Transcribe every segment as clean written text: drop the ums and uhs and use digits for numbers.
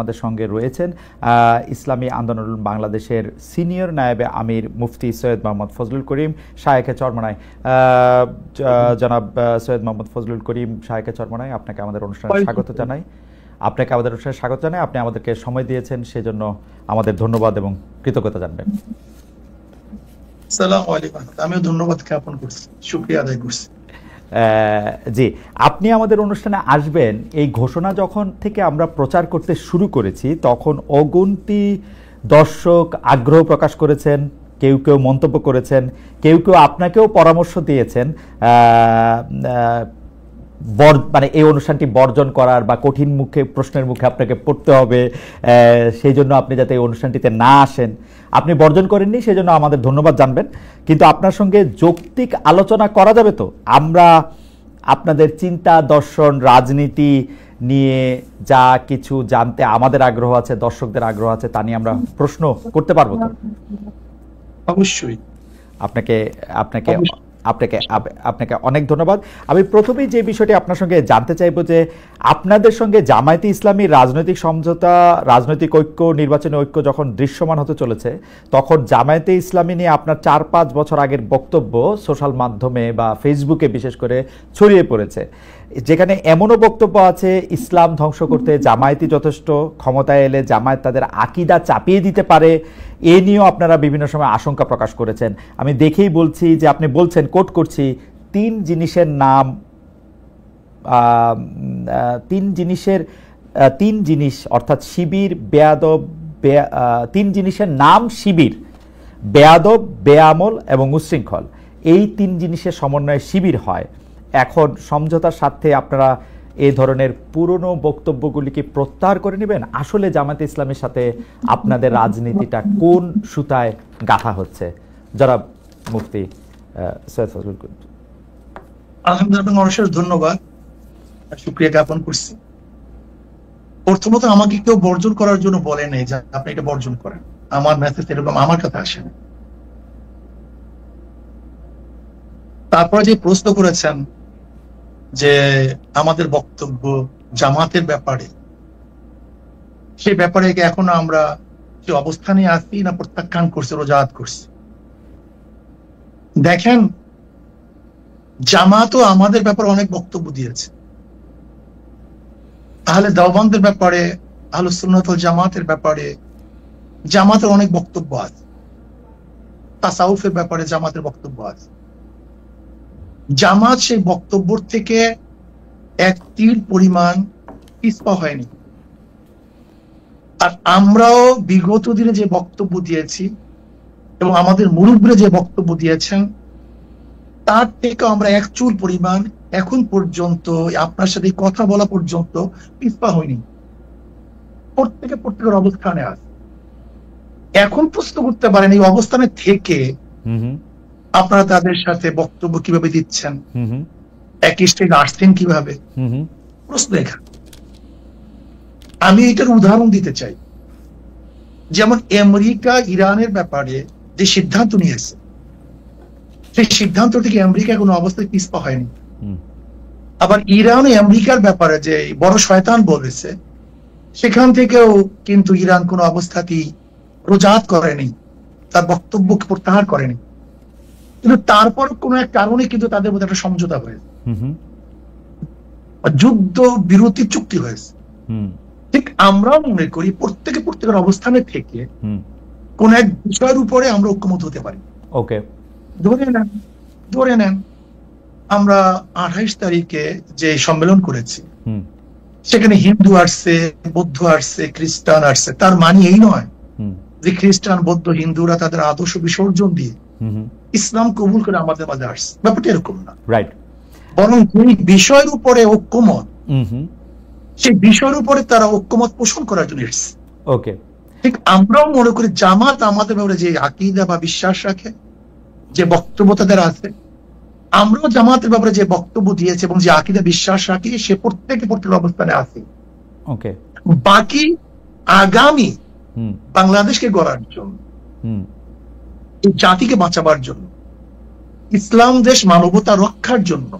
আমাদের সঙ্গে রয়েছেন ইসলামী আন্দোলন বাংলাদেশের সিনিয়র নায়েবে আমির মুফতি সৈয়দ মোহাম্মদ ফজলুল করিম শায়েখে চরমনাই। জনাব সৈয়দ মোহাম্মদ ফজলুল করিম শায়েখে চরমনাই, আপনাকে আমাদের অনুষ্ঠানে স্বাগত জানাই। আপনি আমাদেরকে সময় দিয়েছেন, সেজন্য আমাদের ধন্যবাদ এবং কৃতজ্ঞতা জানাবেন। আসসালামু আলাইকুম। আমিও ধন্যবাদ জ্ঞাপন করছি, শুকরিয়া আদায় করছি। জি, আপনি আমাদের অনুষ্ঠানে আসবেন এই ঘোষণা যখন থেকে আমরা প্রচার করতে শুরু করেছি তখন অগুন্তি দর্শক আগ্রহ প্রকাশ করেছেন, কেউ কেউ মন্তব্য করেছেন, কেউ কেউ আপনাকেও পরামর্শ দিয়েছেন মানে এই অনুষ্ঠানটি বর্জন করার বা কঠিন প্রশ্নের মুখে আপনাকে পড়তে হবে, সেই জন্য আপনি যাতে এই অনুষ্ঠানটিতে না আসেন। আপনি বর্জন করেননি, সেই জন্য আমাদের ধন্যবাদ জানবেন। কিন্তু আপনার সঙ্গে যৌক্তিক আলোচনা করা যাবে তো? আমরা আপনাদের চিন্তা, দর্শন, রাজনীতি নিয়ে যা কিছু জানতে আমাদের আগ্রহ আছে, দর্শকদের আগ্রহ আছে, তা নিয়ে আমরা প্রশ্ন করতে পারবো তো? অবশ্যই। আপনাকে আপনাকে আপনাকে আপনাকে অনেক ধন্যবাদ। আমি প্রথমেই যে বিষয়টি আপনার সঙ্গে জানতে চাইব যে আপনাদের সঙ্গে জামায়াতে ইসলামীর রাজনৈতিক সমঝোতা, রাজনৈতিক ঐক্য, নির্বাচনী ঐক্য যখন দৃশ্যমান হতে চলেছে তখন জামায়াতে ইসলামী নিয়ে আপনার ৪-৫ বছর আগের বক্তব্য সোশ্যাল মাধ্যমে বা ফেসবুকে বিশেষ করে ছড়িয়ে পড়েছে, যেখানে এমনও বক্তব্য আছে ইসলাম ধ্বংস করতে জামায়াতই যথেষ্ট, ক্ষমতায় এলে জামায়াত তাদের আকীদা চাপিয়ে দিতে পারে। এ নিয়েও আপনারা বিভিন্ন সময় আশঙ্কা প্রকাশ করেছেন। আমি দেখেই বলছি যে আপনি বলছেন, কোট করছি, তিন জিনিস অর্থাৎ শিবির, বেয়াদব, তিন জিনিসের নাম শিবির, বেয়াদব, বেআমল এবং উচ্ছৃঙ্খল। এই তিন জিনিসের সমন্বয়ে শিবির হয়। এখন সমঝোতার স্বার্থে আপনারা এই ধরনের পুরনো বক্তব্যগুলিকে প্রত্যাহার করে নেবেন? আসলে জামায়াতে ইসলামের সাথে আপনাদের রাজনীতিটা কোন সুতায় গাঁথা হচ্ছে? জনাব মুফতি সৈয়দ ফজলুল করিম। আলহামদুলিল্লাহ, অশেষ ধন্যবাদ, শুকরিয়া জ্ঞাপন করছি। প্রথমত আমাকে কেউ বর্জন করার জন্য বলে নেই যে আপনি এটা বর্জন করেন, আমার মেসেজ এরকম আমার কাছে আসে না। তারপরে যে প্রশ্ন করেছেন যে আমাদের বক্তব্য জামাতের ব্যাপারে, সে ব্যাপারে এখনো আমরা যে অবস্থানে আছি না প্রত্যাখ্যান করছি, রোজাত করছি। দেখেন, জামাতও আমাদের ব্যাপারে অনেক বক্তব্য দিয়েছে, আহলে দেওবন্দের ব্যাপারে, আহলুস সুন্নাত ওয়াল জামাতের ব্যাপারে জামাতের অনেক বক্তব্য আছে, তাসাউফের ব্যাপারে জামাতের বক্তব্য আছে। জামাত সেই বক্তব্য থেকে এক তীর পরিমাণ পিছপা হয়নি। আর আমরাও বিগত দিনে যে বক্তব্য দিয়েছি এবং আমাদের মুরব্বীরা যে বক্তব্য দিয়েছেন তার থেকে আমরা এক চুল পরিমাণ এখন পর্যন্ত আপনার সাথে কথা বলা পর্যন্ত পিছপা হয়নি। প্রত্যেকের অবস্থানে আছে। এখন প্রশ্ন করতে পারেন এই অবস্থানে থেকে আপনারা তাদের সাথে বক্তব্য কিভাবে দিচ্ছেন, একই স্টেজে আসছেন কিভাবে, প্রশ্ন এখানে। আমি এটার উদাহরণ দিতে চাই। যেমন আমেরিকা ইরানের ব্যাপারে যে সিদ্ধান্ত নিয়েছে, সেই সিদ্ধান্ত থেকে আমেরিকা কোনো অবস্থায় পিছপা হয়নি। আবার ইরান আমেরিকার ব্যাপারে যে বড় শয়তান বলেছে, সেখান থেকেও কিন্তু ইরান কোনো অবস্থাতেই রোজাত করেনি, তার বক্তব্য প্রত্যাহার করেনি। কিন্তু তারপর কোন এক কারণে কিন্তু তাদের মধ্যে একটা সমঝোতা হয়েছে, যুদ্ধ বিরতি চুক্তি হয়েছে। ঠিক আমরাও মনে করি প্রত্যেকের অবস্থানে থেকে কোন এক বিষয়ের উপরে আমরা ঐক্যমত হতে পারি। ওকে, ধরে নেন আমরা 28 তারিখে যে সম্মেলন করেছি, সেখানে হিন্দু আসছে, বৌদ্ধ আসছে, খ্রিস্টান আসছে। তার মানে এই নয় যে খ্রিস্টান, বৌদ্ধ, হিন্দুরা তাদের আদর্শ বিসর্জন দিয়ে ইসলাম কবুল করে আমাদের মাঝে আসছে, ব্যাপারটা এরকম না। রাইট। বরং যে বিষয়ের উপরে ঐক্যমত, সেই বিষয়ের উপরে তারা ঐক্যমত পোষণ করার জন্য এসেছে। ওকে, ঠিক আমরাও মনে করি জামাত আমাদের ব্যাপারে যে আকীদা বা বিশ্বাস রাখে, যে বক্তব্য তাদের আছে, আমরাও জামাতের ব্যাপারে যে বক্তব্য দিয়েছে এবং যে আকীদা বিশ্বাস রাখি, সে প্রত্যেকের অবস্থানে আছে। ওকে, বাকি আগামী বাংলাদেশকে গড়ার জন্য, এই জাতিকে বাঁচাবার জন্য, ইসলাম দেশ মানবতা রক্ষার জন্য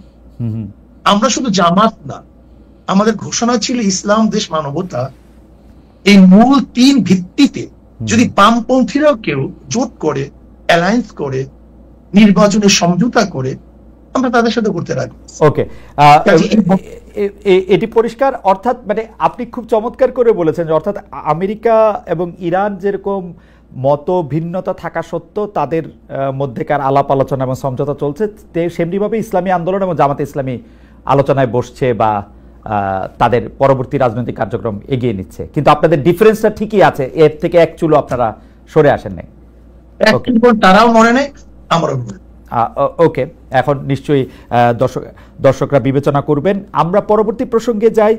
আমরা শুধু জামাত না, আমাদের ঘোষণা ছিল ইসলাম দেশ মানবতা এই মূল 3 ভিত্তিতে যদি বামপন্থীরাও কেউ জোট করে, অ্যালায়েন্স করে, নির্বাচনের সমঝোতা করে, আমরা তাদের সাথে করতে রাখবো। ওকে, এটি পরিষ্কার। অর্থাৎ মানে আপনি খুব চমৎকার করে বলেছেন যে অর্থাৎ আমেরিকা এবং ইরান যেরকম মত ভিন্নতা থাকা সত্ত্বেও তাদের মধ্যেকার আলাপ আলোচনা এবং সমঝোতা চলছে, সেমনিভাবে ইসলামী আন্দোলন এবং জামাতে ইসলামী আলোচনায় বসছে বা তাদের পরবর্তী রাজনৈতিক কার্যক্রম এগিয়ে নিচ্ছে, কিন্তু আপনাদের ডিফারেন্সটা ঠিকই আছে, এর থেকে এক চুলো আপনারা সরে আসেন নাই। তারাও মনে নেই, আমারও মনে। ওকে, এখন নিশ্চয়ই দর্শকরা বিবেচনা করবেন। আমরা পরবর্তী প্রসঙ্গে যাই।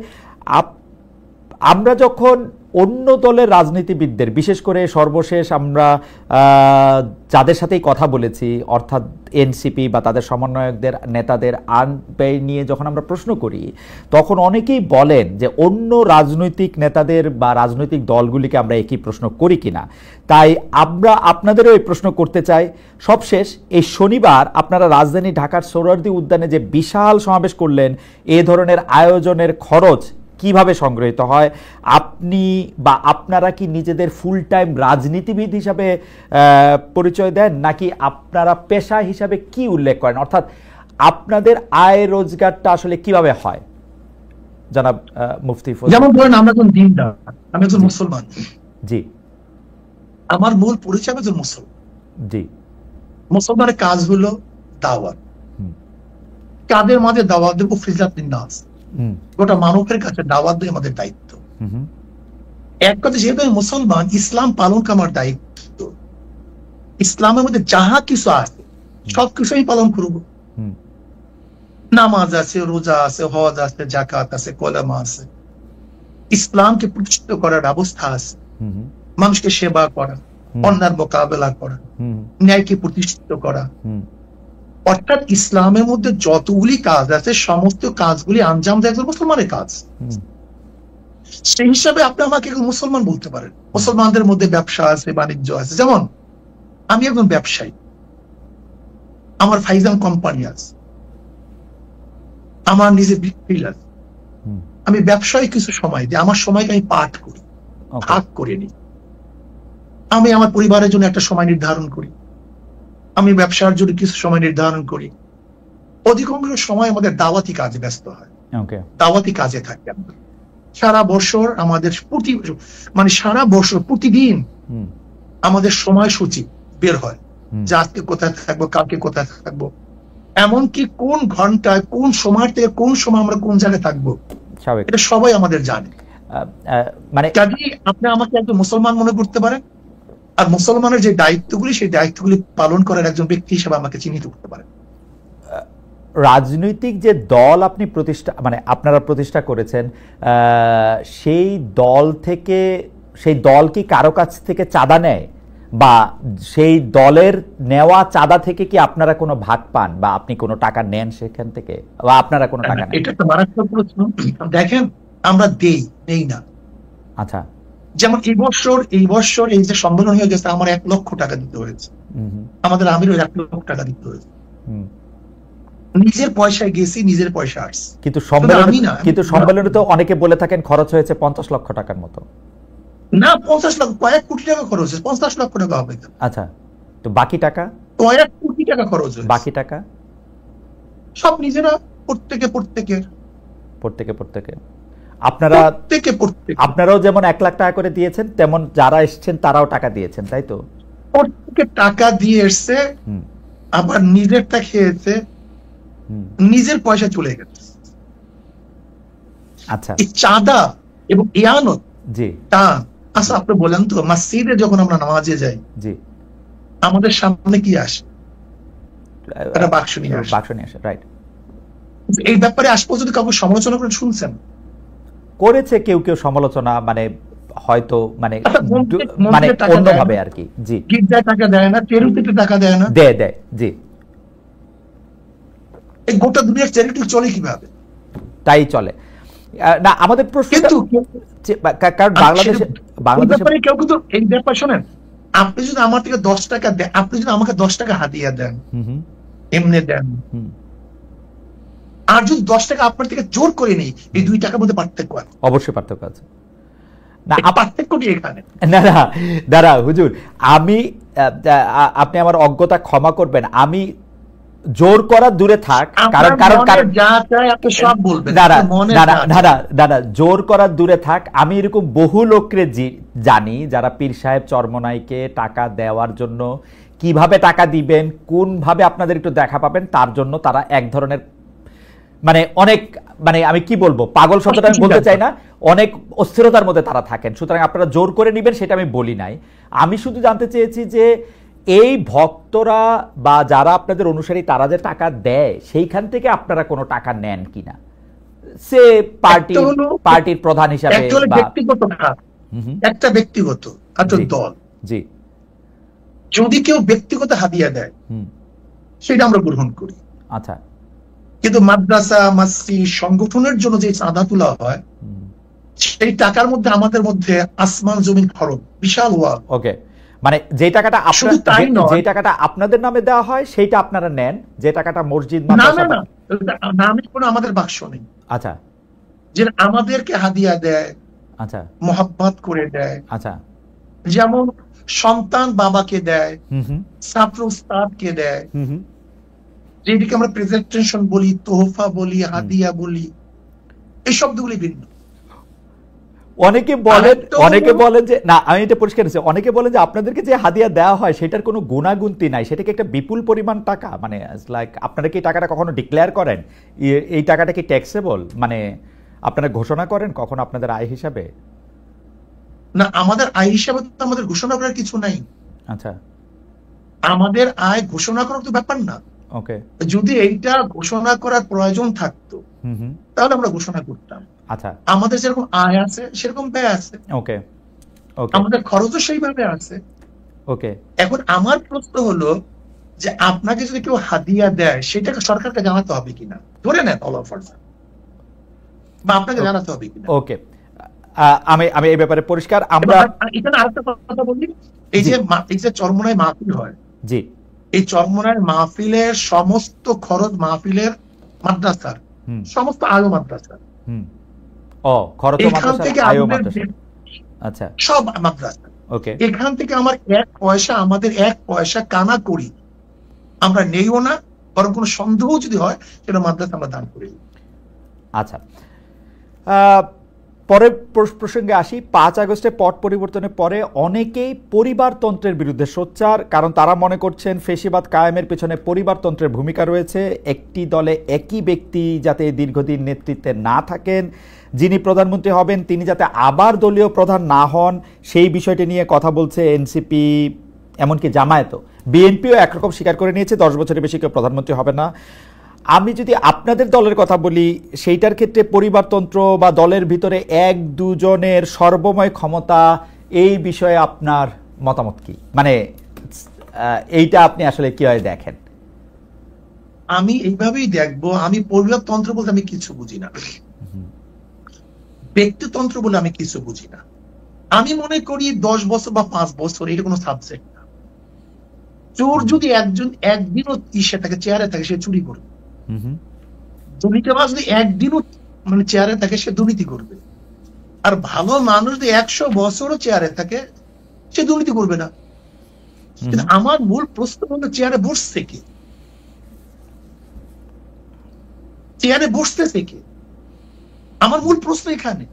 আমরা যখন অন্য দলের রাজনীতিবিদদের, বিশেষ করে সর্বশেষ আমরা যাদের সাথেই কথা বলেছি, অর্থাৎ এনসিপি বা তাদের সমন্বয়কদের নেতাদের আইন ব্যয় নিয়ে যখন আমরা প্রশ্ন করি, তখন অনেকেই বলেন যে অন্য রাজনৈতিক নেতাদের বা রাজনৈতিক দলগুলিকে আমরা একই প্রশ্ন করি কিনা। তাই আমরা আপনাদেরও এই প্রশ্ন করতে চাই। সবশেষ এই শনিবার আপনারা রাজধানী ঢাকার সোহরাওয়ার্দী উদ্যানে যে বিশাল সমাবেশ করলেন, এ ধরনের আয়োজনের খরচ কিভাবে সংগৃহীত হয়? আপনি বা আপনারা কি নিজেদের ফুল টাইম রাজনীতিবিদ হিসাবে পরিচয় দেন, নাকি আপনারা পেশা হিসাবে কি উল্লেখ করেন? অর্থাৎ আপনাদের আয় রোজগারটা আসলে কিভাবে হয়? জনাব মুফতি ফজল। যেমন ধরেন আমরা একজন দিনদার, আমি একজন মুসলমান। জি। আমার মূল পরিচয় একজন মুসলমান। জি। মুসলমানের কাজ হলো দাওয়াত। কাদের মাঝে দাওয়াত দেবো? ফিজলাতুন নাস, গোটা মানবের কাছে দাওয়াত দেওয়া আমাদের দায়িত্ব। এক কথা, যেহেতু আমি মুসলমান, ইসলাম পালন করা আমার দায়িত্ব। ইসলামের মধ্যে যাহা কিছু আছে সবকিছু আমি পালন করব। নামাজ আছে, রোজা আছে, হজ আছে, যাকাত আছে, কলেমা আছে, ইসলামকে প্রতিষ্ঠিত করার ব্যবস্থা আছে, মানুষকে সেবা করা, অন্যার মোকাবেলা করা, ন্যায়কে প্রতিষ্ঠিত করা। অর্থাৎ ইসলামের মধ্যে যতগুলি কাজ আছে সমস্ত কাজগুলি আঞ্জাম দেয় একজন মুসলমানের কাজ। সেই হিসাবে আপনি আমাকে মুসলমান বলতে পারেন। মুসলমানদের মধ্যে ব্যবসা আছে, বাণিজ্য আছে। যেমন আমি একজন ব্যবসায়ী, আমার ফাইজান কোম্পানি আছে, আমার নিজের বিক্রি আছে। আমি ব্যবসায় কিছু সময় দিই, আমার সময়কে আমি পাঠ করি, ভাগ করে নিই। আমি আমার পরিবারের জন্য একটা সময় নির্ধারণ করি, আমি ব্যবসার জন্য কিছু সময় নির্ধারণ করি। অধিকাংশ সময় আমাদের দাওয়াতি কাজে ব্যস্ত হয়, দাওয়াতি কাজে থাকি আমরা সারা বছর। আমাদের সারা বছর প্রতিদিন আমাদের সময়সূচি বের হয় যে আজকে কোথায় থাকবো, কালকে কোথায় থাকবো, এমনকি কোন ঘন্টায় কোন সময় থেকে কোন সময় আমরা কোন জায়গায় থাকবো, এটা সবাই আমাদের জানে। মানে আপনি আমাকে একজন মুসলমান মনে করতে পারেন, আর মুসলমানের যে দায়িত্বগুলি, সেই দায়িত্বগুলি পালন করার একজন ব্যক্তি হিসেবে আমাকে চিহ্নিত করতে পারেন। রাজনৈতিক যে দল আপনি আপনারা প্রতিষ্ঠা করেছেন, সেই দল থেকে, সেই দল কি কারো কাছ থেকে চাঁদা নেয়, বা সেই দলের নেওয়া চাঁদা থেকে কি আপনারা কোনো ভাগ পান, বা আপনি কোনো টাকা নেন সেখান থেকে, বা আপনারা কোনো টাকা নেন? এটা তো মারাত্মক প্রশ্ন। দেখেন, আমরা নেই না। আচ্ছা। যেমন এই বছর এই যে সম্মেলন হয়ে গেছে, আমার 1 লক্ষ টাকা দিতে হয়েছে, আমাদের আমিরও 1 লক্ষ টাকা দিতে হয়েছে। নিজের পয়সায় গেছি, নিজের পয়সা আসছে। কিন্তু সম্মেলনে তো অনেকে বলে থাকেন খরচ হয়েছে 50 লক্ষ টাকার মতো। না, 50 লক্ষ, কয়েক কোটি টাকা খরচ হয়েছে। 50 লক্ষ টাকা হবে। আচ্ছা, তো বাকি টাকা? কয়েক কোটি টাকা খরচ হয়েছে। বাকি টাকা সব নিজেরা, প্রত্যেকে। আপনারাও যেমন 1 লাখ টাকা করে দিয়েছেন, তেমন যারা এসছেন তারাও টাকা দিয়েছেন, তাই তো? প্রত্যেকে টাকা দিয়ে এসছে, আবার নিজেরটা খেয়েছে, নিজের পয়সা চলে গেছে। আচ্ছা, এই চাঁদা এবং ইয়ানত, জি, তা আচ্ছা আপনি বলেন তো, মসজিদে যখন আমরা নামাজে যাই, জি, আমাদের সামনে কি আসে? একটা বাক্স নিয়ে আসে, রাইট। এই ব্যাপারে আজ পর্যন্ত কাউকে সমালোচনা করে শুনছেন? করেছে কেউ সমালোচনা, মানে হয়তো অন্যভাবে আর কি। জি, গির্জায় টাকা দেয় না, চ্যারিটিতে টাকা দেয় না, দেয়। জি, এই গোটা দুনিয়ার চ্যারিটি চলে কিভাবে? তাই চলে না। আমাদের প্রশ্ন, কারণ বাংলাদেশে কেউ কিন্তু এই ব্যাপার শোনেন, আপনি যদি আমার থেকে 10 টাকা দেন, আপনি যদি আমাকে 10 টাকা হাদিয়া দেন, এমনি দেন, আর যদি 10 টাকা আপনার থেকে জোর করে নেই, এই 2 টাকার মধ্যে পার্থক্য আছে। অবশ্যই পার্থক্য আছে। না পার্থক্যটি এখানে। না না দাঁড়া হুজুর, আমি আপনি আমার অজ্ঞতা ক্ষমা করবেন, আমি জোর করা দূরে থাক, কারণ যা চাই আপনি সব বলবেন, দাদা জোর করা দূরে থাক, আমি এরকম বহু লোককে জানি যারা পীর সাহেব চরমনাইকে টাকা দেওয়ার জন্য কিভাবে টাকা দিবেন, কোন ভাবে আপনাদের একটু দেখা পাবেন তার জন্য তারা এক ধরনের মানে অনেক মানে আমি কি বলবো, পাগল শব্দটা আমি বলতে চাই না, অনেক অস্থিরতার মধ্যে তারা থাকেন। সুতরাং আপনারা জোর করে নেবেন সেটা আমি বলি নাই। আমি শুধু জানতে চেয়েছি যে এই ভক্তরা বা যারা আপনাদের অনুসারী তারা যে টাকা দেয় সেইখান থেকে আপনারা কোনো টাকা নেন কিনা, সে পার্টির প্রধান হিসাবে একটা ব্যক্তিগত দল, জি যদি কেউ ব্যক্তিগত হাদিয়া দেয় সেটা আমরা গ্রহণ করি। আচ্ছা, কিন্তু মাদ্রাসা মসজিদ সংগঠনের জন্য যে চাঁদা তোলা হয় সেই টাকার মধ্যে আমাদের মধ্যে আসমান জমিন ফরক, বিশাল ওয়াল। ওকে, মানে যে টাকাটা আপনাদের নামে দেওয়া হয় সেইটা আপনারা নেন, যে টাকাটা মসজিদ নামে কোনো আমাদের বাক্স নেই। আচ্ছা, যে আমাদেরকে হাদিয়া দেয়, আচ্ছা মোহাব্বত করে দেয়, আচ্ছা যেমন সন্তান বাবাকে দেয়, ছাত্র উস্তাদকে দেয়, যেদিকে আমরা প্রেজেন্টেশন বলি, তোহফা বলি, হাদিয়া বলি, এই শব্দগুলি ভিন্ন। অনেকে বলেন যে না, আমি এটা পরিষ্কার হচ্ছে, অনেকে বলেন যে আপনাদেরকে যে হাদিয়া দেওয়া হয় সেটার কোনো গুণাগুন্তি নাই, সেটাকে একটা বিপুল পরিমাণ টাকা, মানে লাইক আপনারা কি টাকাটা কখনো ডিক্লেয়ার করেন, এই টাকাটা কি ট্যাক্সেবল, মানে আপনারা ঘোষণা করেন কখনো আপনাদের আয় হিসাবে? না, আমাদের আয় হিসাবে তো আমাদের ঘোষণা করার কিছু নাই। আচ্ছা, আমাদের আয় ঘোষণা করার তো ব্যাপার না। ওকে, যদি এইটা ঘোষণা করার প্রয়োজন থাকতো তাহলে আমরা ঘোষণা করতাম। আচ্ছা, আমাদের যেরকম আয় আছে সেরকম ব্যয় আছে, ওকে, আমাদের খরচও সেইভাবে আছে। ওকে, এখন আমার প্রশ্ন হলো যে আপনাকে যদি কেউ হাদিয়া দেয় সেটাকে সরকারকে জানাতে হবে কিনা, ধরে নেন অল অফার, বা আপনাকে জানাতে হবে কিনা? ওকে, আমি এই ব্যাপারে পরিষ্কার। আমরা এখানে আরেকটা কথা বলি, এই যে চরমোনাই মাহফিল হয়, জি, এই চরমোনাই মাহফিলের সমস্ত খরচ মাহফিলের মাদ্রাসার, সমস্ত আলো মাদ্রাসার, এখান থেকে আচ্ছা সব মাদ্রাসা, ওকে, এখান থেকে আমার আমাদের এক পয়সা কানা করি আমরা নেইও না, বরং কোনো সন্দেহ যদি হয় সেটা মাদ্রাসা আমরা দান করি। আচ্ছা, পরের প্রসঙ্গে আসি। 5 আগস্টে পট পরিবর্তনের পরে অনেকেই পরিবারতন্ত্রের বিরুদ্ধে সোচ্চার, কারণ তারা মনে করছেন ফেসিবাদ কায়েমের পেছনে পরিবারতন্ত্রের ভূমিকা রয়েছে। একটি দলে একই ব্যক্তি যাতে দীর্ঘদিন নেতৃত্বে না থাকেন, যিনি প্রধানমন্ত্রী হবেন তিনি যাতে আবার দলীয় প্রধান না হন, সেই বিষয়টি নিয়ে কথা বলছে এনসিপি, এমনকি জামায়াতও। বিএনপিও একরকম স্বীকার করে নিয়েছে 10 বছরের বেশি কেউ প্রধানমন্ত্রী হবে না। আমি যদি আপনাদের দলের কথা বলি, সেইটার ক্ষেত্রে পরিবারতন্ত্র বা দলের ভিতরে 1-2 জনের সর্বময় ক্ষমতা, এই বিষয়ে আপনার মতামত কি, মানে এইটা আপনি আসলে কিভাবে দেখেন? আমি এইভাবেই দেখবো, আমি পরিবারতন্ত্র বলতে আমি কিছু বুঝি না, ব্যক্তিতন্ত্র বলে আমি কিছু বুঝি না। আমি মনে করি 10 বছর বা 5 বছর এটা কোনো সাবজেক্ট না। চোর যদি একদিনও থাকে চেয়ারে থাকে, সে চুরি করবে। দুর্নীতিবাজ যদি একদিনও মানে চেয়ারে থাকে, সে দুর্নীতি করবে। আর ভালো মানুষ যদি 100 বছরও চেয়ারে থাকে, সে দুর্নীতি করবে না। কিন্তু আমার মূল প্রশ্ন হলো চেয়ারে বসছে কে, চেয়ারে বসতেছে কে, আমার মূল প্রশ্ন এখানে।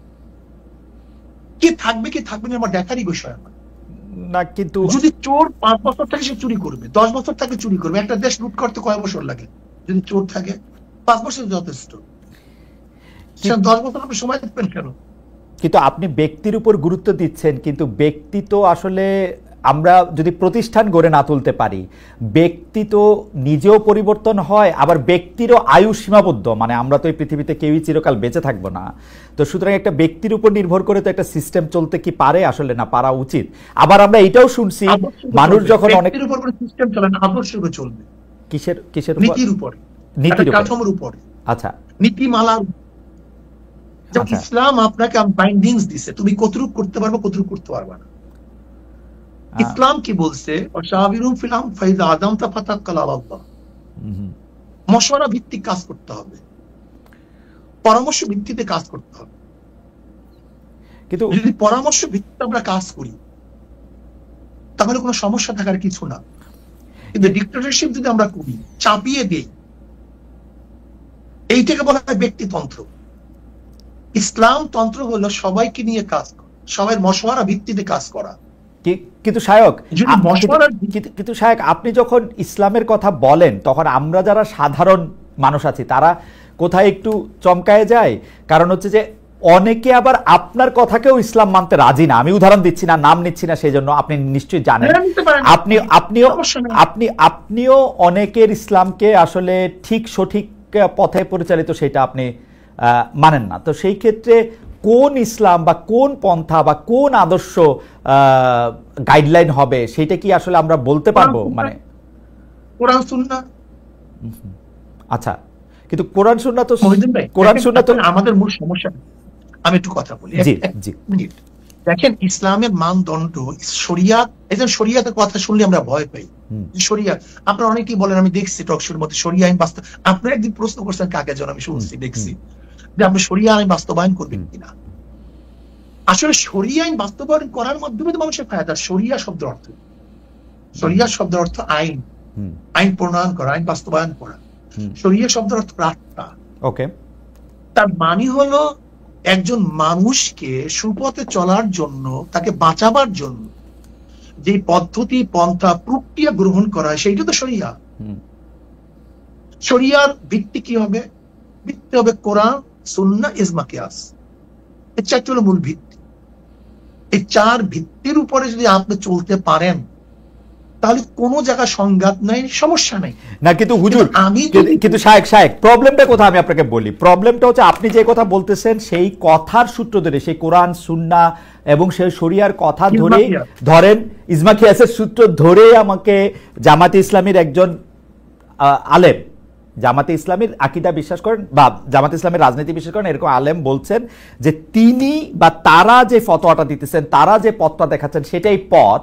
কে থাকবে কে থাকবে না আমার দেখারই বিষয় আমার না। কিন্তু যদি চোর 5 বছর থাকে সে চুরি করবে, 10 বছর থাকে চুরি করবে। একটা দেশ লুট করতে কয় বছর লাগে? যদি চোর থাকে 5 বছর যথেষ্ট, 10 বছর আপনি সময় দিবেন কেন? কিন্তু আপনি ব্যক্তির উপর গুরুত্ব দিচ্ছেন, কিন্তু ব্যক্তি তো আসলে আমরা যদি প্রতিষ্ঠান গড়ে না তুলতে পারি, ব্যক্তি তো নিজেও পরিবর্তন হয়, আবার ব্যক্তিরও আয়ু সীমাবদ্ধ, মানে আমরা তো এই পৃথিবীতে কেউই চিরকাল বেঁচে থাকবো না। তো সুতরাং একটা ব্যক্তির উপর নির্ভর করে তো একটা সিস্টেম চলতে কি পারে? আসলে না, পারা উচিত। আবার আমরা এটাও শুনছি মানুষ যখন অনেক সিস্টেম চলে না, আদর্শকে চলবে। কিসের নীতির উপরে, নীতির কাঠামোর উপরে, আচ্ছা, নীতিমালার। ইসলাম আপনাকে বাইন্ডিংস দিছে, তুমি কতটুকু করতে পারবে কতটুকু করতে পারবে না। ইসলাম কি বলছে? মশওয়ারা ভিত্তিক কাজ করতে হবে, পরামর্শ ভিত্তিতে কাজ করতে হবে। কিন্তু যদি পরামর্শ ভিত্তিতে আমরা কাজ করি তাহলে কোনো সমস্যা থাকার কিছু না। কিন্তু ডিক্টেটরশিপ যদি আমরা করি, চাপিয়ে দেই, এইটাকে বলা হয় ব্যক্তিতন্ত্র। ইসলাম তন্ত্র হলো সবাইকে নিয়ে কাজ করা, সবাই মশওয়ারা ভিত্তিতে কাজ করা। কিন্তু শায়ক, আপনি যখন ইসলামের কথা বলেন তখন আমরা যারা সাধারণ মানুষ আছি তারা কোথায় একটু চমকায় যায়। কারণ হচ্ছে যে অনেকে আবার আপনার কথাকেও ইসলাম মানতে রাজি না। আমি উদাহরণ দিচ্ছি না, নাম নিচ্ছি না, সেই জন্য আপনি নিশ্চয়ই জানেন। আপনিও অনেকের ইসলামকে আসলে ঠিক সঠিক পথে পরিচালিত সেটা আপনি মানেন না। তো সেই ক্ষেত্রে কোন ইসলাম বা কোন পন্থা বা কোন আদর্শ গাইডলাইন হবে সেটা কি আসলে আমরা বলতে পারবো? মানে কোরআন সুন্নাহ। আচ্ছা, কিন্তু কোরআন সুন্নাহ তো আমাদের মূল সমস্যা। আমি একটু কথা বলি। দেখেন, ইসলামের মানদণ্ড শরিয়াত। এই শরিয়াতের কথা শুনলে আমরা ভয় পাই। শরিয়াত, আপনারা অনেকেই বলেন, আমি দেখছি টকশোর মধ্যে শরিয়া আইন বাস্তব। আপনারা একদিন প্রশ্ন করছেন কাকে যেন, আমি শুনছি দেখছি যে আপনি শরিয়া আইন বাস্তবায়ন করবেন কিনা। আসলে শরিয়া আইন বাস্তবায়ন করার মাধ্যমে তো মানুষের ফায়দা। শরিয়া শব্দের অর্থ, শরিয়া শব্দের অর্থ আইন, আইন প্রণয়ন করা, আইন বাস্তবায়ন করা। শরিয়া শব্দের অর্থ রাস্তা। ওকে, তার মানে হলো একজন মানুষকে সুপথে চলার জন্য, তাকে বাঁচাবার জন্য যে পদ্ধতি, পন্থা, প্রক্রিয়া গ্রহণ করা হয় সেইটা তো শরিয়া। শরিয়ার ভিত্তি কি হবে? ভিত্তি হবে কোরআন, সুন্নাহ, ইজমা, কিয়াস। এই চারটি হলো মূল ভিত্তি। এই চার ভিত্তির উপরে যদি আপনি চলতে পারেন তাহলে কোনো জায়গায় সংঘাত নাই, সমস্যা নাই। না কিন্তু হুজুর, কিন্তু শায়েক প্রবলেমটা কোথায় আমি আপনাকে বলি। প্রবলেমটা হচ্ছে আপনি যে কথা বলতেছেন সেই কথার সূত্র ধরে, সেই কোরআন সুন্নাহ এবং সেই শরিয়ার কথা ধরে, ধরেন ইজমা কিয়াসের সূত্র ধরে আমাকে জামাতে ইসলামীর একজন আলেম, জামাতে ইসলামীর আকীদা বিশ্বাস করেন বা জামাতে ইসলামের রাজনীতি বিশ্বাস করেন এরকম আলেম বলছেন যে তিনি বা তারা যে ফতোয়াটা দিতেছেন, তারা যে পথটা দেখাচ্ছেন সেটাই পথ।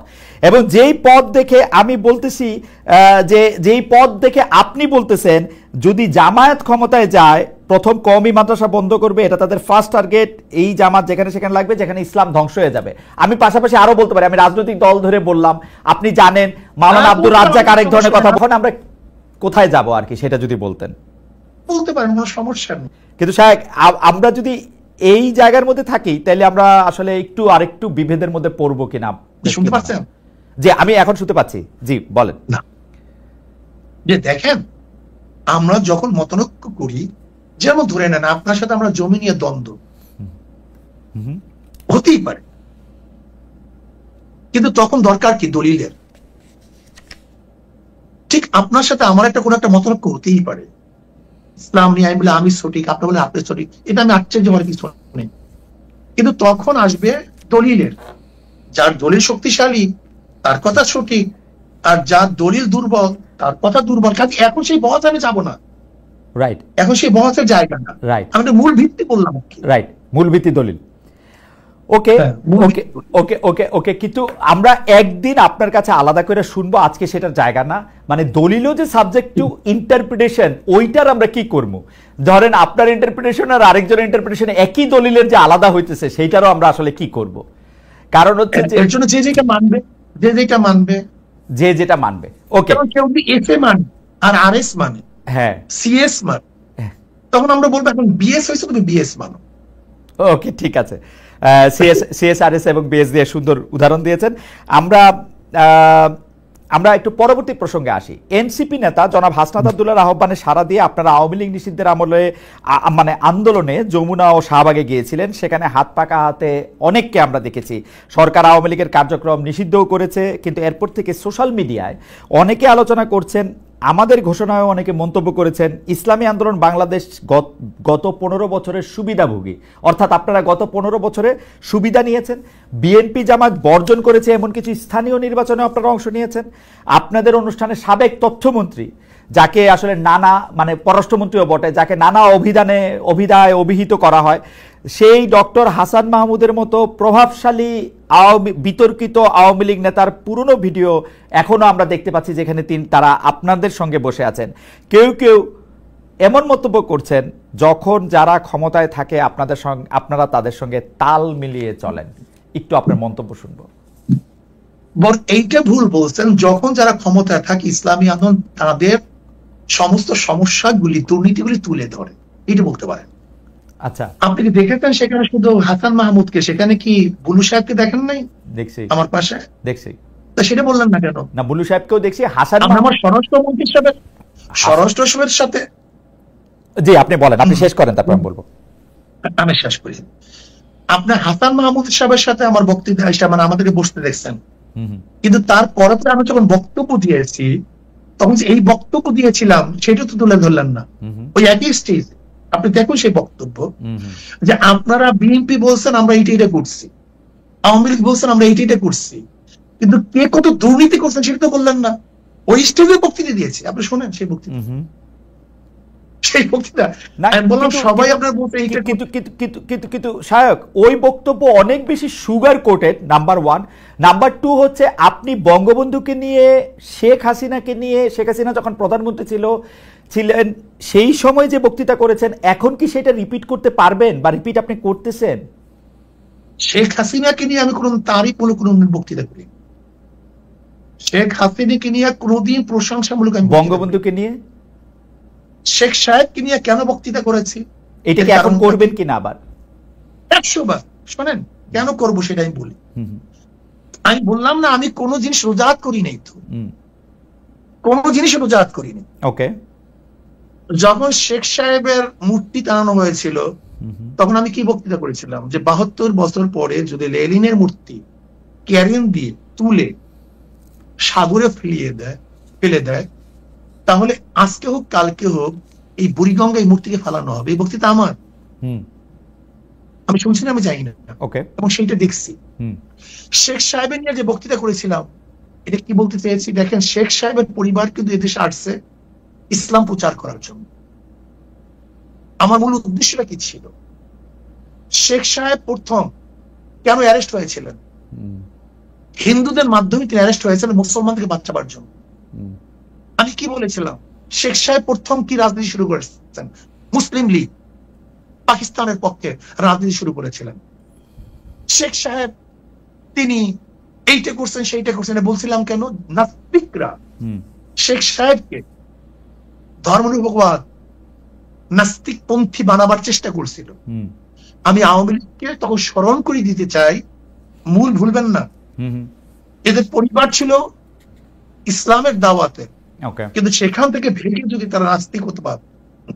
এবং যেই পথ দেখে আমি বলতেছি যে যেই পথ দেখে আপনি বলতেছেন যদি জামায়াত ক্ষমতায় যায় প্রথম কওমি মাদ্রাসা বন্ধ করবে, এটা তাদের ফার্স্ট টার্গেট। এই জামাত যেখানে সেখানে লাগবে, যেখানে ইসলাম ধ্বংস হয়ে যাবে। আমি পাশাপাশি আরো বলতে পারি, আমি রাজনৈতিক দল ধরে বললাম, আপনি জানেন মাওলানা আব্দুর রাজ্জাক আরেক ধরনের কথা। তখন আমরা কোথায় যাব আর কি সেটা যদি বলতেন। বলতে পারেন, কোনো সমস্যা নেই। কিন্তু শায়েক, আমরা যদি এই জায়গার মধ্যে থাকি তাহলে আমরা আসলে একটু আরেকটু বিভেদের মধ্যে পড়বো কিনা। শুনতে পাচ্ছেন? জি, আমি এখন শুনতে পাচ্ছি। জি বলেন। না, যে দেখেন, আমরা যখন মতনৈক্য করি, যেমন ধরে নেন আপনার সাথে আমরা জমি নিয়ে দ্বন্দ্ব হতেই পারে, কিন্তু তখন দরকার কি দলিলের। ঠিক আপনার সাথে আমার একটা কোনো একটা মতনৈক্য হতেই পারে, ইসলাম নিয়ে। আমি বলে আমি সঠিক, আপনি বলে আপনি সঠিক, এটা আমি আশ্চর্য হওয়ার কিছু নেই। কিন্তু তখন আসবে দলিলের। যার দলিল শক্তিশালী তার কথা সঠিক, আর যার দলিল দুর্বল তার কথা দুর্বল। কাজে এখন সেই বহস আমি যাবো না। রাইট, এখন সেই বহসের জায়গা না। রাইট, আমি একটা মূল ভিত্তি বললাম। রাইট, মূল ভিত্তি দলিল। ওকে ওকে ওকে ওকে ওকে কিন্তু আমরা একদিন আপনার কাছে আলাদা করে শুনবো, আজকে সেটার জায়গা না। মানে দলিলও যে সাবজেক্ট টু ইন্টারপ্রিটেশন, ওইটার আমরা কি করবো? ধরেন আপনার ইন্টারপ্রিটেশন আর আরেকজনের ইন্টারপ্রিটেশন একই দলিলের যে আলাদা হইতেছে সেইটারও আমরা আসলে কি করব? কারণ হচ্ছে এর জন্য যে যেটা মানবে, যে যেটা মানবে, যে যেটা মানবে। ওকে, কেউ যদি এফ এ মানে আর আর এস মানে, হ্যাঁ সিএস মানে, তখন আমরা বলবো এখন বিএস হয়েছে তুমি বিএস মানো। ওকে, ঠিক আছে। সিএসআরএস এবং বিএস দিয়ে সুন্দর উদাহরণ দিয়েছেন। আমরা একটু পরবর্তী প্রসঙ্গে আসি। এনসিপি নেতা জনাব হাসনাত আব্দুল্লাহর আহ্বানে সাড়া দিয়ে আপনারা আওয়ামী লীগ নিষিদ্ধের আমলে মানে আন্দোলনে যমুনা ও শাহবাগে গিয়েছিলেন। সেখানে হাত পাকা হাতে অনেককে আমরা দেখেছি। সরকার আওয়ামী লীগের কার্যক্রম নিষিদ্ধও করেছে, কিন্তু এরপর থেকে সোশ্যাল মিডিয়ায় অনেকে আলোচনা করছেন, আমাদের ঘোষণায় অনেকে মন্তব্য করেছেন ইসলামী আন্দোলন বাংলাদেশ গত 15 বছরের সুবিধাভোগী, অর্থাৎ আপনারা গত 15 বছরে সুবিধা নিয়েছেন। বিএনপি জামাত বর্জন করেছে এমন কিছু স্থানীয় নির্বাচনে আপনারা অংশ নিয়েছেন। আপনাদের অনুষ্ঠানে সাবেক তথ্যমন্ত্রী, যাকে আসলে নানা মানে পররাষ্ট্রমন্ত্রীও বটে, যাকে নানা অভিধায় অভিহিত করা হয়, সেই ডক্টর হাসান মাহমুদের মতো প্রভাবশালী বিতর্কিত আওয়ামী লীগ নেতার পুরনো ভিডিও এখনো আমরা দেখতে পাচ্ছি, যেখানে তারা আপনাদের সঙ্গে বসে আছেন। কেউ কেউ এমন মন্তব্য করছেন যখন যারা ক্ষমতায় থাকে আপনাদের সঙ্গে, আপনারা তাদের সঙ্গে তাল মিলিয়ে চলেন। একটু আপনার মন্তব্য শুনবো। এইটা ভুল বলছেন, যখন যারা ক্ষমতায় থাকে ইসলামী আন্দোলন তাদের সমস্ত সমস্যাগুলি, দুর্নীতিগুলি তুলে ধরে, এটা বলতে পারেন। আচ্ছা, আপনি কি দেখেছেন সেখানে শুধু হাসান মাহমুদকে, সেখানে কি বুলু সাহেবকে দেখেন নাই? দেখছি, আমার পাশে দেখছি। তা সেটা বললেন না কেন? না, বুলু সাহেবকেও দেখছি, হাসান আমার স্বরাষ্ট্রমন্ত্রী সাহেবের সাথে। জি, আপনি বলেন, আপনি শেষ করেন, তারপর আমি বলবো। আমি শেষ করি। আপনার হাসান মাহমুদ সাহেবের সাথে আমার বক্তব্য মানে আমাদেরকে বসতে দেখছেন, কিন্তু তারপরে আমি যখন বক্তব্য দিয়েছি তখন যে এই বক্তব্য দিয়েছিলাম সেটা তো তুলে ধরলেন না। ওই একই স্টেজ আপনি দেখুন সেই বক্তব্য, যে আপনারা বিএনপি বলছেন আমরা এইটা করছি, আওয়ামী লীগ বলছেন আমরা এইটা করছি, কিন্তু কে কত দুর্নীতি করছেন সেটা তো বললেন না। ওই স্টেজে বক্তৃতা দিয়েছি, আপনি শোনেন সেই বক্তৃতা। সেই বক্তৃতা আমি বললাম সবাই আপনার বলতে এইটা, কিন্তু শায়ক ওই বক্তব্য অনেক বেশি সুগার কোটেড, নাম্বার 1। নাম্বার 2 হচ্ছে আপনি বঙ্গবন্ধুকে নিয়ে, শেখ হাসিনাকে নিয়ে, শেখ হাসিনা যখন প্রধানমন্ত্রী ছিলেন সেই সময় যে বক্তৃতা করেছেন, এখন কি সেটা রিপিট করতে পারবেন বা রিপিট আপনি করতেছেন? শেখ হাসিনাকে নিয়ে আমি তারই কোনোদিন বক্তৃতা করি। শেখ হাসিনাকে নিয়ে কোনোদিন প্রশংসামূলক, বঙ্গবন্ধুকে নিয়ে, শেখ সাহেবকে নিয়ে কেন বক্তৃতা করেছি, এটা কি এখন করবেন কিনা আবার? 100 বার শোনেন কেন করব সেটা আমি বলি। আমি বললাম না আমি কোনো জিনিস রোজাত করি নাই, তো কোনো জিনিস রোজাত করিনি। ওকে, যখন শেখ সাহেবের মূর্তি টানানো হয়েছিল তখন আমি কি বক্তৃতা করেছিলাম, যে 72 বছর পরে যদি লেনিনের মূর্তি ক্যারিয়ান দিয়ে তুলে সাগরে ফেলে দেয় তাহলে আজকে হোক কালকে হোক এই বুড়িগঙ্গা এই মূর্তিকে ফেলানো হবে। এই বক্তৃতা আমার, আমি শুনছি না, আমি জানি না, এবং সেইটা দেখছি। শেখ সাহেবের নিয়ে যে বক্তৃতা করেছিলাম এটা কি বলতে চেয়েছি দেখেন, শেখ সাহেবের পরিবার কিন্তু এদেশে আসছে ইসলাম প্রচার করার জন্য। আমার মূল উদ্দেশ্যটা কি ছিল, শেখ সাহেব প্রথম কেন অ্যারেস্ট হয়েছিলেন? হিন্দুদের মাধ্যমে তিনি অ্যারেস্ট হয়েছিলেন মুসলমানদেরকে বাঁচাবার জন্য। আমি কি বলেছিলাম, শেখ সাহেব প্রথম কি রাজনীতি শুরু করেছেন? মুসলিম লীগ পাকিস্তানের পক্ষে রাজনীতি শুরু করেছিলেন। শেখ সাহেব তিনি এইটা করছেন সেইটা করছেন বলছিলাম কেন? নাস্তিকরা শেখ সাহেবকে ধর্মনিরপেক্ষবাদ নাস্তিক পন্থী বানাবার চেষ্টা করছিল। আমি আওয়ামী লীগকে তখন স্মরণ করে দিতে চাই, মূল ভুলবেন না, এদের পরিবার ছিল ইসলামের দাওয়াতে, কিন্তু সেখান থেকে ভেঙে যদি তারা নাস্তিকতাবাদ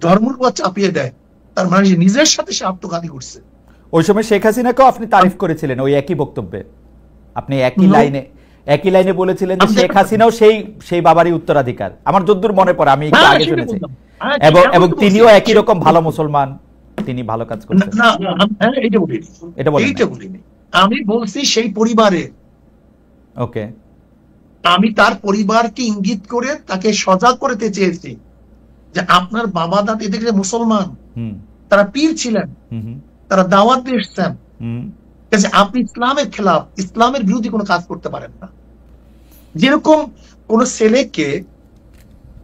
ধর্মনিরপেক্ষবাদ চাপিয়ে দেয় তার মানে নিজের সাথে সে আত্মঘাতী করছে। ওই সময় শেখ হাসিনাকেও আপনি তারিফ করেছিলেন ওই একই বক্তব্যে, আপনি একই লাইনে বলেছিলেন যে শেখ হাসিনাও সেই বাবারই উত্তরাধিকার। আমার যদ্দূর মনে পড়ে, আমি একটু আগে শুনেছি, এবং তিনিও একই রকম ভালো মুসলমান, তিনি ভালো কাজ করছেন। এইটা বলিনি, আমি বলছি সেই পরিবারে, ওকে, আমি তার পরিবারকে ইঙ্গিত করে তাকে সজাগ করতে চেয়েছি যে আপনার বাবা দাদি দেখলে মুসলমান, তারা পীর ছিলেন, তারা দাওয়াত দিয়ে এসছেন, আপনি ইসলামের খেলাফ, ইসলামের বিরোধী কোনো কাজ করতে পারেন না। যেরকম কোন ছেলেকে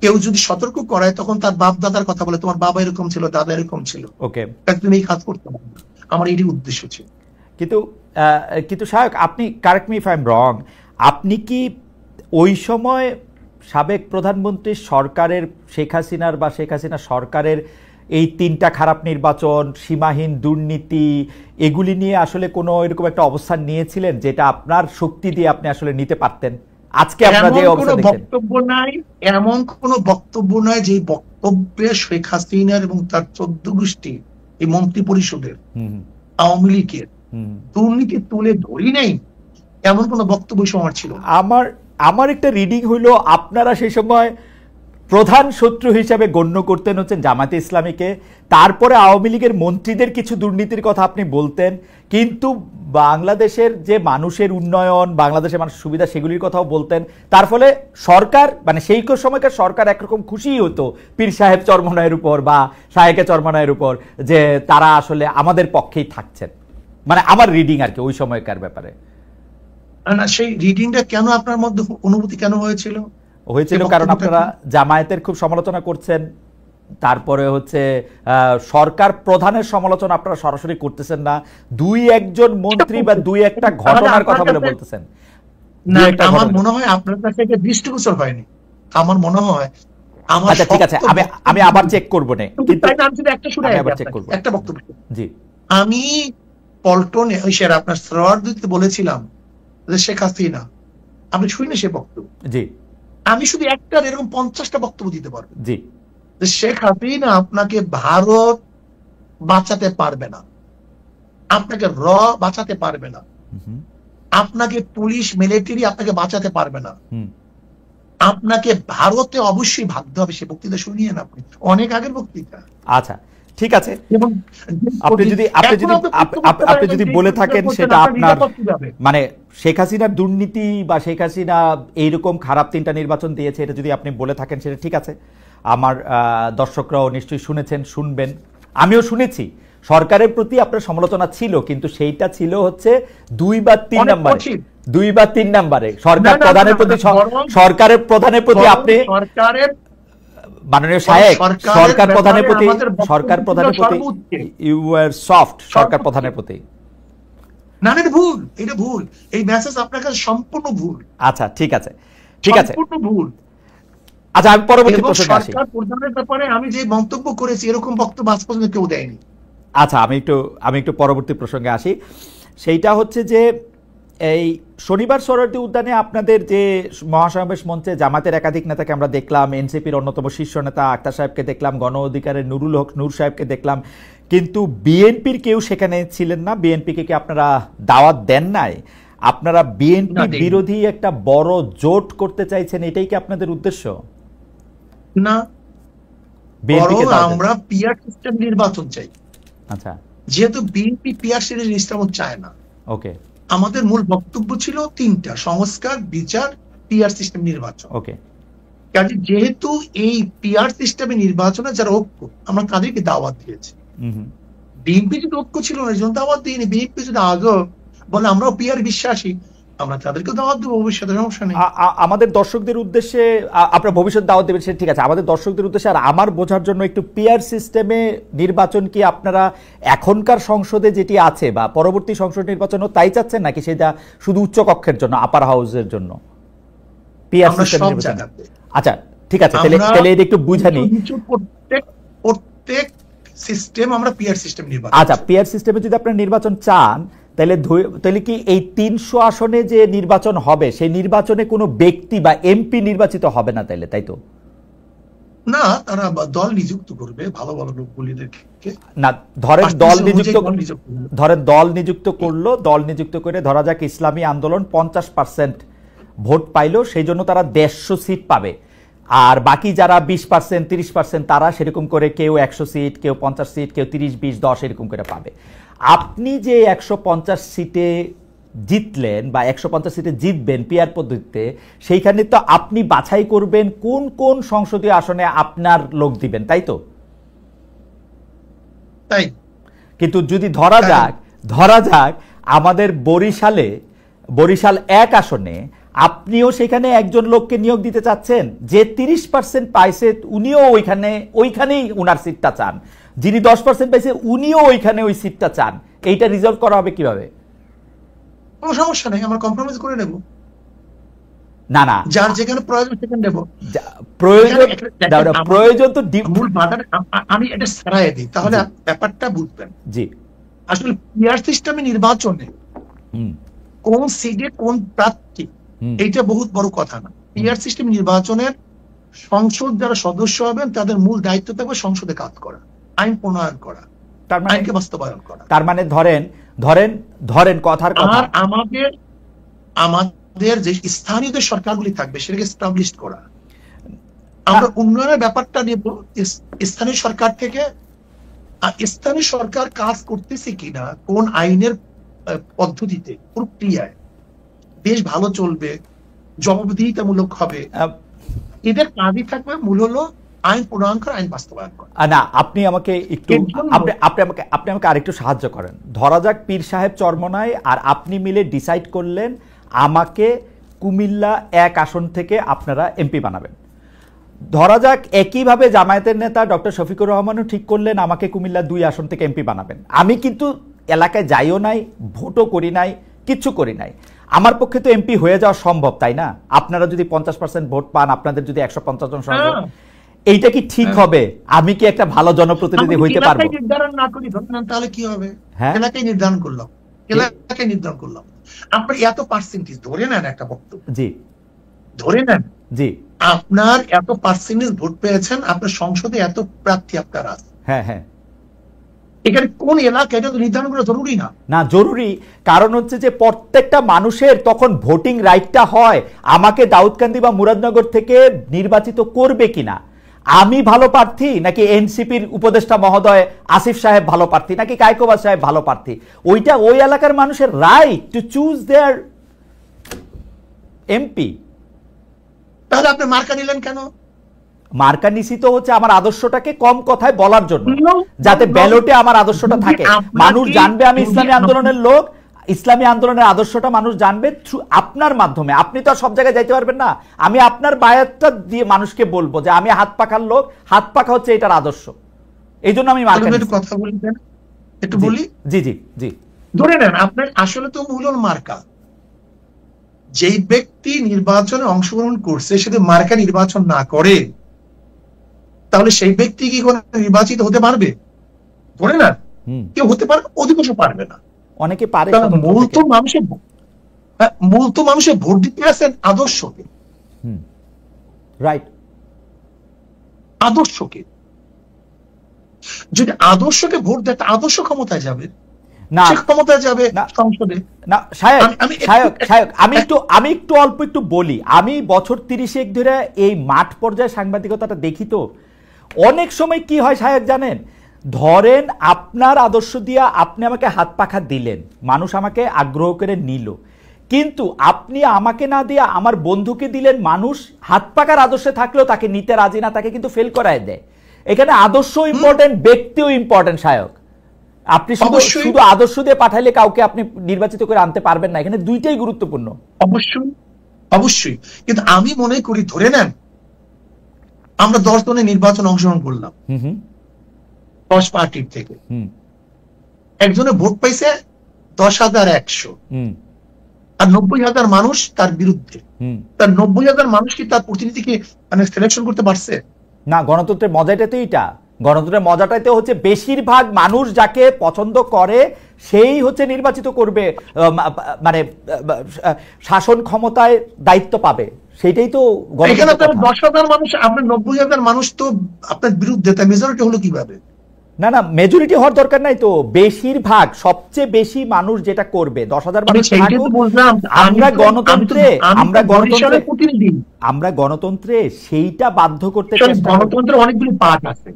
কেউ যদি সতর্ক করায় তখন তার বাপ দাদার কথা বলে, তোমার বাবা এরকম ছিল, দাদা এরকম ছিল, ওকে, তুমি এই কাজ করতে পারো না। আমার এই উদ্দেশ্য ছিল। কিন্তু শায়ক, আপনি correct me if I am রং, আপনি কি ওই সময় সাবেক প্রধানমন্ত্রী সরকারের, শেখ হাসিনার বা শেখ হাসিনা সরকারের এই 3টা খারাপ নির্বাচন, সীমাহীন দুর্নীতি, এগুলি নিয়ে আসলে কোনো এরকম একটা অবস্থান নিয়েছিলেন যেটা আপনার শক্তি দিয়ে আপনি আসলে নিতে পারতেন? আজকে আপনারা যে অবস্থা দেখেন, বক্তব্য নাই, এমন কোন বক্তব্য নাই যে বক্তব্যে শেখ হাসিনার এবং তার 14 গোষ্ঠী এই মন্ত্রী পরিষদের আওয়ামী লীগের দুর্নীতি তুলে ধরি নাই, এমন কোন বক্তব্য সময় ছিল। আমার একটা রিডিং হইলো আপনারা সেই সময় প্রধান শত্রু হিসাবে গণ্য করতেন হচ্ছেন জামায়াতে ইসলামীকে, তারপরে আওয়ামী লীগের মন্ত্রীদের কিছু দুর্নীতির কথা আপনি বলতেন, কিন্তু বাংলাদেশের যে মানুষের উন্নয়ন, বাংলাদেশের মানুষের সুবিধা, সেগুলির কথাও বলতেন। তার ফলে সরকার, মানে সেই সময়কার সরকার একরকম খুশি হতো পীর সাহেব চরমনায়ের উপর বা শাহেকে চরমনায়ের উপর, যে তারা আসলে আমাদের পক্ষেই থাকছেন। মানে আমার রিডিং আর কি ওই সময়কার ব্যাপারে। না, সেই রিডিংটা কেন আপনার মধ্যে অনুভূতি কেন হয়েছিল? কারণ আপনারা জামায়াতের খুব সমালোচনা করছেন, তারপরে হচ্ছে সরকার প্রধানের সমালোচনা আপনারা সরাসরি করতেছেন না, দুই একজন মন্ত্রী বা দুই একটা ঘটনার কথা বলে বলতেছেন। না, আমার মনে হয় আপনার কাছে এটা দৃষ্টিগোচর হয়নি। আমার মনে হয় আচ্ছা ঠিক আছে, আমি আবার চেক করবো না, কিন্তু একটা শুনে আবার চেক করব, একটা বক্তব্য। জি, আমি পল্টনে ওই স্যার আপনার শ্রোয়ার দিতে বলেছিলাম যে শেখ হাসিনা, আপনি শুনে সে বক্তব্য, জি, আমি শুধু একটা এরকম 50টা বক্তব্য দিতে পারবো, জি, যে শেখ হাসিনা আপনাকে ভারত বাঁচাতে পারবে না, আপনাকে বাঁচাতে পারবে না, আপনাকে পুলিশ মিলিটারি আপনাকে বাঁচাতে পারবে না, আপনাকে ভারতে অবশ্যই ভাবতে হবে। সে বক্তৃতা শুনিয়েন আপনি, অনেক আগের বক্তৃতা। আচ্ছা ঠিক আছে, আপনি যদি বলে থাকেন সেটা আপনার মানে শেখ হাসিনার দুর্নীতি বা শেখ হাসিনা এইরকম খারাপ 3টা নির্বাচন দিয়েছে, এটা যদি আপনি বলে থাকেন সেটা ঠিক আছে। আমার দর্শকরাও নিশ্চয়ই শুনেছেন, শুনবেন, আমিও শুনেছি সরকারের প্রতি আপনার সমালোচনা ছিল, কিন্তু সেইটা ছিল হচ্ছে 2 বা 3 নম্বরে, 2 বা 3 নম্বরে সরকার প্রধানের প্রতি, সরকারের প্রধানের প্রতি আপনি মাননীয় সাহেব সরকার প্রধানের প্রতি ইউ ওয়্যার সফট সরকার প্রধানের প্রতি। না না, ভুল, এটা ভুল, এই মেসেজ আপনার কাছে সম্পূর্ণ ভুল। আচ্ছা ঠিক আছে, ঠিক আছে, সম্পূর্ণ ভুল। আচ্ছা আমি পরবর্তী প্রশ্নে আসি। সরকার প্রধানের ব্যাপারে আমি যে মন্তব্য করেছি এরকম বক্তব্য আজ পর্যন্ত কেউ দেয়নি। আচ্ছা আমি একটু পরবর্তী প্রসঙ্গে আসি। সেইটা হচ্ছে যে এই শনিবার সোহরাওয়ার্দী উদ্যানে আপনাদের যে মহাসমাবেশ মঞ্চে জামাতের একাধিক নেতাকে আমরা দেখলাম, এনসিপির অন্যতম শীর্ষ নেতা আক্তার সাহেবকে দেখলাম, গণ অধিকারের নুরুল হক নূর সাহেবকে দেখলাম, কিন্তু বিএনপির কেউ সেখানে ছিলেন না। বিএনপিকে কি আপনারা দাওয়াত দেন নাই? আপনারা বিএনপি বিরোধী একটা বড় জোট করতে চাইছেন, এটাই কি আপনাদের উদ্দেশ্য? না, আমরা পিআর সিস্টেম নির্বাচন চাই। আচ্ছা, যেহেতু বিএনপি পিআর সিস্টেম চায় না, ওকে, আমাদের মূল বক্তব্য ছিল 3টা: সংস্কার, বিচার, পিআর সিস্টেম নির্বাচন। ওকে, কাজে যেহেতু এই পিআর সিস্টেমে নির্বাচনে যারা ঐক্য, আমরা তাদেরকে দাওয়াত দিয়েছি। বিএনপি যদি ঐক্য ছিল না, জন্য দাওয়াত দিইনি। বিএনপি যদি আগে বলে আমরাও পিআর বিশ্বাসী, আমরা তাদেরকে দাওয়াত দেবো, ভবিষ্যতে সমস্যা নেই। আমাদের দর্শকদের উদ্দেশ্যে আপনারা ভবিষ্যৎ দাওয়াত দেবেন সেটা ঠিক আছে, আমাদের দর্শকদের উদ্দেশ্যে আর আমার বোঝার জন্য একটু পিআর সিস্টেমে নির্বাচন কি আপনারা এখনকার সংসদে যেটি আছে বা পরবর্তী সংসদ নির্বাচনও তাই চাচ্ছেন, নাকি সেটা শুধু উচ্চ কক্ষের জন্য, আপার হাউসের জন্য পিআর সিস্টেম নির্বাচন? আচ্ছা ঠিক আছে, তাহলে এটা একটু বুঝানি। প্রত্যেক সিস্টেম আমরা পিআর সিস্টেম নির্বাচন, আচ্ছা পিআর সিস্টেমে যদি আপনারা নির্বাচন চান, তাহলে কি এই 300 আসনে যে নির্বাচন হবে সেই নির্বাচনে কোনো ব্যক্তি বা এমপি নির্বাচিত হবে না তাইলে, তাই তো? না, তারা দল নিযুক্ত করবে ভালো ভালো লোকগুলিদেরকে। না, ধরেন দল নিযুক্ত করলো, দল নিযুক্ত করে ধরা যাক ইসলামী আন্দোলন 50% ভোট পাইলো, সেই জন্য তারা 150 সিট পাবে, আর বাকি যারা 20% 30% তারা সেরকম করে কেউ 100 সিট, কেউ 50 সিট, কেউ 30 20 10 এরকম করে পাবে। আপনি যে 150 সিটে জিতলেন বা 150 সিটে জিতবেন পিআর পদ্ধতিতে, সেইখানে তো আপনি বাছাই করবেন কোন কোন সংসদীয় আসনে আপনার লোক দিবেন, তাই তো? তাই। কিন্তু যদি ধরা যাক আমাদের বরিশাল 1 আসনে আপনিও সেখানে একজন লোককে নিয়োগ দিতে চাচ্ছেন যে 30% পাইছে, উনিও ওইখানেই উনার সিটটা চান, যিনি 10% পাইছে উনিও ওইখানে ওই সিটটা চান, এইটা রিজলভ করা হবে কিভাবে? কোনো সমস্যা নেই, আমরা কম্প্রোমাইজ করে নেব। না, যার যেখানে প্রয়োজন সেখানে নেব। প্রয়োজন তো মূল বাধাটা আমি এটা সরাইয়ে দিই, তাহলে ব্যাপারটা বুঝবেন। জি, আসলে পিআর সিস্টেমে নির্বাচনে কোন সিটে কোন প্রার্থী, এইটা বহুত বড় কথা না। পিআর সিস্টেম নির্বাচনের সংসদ যারা সদস্য হবেন তাদের মূল দায়িত্ব থাকবে সংসদে কাজ করা, আইন প্রণয়ন করা, আইনকে বাস্তবায়ন করা। তার মানে ধরেন কথার কথা, আর আমাদের যে স্থানীয় যে সরকারগুলি থাকবে সেটাকে এস্টাবলিশ করা। আমরা উন্নয়নের ব্যাপারটা নেব স্থানীয় সরকার থেকে, আর স্থানীয় সরকার কাজ করতেছে কিনা, কোন আইনের পদ্ধতিতে, প্রক্রিয়ায় বেশ ভালো চলবে, জবাবদিহিতামূলক হবে, এদের কাজই থাকবে মূল হলো আইন প্রণয়ন করা, আইন বাস্তবায়ন করা। না, আপনি আমাকে আরেকটু সাহায্য করেন। ধরা যাক পীর সাহেব চরমনায় আর আপনি মিলে ডিসাইড করলেন আমাকে কুমিল্লা 1 আসন থেকে আপনারা এমপি বানাবেন। ধরা যাক একইভাবে জামায়াতের নেতা ডক্টর শফিকুর রহমানও ঠিক করলেন আমাকে কুমিল্লা 2 আসন থেকে এমপি বানাবেন। আমি কিন্তু এলাকায় যাইও নাই, ভোটও করি নাই, কিচ্ছু করি নাই। আমার পক্ষে তো এমপি হয়ে যাওয়া সম্ভব, তাই না? আপনারা যদি 50% ভোট পান, আপনাদের যদি 150 জন সংসদ, এইটা কি ঠিক হবে? আমি কি একটা ভালো জনপ্রতিনিধি হইতে পারবো? নির্ধারণ না করি তাহলে কি হবে? এলাকায় নির্ধারণ করলাম, এলাকায় নির্ধারণ করলাম। আপনার এত পার্সেন্টেজ ধরে নেন, একটা বক্তব্য জি ধরে নেন, জি, আপনার এত পার্সেন্টেজ ভোট পেয়েছেন, আপনার সংসদে এত প্রার্থী আপনার আছে, হ্যাঁ হ্যাঁ, এখানে কোন এলাকা এটা তো নির্ধারণ করা জরুরি না? না জরুরি, কারণ হচ্ছে যে প্রত্যেকটা মানুষের তখন ভোটিং রাইটটা হয় আমাকে দাউদকান্দি বা মুরাদনগর থেকে নির্বাচিত করবে কিনা, আমি ভালো প্রার্থী নাকি এনসিপির উপদেষ্টা মহোদয় আসিফ সাহেব ভালো প্রার্থী নাকি কায়কোবাদ সাহেব ভালো প্রার্থী, ওইটা ওই এলাকার মানুষের right to choose there MP. তাহলে আপনি মার্কা নিলেন কেন? মার্কা নিশ্চিত হচ্ছে আমার আদর্শটাকে কম কথায় বলার জন্য, যাতে ব্যালটে আমার আদর্শটা থাকে, মানুষ জানবে আমি ইসলামী আন্দোলনের লোক, ইসলামী আন্দোলনের আদর্শটা মানুষ জানবে আপনার মাধ্যমে। আপনি তো সব জায়গায় যাইতে পারবেন না, আমি আপনার বায়াতটা দিয়ে মানুষকে বলবো যে আমি হাত পাখার লোক, হাত পাখা হচ্ছে এটার আদর্শ, এই জন্য আমি মার্কা একটু কথা বলি, একটু বলি। জি জি জি, ধরে নেন আপনার আসলে তো মূল মার্কা, যেই ব্যক্তি নির্বাচনে অংশগ্রহণ করছে সে মার্কা নির্বাচন না করে তাহলে সেই ব্যক্তি কি কোনো নির্বাচিত হতে পারবে? ধরে না কেউ হতে পারবে, অধিকাংশ পারবে না, অনেকে পারে। মূল তো মানুষের ভোট দিতে আসেন আদর্শকে, রাইট, আদর্শকে। যদি আদর্শকে ভোট দেয় আদর্শ ক্ষমতায় যাবে না, ক্ষমতায় যাবে সংসদে না। আমি একটু অল্প একটু বলি, আমি বছর 30 ধরে এই মাঠ পর্যায়ে সাংবাদিকতাটা দেখি, তো অনেক সময় কি হয় সাহেব জানেন, ধরেন আপনার আদর্শ দিয়া আপনি আমাকে হাত পাখা দিলেন, মানুষ আমাকে আগ্রহ করে নিল, কিন্তু আপনি আমাকে না দিয়ে আমার বন্ধুকে দিলেন, মানুষ হাত পাখার আদর্শে থাকলেও তাকে নিতে রাজি না, তাকে কিন্তু ফেল করায় দেয়। এখানে আদর্শ ইম্পর্টেন্ট, ব্যক্তিও ইম্পর্টেন্ট সায়ক। আপনি শুধু আদর্শ দিয়ে পাঠাইলে কাউকে আপনি নির্বাচিত করে আনতে পারবেন না, এখানে দুইটাই গুরুত্বপূর্ণ। অবশ্যই অবশ্যই, কিন্তু আমি মনে করি ধরে নেন আমরা 10 জনের নির্বাচন অংশগ্রহণ করলাম 10 পার্টির থেকে, একজনে ভোট পাইছে 10,100, আর 90,000 মানুষ তার বিরুদ্ধে, তার 90,000 মানুষ কি তার প্রতিনিধিকে মানে সিলেকশন করতে পারছে? না, গণতন্ত্রের মজাটাই তো এইটা, গণতন্ত্রের মজাটাই তো হচ্ছে বেশিরভাগ মানুষ যাকে পছন্দ করে সেই হচ্ছে নির্বাচিত করবে, মানে শাসন ক্ষমতায় দায়িত্ব পাবে, সেটাই তো। এখানে 10,000 মানুষ, আপনার 90,000 মানুষ তো আপনার বিরুদ্ধে, তাই মেজরিটি হলো কিভাবে? না না, মেজরিটি হওয়ার দরকার নাই তো, বেশিরভাগ, সবচেয়ে বেশি মানুষ যেটা করবে, 10,000 মানুষ। আমরা গণতন্ত্রে সেইটা বাধ্য করতে চাই। গণতন্ত্রের অনেকগুলি পার্ট আছে,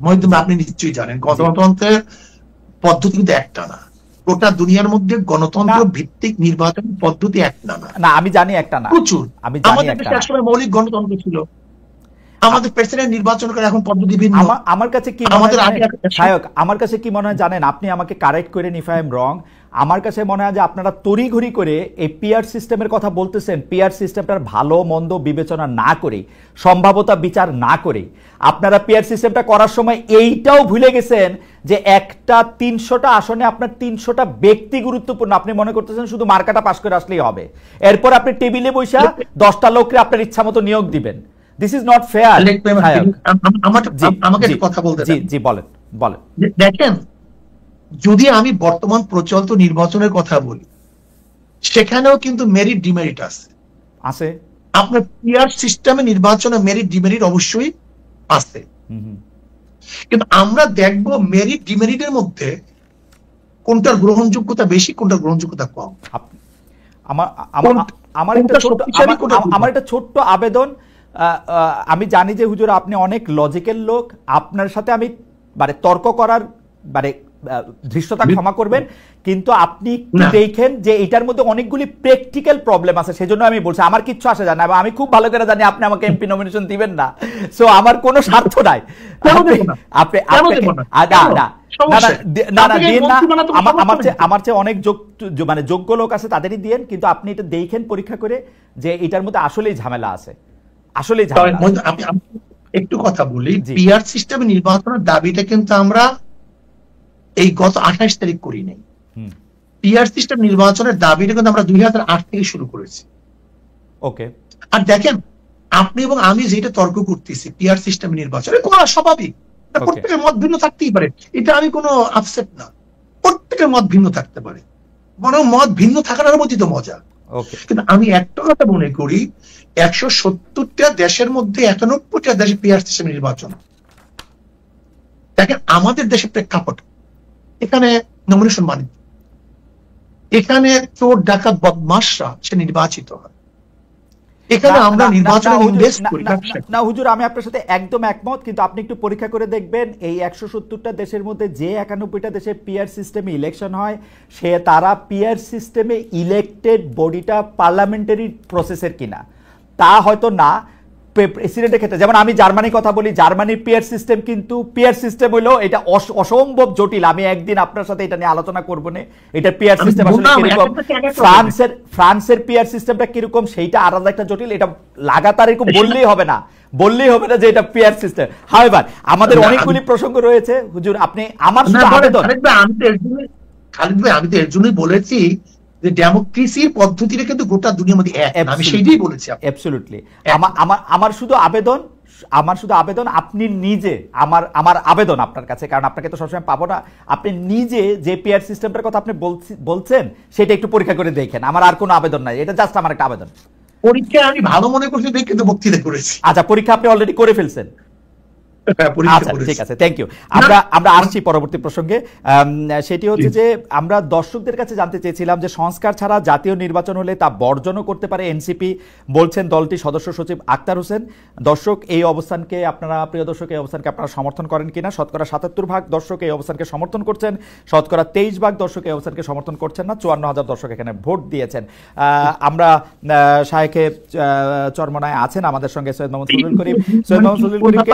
আপনি নিশ্চয়ই জানেন। গণতন্ত্রের পদ্ধতি কিন্তু একটা না, গোটা দুনিয়ার মধ্যে গণতন্ত্র ভিত্তিক নির্বাচন পদ্ধতি একটা না। না, আমি জানি একটা না, প্রচুর। আমাদের দেশে আসলে মৌলিক গণতন্ত্র ছিল, আমাদের প্রেসিডেন্ট নির্বাচন করে এখন পদ্ধতি ভিন্ন। আমার কাছে কি আমার কাছে কি মনে হয় জানেন, আপনি আমাকে কারেক্ট করেন ইফ আই এম রং, আমার কাছে মনে হয় যে আপনারা তড়িঘড়ি করে এই পিআর সিস্টেমের কথা বলতেছেন, পিআর সিস্টেমটার ভালো মন্দ বিবেচনা না করে, সম্ভাব্যতা বিচার না করে আপনারা পিআর সিস্টেমটা করার সময় এইটাও ভুলে গেছেন যে একটা 300টা আসনে আপনার 300টা ব্যক্তি গুরুত্বপূর্ণ। আপনি মনে করতেছেন শুধু মার্কাটা পাস করে আসলেই হবে, এরপর আপনি টেবিলে বসে 10টা লোককে আপনার ইচ্ছা মতো নিয়োগ দিবেন। This is not fair. আমাকে কথা বলতে জি জি, বলেন বলেন। দেখেন, যদি আমি বর্তমান প্রচলিত নির্বাচনের কথা বলি, সেখানেও কিন্তু মেরিট ডিমেরিট আছে। আপনার পিআর সিস্টেমে নির্বাচনে মেরিট ডিমেরিট অবশ্যই আছে, কিন্তু আমরা দেখব মেরিট ডিমেরিটের মধ্যে কোনটার গ্রহণযোগ্যতা বেশি, কোনটার গ্রহণযোগ্যতা কম। আমার একটা ছোট্ট আবেদন, আমি জানি যে হুজুর আপনি অনেক লজিক্যাল লোক, আপনার সাথে আমি মানে তর্ক করার মানে ধৃষ্টতা ক্ষমা করবেন, কিন্তু আপনি দেখেন যে এটার মধ্যে অনেকগুলি প্র্যাকটিক্যাল প্রবলেম আছে, সেজন্য আমি বলছি আমার কিচ্ছু আসে যায় না, আমি খুব ভালো করে জানি আপনি আমাকে এমপি নমিনেশন দিবেন না, সো আমার কোনো স্বার্থ নাই। আমার চেয়ে অনেক মানে যোগ্য লোক আছে, তাদেরই দিয়েন, কিন্তু আপনি এটা দেখেন পরীক্ষা করে যে এটার মধ্যে আসলেই ঝামেলা আছে, আসলেই ঝামেলা। একটু কথা বলি, পিআর সিস্টেমে নির্বাচনের দাবিটা কিন্তু আমরা এই গত 28 তারিখ করি নাই। পিআর সিস্টেম নির্বাচনের দাবিটা কিন্তু আমরা 2008 থেকে শুরু করেছি। ওকে, আর দেখেন আপনি এবং আমি যেটা তর্ক করতেছি পিআর সিস্টেম নির্বাচনে করা স্বাভাবিক, প্রত্যেকের মত ভিন্ন থাকতেই পারে, এটা আমি কোনো আপসেট না, প্রত্যেকের মত ভিন্ন থাকতে পারে, বরং মত ভিন্ন থাকার মধ্যে তো মজা। কিন্তু আমি একটা কথা মনে করি, 170টা দেশের মধ্যে 91টা দেশে পিআর সিস্টেম নির্বাচন। দেখেন আমাদের দেশের প্রেক্ষাপট, এখানে নমিনেশন বাণিজ্য, এখানে চোর ডাকাত বদমাশরা সে নির্বাচিত হয়, এখানে আমরা নির্বাচনে ইনভেস্ট করি না। হুজুর আমি আপনার সাথে একদম একমত, কিন্তু আপনি একটু পরীক্ষা করে দেখবেন এই 170টা দেশের মধ্যে যে 91টা দেশে পিআর সিস্টেমে ইলেকশন হয়, সে তারা পিআর সিস্টেমে ইলেক্টেড বডিটা পার্লামেন্টারি প্রসেসের কিনা তা হয়তো না। প্রেসিডেন্টের ক্ষেত্রে যেমন আমি জার্মানির কথা বলি, জার্মানির পিআর সিস্টেম কিন্তু পিআর সিস্টেম হলো এটা অসম্ভব জটিল, আমি একদিন আপনার সাথে এটা নিয়ে আলোচনা করবো না। এটা পিআর সিস্টেম আসলে কিরকম, ফ্রান্সের পিআর সিস্টেমটা কিরকম সেইটা আলাদা একটা জটিল, এটা লাগাতার এরকম বললেই হবে না যে এটা পিআর সিস্টেম। হাওয়েভার আমাদের অনেকগুলি প্রসঙ্গ রয়েছে হুজুর, আপনি আমার শুধু আবেদন, খালিদ ভাই আমি তো এর জন্যই বলেছি যে ডেমোক্রেসির পদ্ধতিটা কিন্তু গোটা দুনিয়ার মধ্যে এক, আমি সেইটাই বলেছি। অ্যাবসলিউটলি আমার শুধু আবেদন আপনি নিজে, আমার আবেদন আপনার কাছে, কারণ আপনাকে তো সবসময় পাবো না, আপনি নিজে যে পিআর সিস্টেমটার কথা আপনি বলছেন সেটা একটু পরীক্ষা করে দেখেন। আমার আর কোনো আবেদন নাই, এটা জাস্ট আমার একটা আবেদন। পরীক্ষা আমি ভালো মনে করছি দেখে কিন্তু বক্তৃতা করেছি। আচ্ছা, পরীক্ষা আপনি অলরেডি করে ফেলছেন? আচ্ছা ঠিক আছে, থ্যাংক ইউ। আমরা আসছি পরবর্তী প্রসঙ্গে, সেটি হচ্ছে যে আমরা দর্শকদের কাছে জানতে চেয়েছিলাম যে সংস্কার ছাড়া জাতীয় নির্বাচন হলে তা বর্জনও করতে পারে এনসিপি, বলছেন দলটির সদস্য সচিব আক্তার হোসেন। দর্শক এই অবস্থানকে আপনারা, প্রিয় দর্শক এই অবস্থানকে আপনারা সমর্থন করেন কিনা? শতকরা 77% দর্শক এই অবস্থানকে সমর্থন করছেন, শতকরা 23% দর্শক এই অবস্থানকে সমর্থন করছেন না, 54,000 দর্শক এখানে ভোট দিয়েছেন। আমরা শায়েখে চরমনায় আছেন আমাদের সঙ্গে সৈয়দ মোহাম্মদ ফজলুল করিম। সৈয়দ মোহাম্মদ ফজলুল করিমকে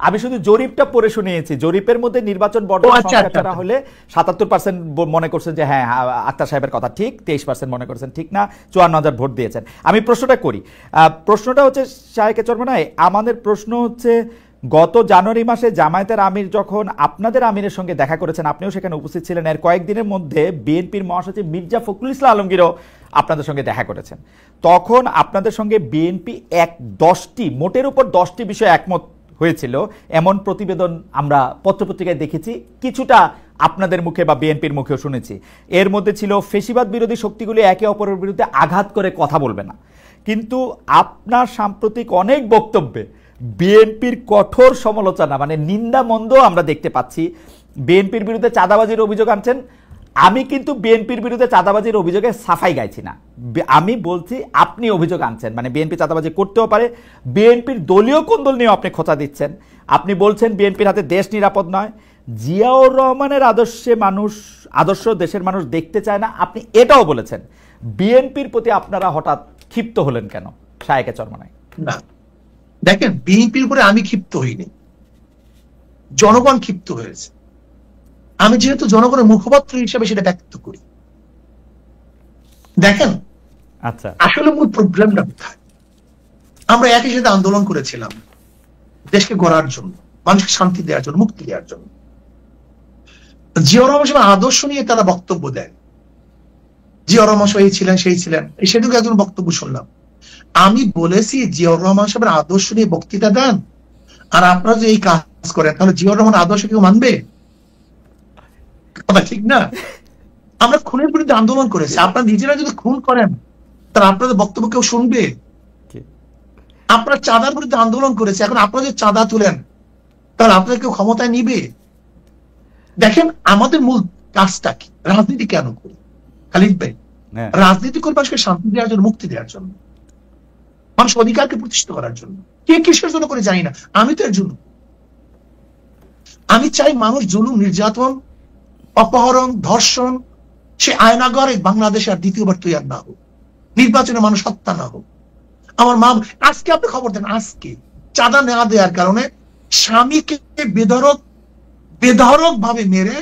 আমি শুধু জরিপটা পড়ে শুনিয়েছি, জরিপের মধ্যে নির্বাচন বর্জন সংস্কার হলে 77% মনে করছেন যে হ্যাঁ আক্তার সাহেবের কথা ঠিক, 23% মনে করছেন ঠিক না, 54,000 ভোট দিয়েছেন। আমি প্রশ্নটা করি, প্রশ্নটা হচ্ছে শায়েখে চরমনায়, আমাদের প্রশ্ন হচ্ছে গত জানুয়ারি মাসে জামায়াতের আমির যখন আপনাদের আমিরের সঙ্গে দেখা করেছেন, আপনিও সেখানে উপস্থিত ছিলেন, এর কয়েকদিনের মধ্যে বিএনপির মহাসচিব মির্জা ফখরুল ইসলাম আলমগীরও আপনাদের সঙ্গে দেখা করেছেন। তখন আপনাদের সঙ্গে বিএনপি মোটের উপর 10টি বিষয়ে একমত হয়েছিল, এমন প্রতিবেদন আমরা পত্রপত্রিকায় দেখেছি, কিছুটা আপনাদের মুখে বা বিএনপির মুখেও শুনেছি। এর মধ্যে ছিল ফেসিবাদ বিরোধী শক্তিগুলি একে অপরের বিরুদ্ধে আঘাত করে কথা বলবে না। কিন্তু আপনার সাম্প্রতিক অনেক বক্তব্যে বিএনপির কঠোর সমালোচনা, মানে নিন্দা মন্দ আমরা দেখতে পাচ্ছি। বিএনপির বিরুদ্ধে চাঁদাবাজির অভিযোগ আনছেন, আমি কিন্তু বিএনপির বিরুদ্ধে চাঁদাবাজির অভিযোগে সাফাই গাইছি না, আমি বলছি আপনি অভিযোগ আনছেন, মানে বিএনপি চাঁদাবাজি করতেও পারে। বিএনপির দলীয় কোন্দল নিয়েও আপনি খোঁচা দিচ্ছেন, আপনি বলছেন বিএনপির হাতে দেশ নিরাপদ নয়, জিয়াউর রহমানের আদর্শ দেশের মানুষ দেখতে চায় না, আপনি এটাও বলেছেন। বিএনপির প্রতি আপনারা হঠাৎ ক্ষিপ্ত হলেন কেন শায়েখে চরমনায়? না দেখেন, বিএনপির উপরে আমি ক্ষিপ্ত হইনি, জনগণ ক্ষিপ্ত হয়েছে। আমি যেহেতু জনগণের মুখপাত্র হিসেবে সেটা ব্যক্ত করি। দেখেন আচ্ছা, আসলে মূল প্রবলেমটা কোথায়? আমরা একই সাথে আন্দোলন করেছিলাম দেশকে গড়ার জন্য, মানুষকে শান্তি দেওয়ার জন্য, মুক্তি দেওয়ার জন্য। জিয়াউর রহমান সাহেবের আদর্শ নিয়ে তারা বক্তব্য দেয়, জিয়াউর রহমান এই ছিলেন সেই ছিলেন, সেদিকে একজন বক্তব্য শুনলাম। আমি বলেছি জিয়াউর রহমান সাহেবের আদর্শ নিয়ে বক্তৃতা দেন, আর আপনারা যদি এই কাজ করেন তাহলে জিয়াউর রহমান আদর্শ কেউ মানবে? কথা ঠিক না? আমরা খুনের বিরুদ্ধে আন্দোলন করেছি, আপনারা নিজেরা যদি খুন করেন তাহলে আপনাদের বক্তব্য কেউ শুনবে? আপনারা চাঁদার বিরুদ্ধে আন্দোলন করেছে, এখন আপনারা যদি চাঁদা তুলেন তাহলে আপনাদের কেউ ক্ষমতায় নিবে? দেখেন আমাদের মূল কাজটা কি, রাজনীতি কেন করি খালিদ ভাই? রাজনীতি করে মানুষকে শান্তি দেওয়ার জন্য, মুক্তি দেওয়ার জন্য, মানুষ অধিকারকে প্রতিষ্ঠিত করার জন্য। কে কিসের জন্য করে জানি না, আমি তো এর জন্য। আমি চাই মানুষ জুলুম, নির্যাতন, অপহরণ, ধর্ষণ, সে আয়নাগর বাংলাদেশে আর দ্বিতীয়বার তৈরি না হোক, নির্বাচনে মানুষ হত্যা না হোক। আমার মা, আজকে আপনি খবর দেন, আজকে চাঁদা নেওয়া দেওয়ার কারণে স্বামীকে বেধড়ক ভাবে মেরে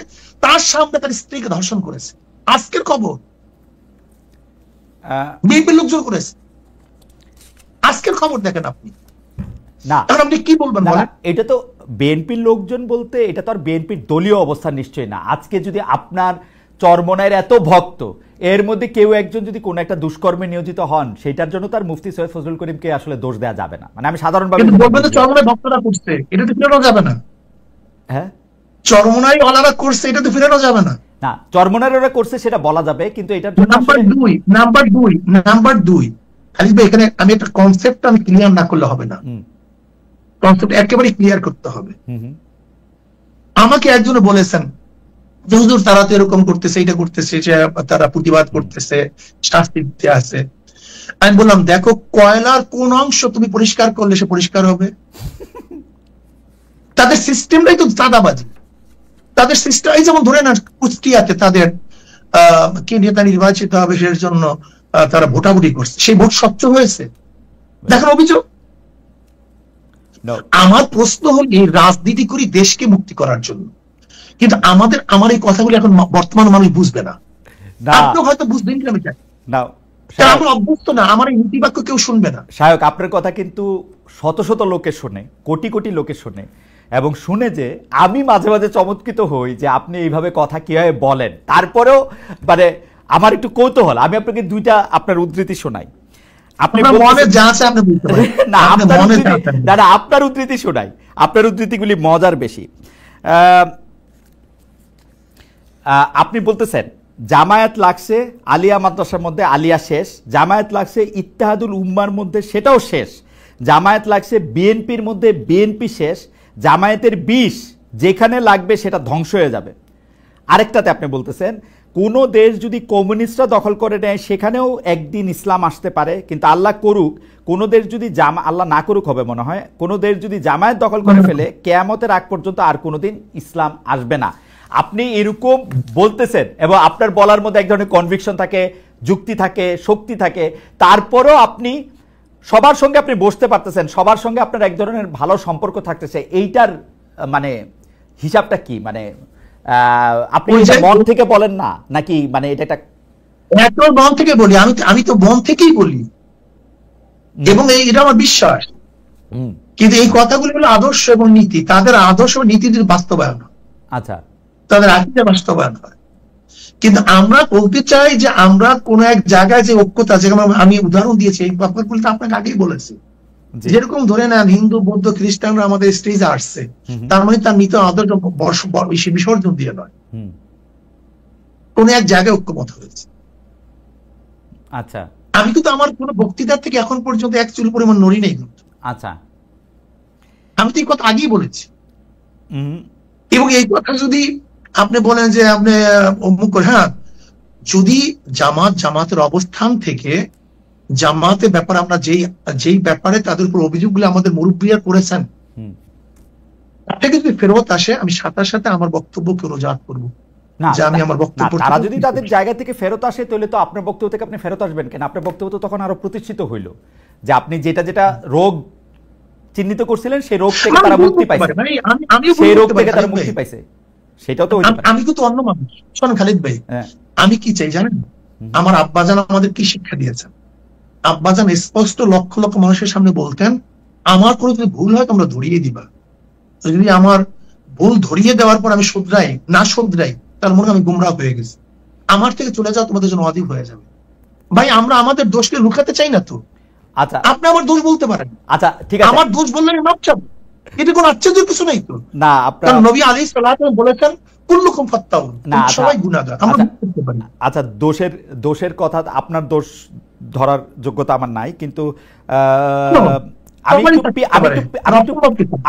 তার সামনে তার স্ত্রীকে ধর্ষণ করেছে, আজকের খবর। বিএনপির লোকজন করেছে। আজকের খবর দেখেন আপনি, না এখন আপনি কি বলবেন বলেন? এটা তো বিএনপির লোকজন বলতে এটা তো আর বিএনপির দলীয় অবস্থান নিশ্চয়ই না। আজকে যদি আপনার চরমনায়ের এত ভক্ত, এর মধ্যে কেউ একজন যদি কোনো একটা দুষ্কর্মে নিয়োজিত হন, সেটার জন্য তার মুফতি সৈয়দ ফজলুল করিমকে আসলে দোষ দেওয়া যাবে না। মানে আমি সাধারণভাবে বলবেন তো চরমনায় ভক্তরা করছে, এটা তো ফিরানো যাবে না। হ্যাঁ, চরমনায় ওলারা করছে, এটা তো ফিরানো যাবে না। না, চরমনায়ের ওরা করছে সেটা বলা যাবে, কিন্তু এটার জন্য নাম্বার দুই খালিদ ভাই, এখানে আমি একটা কনসেপ্ট আমি ক্লিয়ার না করলে হবে না, কনসেপ্ট একেবারে ক্লিয়ার করতে হবে। আমাকে একজন বলেছেন যে হুজুর তারা তো এরকম করতেছে, এটা করতেছে, তারা প্রতিবাদ করতেছে, শাস্তি দিতে আছে। আমি বললাম দেখো, কয়লার কোন অংশ তুমি পরিষ্কার করলে সে পরিষ্কার হবে? তাদের সিস্টেমটাই তো চাঁদাবাজি। তাদের সিস্টেম, এই যেমন ধরে না কুষ্টিয়াতে তাদের কে নেতা নির্বাচিত হবে সেটার জন্য তারা ভোটাভুটি করছে, সেই ভোট স্বচ্ছ হয়েছে, দেখেন অভিযোগ। আমার প্রশ্ন হল, এই রাজনীতি করি দেশকে মুক্তি করার জন্য, কিন্তু আমার এই কথাগুলো এখন বর্তমান মানুষ বুঝবে না। আপনি হয়তো বুঝবেন কি আমি জানি না, আমরা অভ্যস্ত না, আমার এই নীতিবাক্য কেউ শুনবে না। শায়ক, আপনার কথা কিন্তু শত শত লোকে শোনে, কোটি কোটি লোকে শোনে, এবং শুনে যে আমি মাঝে মাঝে চমৎকৃত হই যে আপনি এইভাবে কথা কিভাবে বলেন। তারপরেও মানে আমার একটু কৌতূহল, আমি আপনাকে দুইটা আপনার উদ্ধৃতি শোনাই। আপনি মনে যা আছে আপনি বলতে পারেন। না, আপনার উদ্ধৃতি শোনাই, আপনার উদ্ধৃতিগুলি মজার বেশি। আপনি বলতেছেন জামায়াত লাগছে আলিয়া মাদ্রাসার মধ্যে, আলিয়া শেষ। জামায়াত লাগছে ইত্তেহাদুল উম্মার মধ্যে, সেটাও শেষ। জামায়াত লাগছে বিএনপির মধ্যে, বিএনপি শেষ। জামায়াতের বিষ যেখানে লাগবে সেটা ধ্বংস হয়ে যাবে। আরেকটাতে আপনি বলতেছেন কোনো দেশ যদি কমিউনিস্টরা দখল করে নেয় সেখানেও একদিন ইসলাম আসতে পারে, কিন্তু আল্লাহ করুক কোনো দেশ যদি আল্লাহ না করুক হবে মনে হয়, কোনো দেশ যদি জামায়াত দখল করে ফেলে কিয়ামতের আগ পর্যন্ত আর কোনোদিন ইসলাম আসবে না। আপনি এরকম বলতেছেন এবং আপনার বলার মধ্যে এক ধরনের কনভিকশন থাকে, যুক্তি থাকে, শক্তি থাকে, তারপরও আপনি সবার সঙ্গে আপনি বসতে পারতেছেন, সবার সঙ্গে আপনার এক ধরনের ভালো সম্পর্ক থাকতেছে। এইটার মানে হিসাবটা কি? মানে আপনি মন থেকে বলেন না নাকি? মানে এটা একটা মন থেকে বলি, আমি তো মন থেকেই বলি এবং এটা আমার বিশ্বাস। কিন্তু এই কথাগুলো হলো আদর্শ এবং নীতি, তাদের আদর্শ এবং নীতির বাস্তবায়ন। আচ্ছা, তাদের আকিদা বাস্তবায়ন হয়। কিন্তু আমরা বলতে চাই যে আমরা কোন এক জায়গায় যে ঐক্যতা, যেমন আমি উদাহরণ দিয়েছি, এই ব্যাপারগুলো তো আপনাকে আগেই বলেছি, যেরকম ধরে নেন হিন্দু বৌদ্ধ খ্রিস্টানরা আমাদের স্টেজে আসছে, তার মানে তার নীতি আদর্শ বিসর্জন দিয়ে নয়, কোন এক জায়গায় ঐক্যমত হয়েছে। আচ্ছা, আমি কিন্তু আমার কোন বক্তৃতার থেকে এখন পর্যন্ত এক চুল পরিমাণ নড়ি নেই। আচ্ছা, আমি তো এই কথা আগেই বলেছি। এবং এই কথা যদি আপনি বলেন যে আপনি অমুক, হ্যাঁ, যদি জামাতের অবস্থান থেকে জামাতের ব্যাপারে আমরা যেই ব্যাপারে তাদের উপর অভিযোগগুলো আমাদের মুরব্বীরা করেছেন, তাকে যদি ফেরত আসে, আমি সাথে সাথে আমার বক্তব্যকে অনুযাত করবো। আমি আমার বক্তব্য, তারা যদি তাদের জায়গা থেকে ফেরত আসে, তাহলে তো আপনার বক্তব্য থেকে আপনি ফেরত আসবেন কেন? আপনার বক্তব্য তো তখন আরো প্রতিষ্ঠিত হইল যে আপনি যেটা রোগ চিহ্নিত করছিলেন সেই রোগ থেকে তারা মুক্তি পাইছে, সেই রোগ থেকে তারা মুক্তি পাইছে। সেটাও তো আমি কিন্তু অন্য মানুষ। শোনেন খালিদ ভাই, আমি কি চাই জানেন? আমার আব্বাজান আমাদের কি শিক্ষা দিয়েছেন? আব্বাজান স্পষ্ট লক্ষ লক্ষ মানুষের সামনে বলতেন, আমার কোনো যদি ভুল হয় তোমরা ধরিয়ে দিবা, যদি আমার ভুল ধরিয়ে দেওয়ার পর আমি না শুধরাই, তার মনে আমি গুমরাহ হয়ে গেছি, আমার থেকে চলে যাও, তোমাদের জন্য অধিক হয়ে যাবে। ভাই, আমরা আমাদের দোষকে লুকাতে চাই না তো। আচ্ছা, আপনি আমার দোষ বলতে পারেন। আচ্ছা, ঠিক আছে, আমার দোষ বললে আমি মাপ চাবো, এটা কোনো আশ্চর্যের কিছু নাই তো। না, আপনার নবী আলাইহিস সালাতু বলেছেন কুল্লুকুম ফাত্তাউন, সবাই গুনাহগার, আমরা করতে পারি। আচ্ছা, দোষের কথা, আপনার দোষ ধরার যোগ্যতা আমার নাই, কিন্তু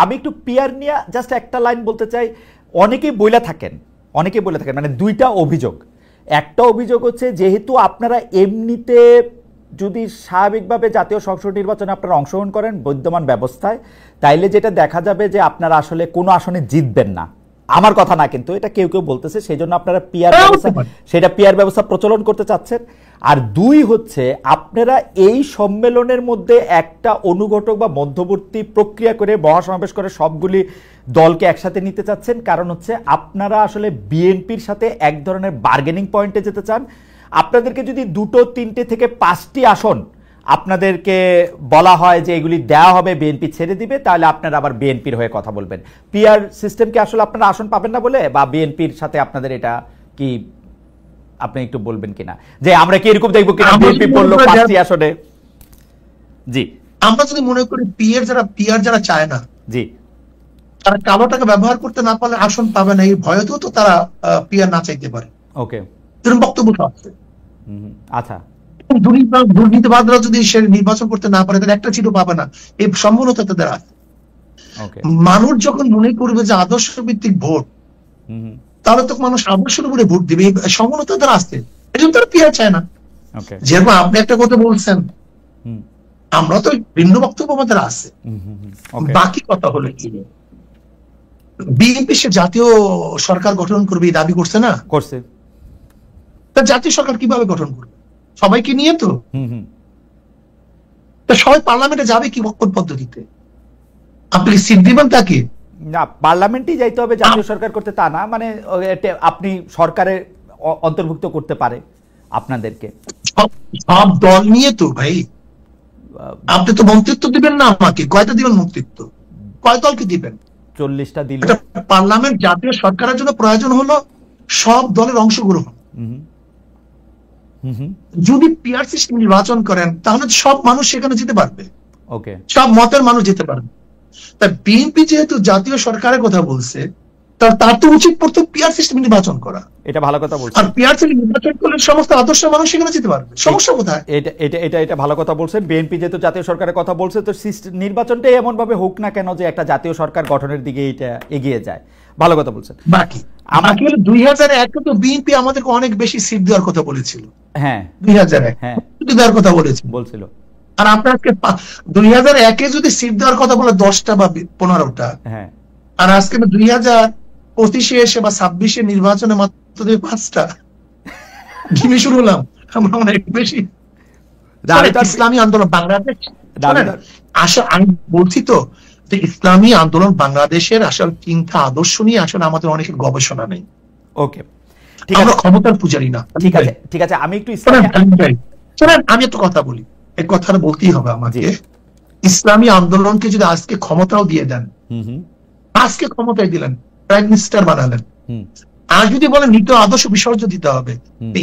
আমি একটু পিয়ার নিয়ে জাস্ট একটা লাইন বলতে চাই। অনেকেই বইলা থাকেন, মানে দুইটা অভিযোগ। একটা অভিযোগ হচ্ছে, যেহেতু আপনারা এমনিতে যদি স্বাভাবিকভাবে জাতীয় সংসদ নির্বাচনে আপনারা অংশগ্রহণ করেন বৈদ্যমান ব্যবস্থায়, তাইলে যেটা দেখা যাবে যে আপনারা আসলে কোনো আসনে জিতবেন না। আমার কথা না, কিন্তু এটা কেউ কেউ বলতেছে, সেই জন্য আপনারা পিয়ার ব্যবস্থা প্রচলন করতে চাচ্ছেন। আর দুই হচ্ছে, আপনারা এই সম্মেলনের মধ্যে একটা অনুঘটক বা মধ্যবর্তী প্রক্রিয়া করে মহাসমাবেশ করে সবগুলি দলকে একসাথে নিতে চাচ্ছেন। কারণ হচ্ছে আপনারা আসলে বিএনপির সাথে এক ধরনের বার্গেনিং পয়েন্টে যেতে চান। আপনাদেরকে যদি 2, 3 থেকে 5টি আসন আপনাদেরকে বলা হয় যে এগুলি দেওয়া হবে, বিএনপি ছেড়ে দিবে, তাহলে আপনারা আবার বিএনপির হয়ে কথা বলবেন। পিআর সিস্টেমকে আসলে আপনারা আসন পাবেন না বলে, বা বিএনপির সাথে আপনাদের এটা কি আপনি একটু বলবেন কিনা, যে আমরা কি এরকম দেখবো কিনা বিএনপি বললো 5টি আসনে? জি, আমরা যদি মনে করি পিআর যারা চায় না, জি, তারা কালো টাকা ব্যবহার করতে না পারলে আসন পাবে না, এই ভয়তেও তো তারা পিআর না চাইতে পারে। ওকে, এরকম বক্তব্য আছে। আচ্ছা, দুর্নীতিবাদরা যদি সে নির্বাচন করতে না পারে, তাহলে একটা সিটও পাবে না, এই সম্ভাবনা তাদের আছে। মানুষ যখন মনে করবে যে আদর্শ ভিত্তিক ভোট, তাহলে তো মানুষ আদর্শের উপরে ভোট দিবে, এই সম্ভাবনা তাদের আসছে। এই জন্য তারা পিআর চায় না। যেরকম আপনি একটা কথা বলছেন, আমরা তো ভিন্ন বক্তব্য আমাদের আছে। বাকি কথা হলো কি, বিএনপি সে জাতীয় সরকার গঠন করবে এই দাবি করছে না, করছে। তা জাতীয় সরকার কিভাবে গঠন করবে? সবাইকে নিয়ে তো। সবাই পার্লামেন্টে যাবে কি কোন পদ্ধতিতে? আপনি কি সিট দিবেন তাকে? না, পার্লামেন্টেই যাইতে হবে জাতীয় সরকার করতে, তা না, মানে আপনি সরকারে অন্তর্ভুক্ত করতে পারে আপনাদেরকে। সব দল নিয়ে তো ভাই, আপনি তো মন্ত্রিত্ব দিবেন না আমাকে, কয়টা দিবেন মন্ত্রিত্ব? কয় দলকে দিবেন? 40টা দিল। পার্লামেন্ট জাতীয় সরকারের জন্য প্রয়োজন হলো সব দলের অংশগ্রহণ। যদি পিআর সিস্টেম নির্বাচন করেন, তাহলে সব মানুষ সেখানে যেতে পারবে, সব মতের মানুষ যেতে পারবে। তাই বিএনপি যেহেতু জাতীয় সরকারের কথা বলছে, তার তো উচিত পড়তো পিআর সিস্টেম নির্বাচন করা। এটা ভালো কথা বলছেন। আর পিআর সিস্টেম নির্বাচন করলে সমস্ত আদর্শ মানুষ সেখানে যেতে পারবে, সমস্যা কোথায়? এটা ভালো কথা বলছেন। বিএনপি যেহেতু জাতীয় সরকারের কথা বলছে, তো নির্বাচনটাই এমন ভাবে হোক না কেন যে একটা জাতীয় সরকার গঠনের দিকে এটা এগিয়ে যায়। ভালো কথা বলছেন। বাকি 2001 তো বিএনপি আমাদেরকে অনেক বেশি সিট দেওয়ার কথা বলেছিল। হ্যাঁ, 2001 দেওয়ার কথা বলছিল। আর আপনার 2001 যদি সিট দেওয়ার কথা বলে 10টা বা 15টা, আর আজকে 2025 এসে বা 26 নির্বাচনে মাত্র 5টা ঘিমে শুরু হলাম। আমরা অনেক বেশি। ইসলামী আন্দোলন বাংলাদেশ, আসলে আমি বলছি তো যে ইসলামী আন্দোলন বাংলাদেশের আসল চিন্তা আদর্শ নিয়ে আসলে আমাদের অনেক গবেষণা নেই। ওকে, আমরা ক্ষমতার পূজারি না। ঠিক আছে, আমি একটু আমি একটা কথা বলি, এই কথাটা বলতেই হবে আমাকে। ইসলামী আন্দোলনকে যদি আজকে ক্ষমতাও দিয়ে দেন, আজকে ক্ষমতায় দিলেন, প্রাইম মিনিস্টার বানালেন, আর যদি বলেন নীতি আদর্শ বিসর্জন দিতে হবে,